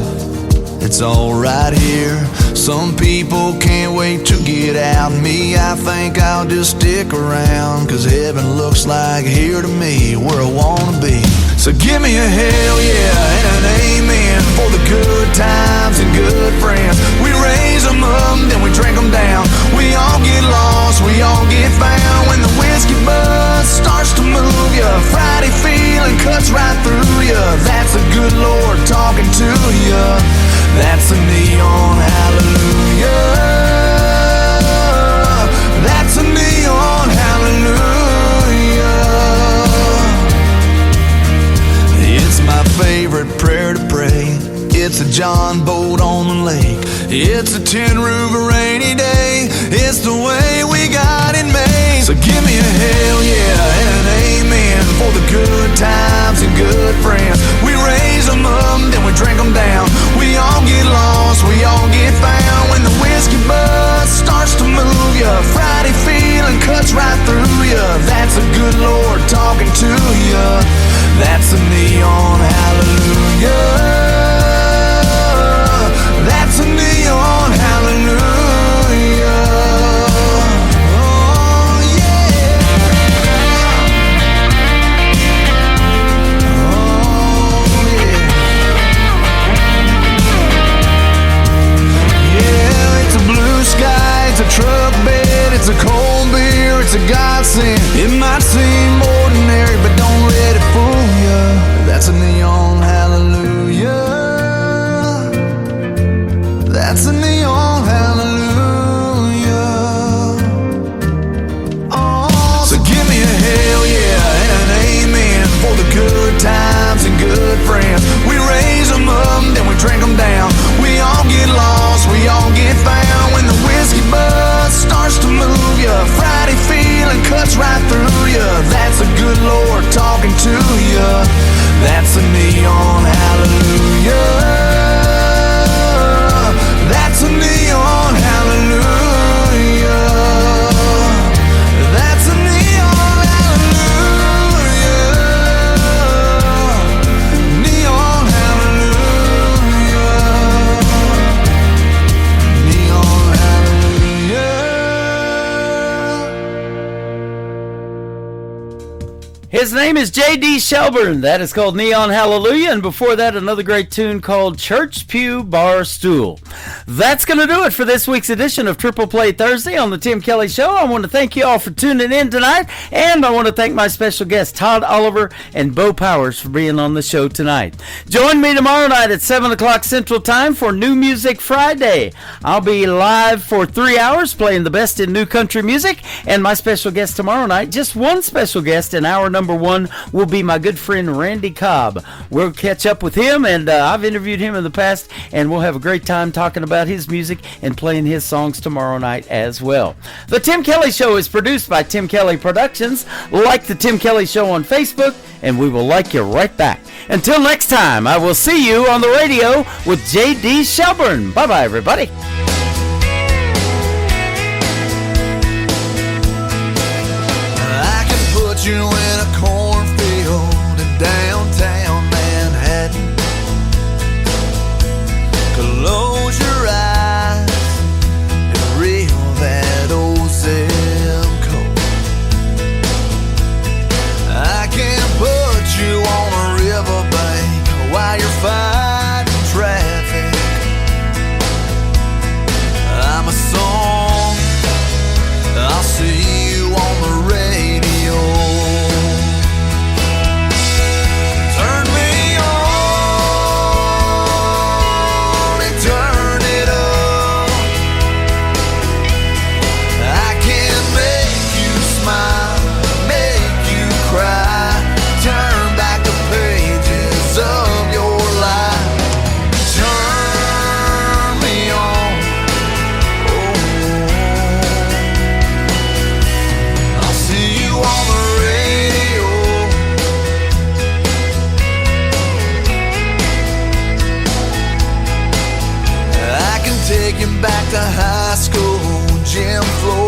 It's all right here. Some people can't wait to get out. Me, I think I'll just stick around, 'cause heaven looks like here to me, where I wanna be. So give me a hell yeah and an amen for the good times and good friends. We raise them up, then we drink them down. We all get lost, we all get found. When the whiskey buzz starts to move ya, Friday feeling cuts right through ya. That's a good Lord talking to ya. That's a neon hallelujah. That's a neon hallelujah. It's my favorite prayer to pray. It's a John boat on the lake. It's a tin roof a rainy day. It's the way we got it made. So give me a hell yeah and an amen for the good times and good friends. We raise them up, then we drink them down. We all get lost, we all get found. When the whiskey buzz starts to move ya, Friday feeling cuts right through ya. That's a good Lord talking to ya. That's a neon hallelujah. That's a neon hallelujah. Oh yeah. Oh yeah. Yeah, it's a blue sky, it's a truck bed, it's a cold beer, it's a godsend. It might seem ordinary, but don't let it fool ya. That's a neon hallelujah. That's a neon hallelujah. Oh, so give me a hell yeah and an amen for the good times and good friends. We raise them up, then we drink them down. We all get lost, we all get found. When the whiskey buzz starts to move ya, Friday feeling cuts right through ya. That's a good Lord talking to ya. That's a neon hallelujah. That's a neon hallelujah. That's a neon hallelujah. Neon hallelujah. Neon hallelujah. His name is J.D. Shelburne. That is called Neon Hallelujah. And before that, another great tune called Church Pew Bar Stool. That's going to do it for this week's edition of Triple Play Thursday on the Tim Kelly Show. I want to thank you all for tuning in tonight. And I want to thank my special guests, Todd Oliver and Bo Powers, for being on the show tonight. Join me tomorrow night at 7 o'clock Central Time for New Music Friday. I'll be live for 3 hours playing the best in new country music. And my special guest tomorrow night, just one special guest in hour number 1, will be my good friend Randy Cobb. We'll catch up with him, and I've interviewed him in the past, and we'll have a great time talking about his music and playing his songs tomorrow night as well. The Tim Kelly Show is produced by Tim Kelly Productions. Like the Tim Kelly Show on Facebook, and we will like you right back. Until next time, I will see you on the radio with J.D. Shelburne. Bye-bye, everybody. I can put you in a cornfield in downtown Manhattan. Close your eyes and reel that old zip code. I can put you on a riverbank while you're fighting traffic. take you back to high school gym floor.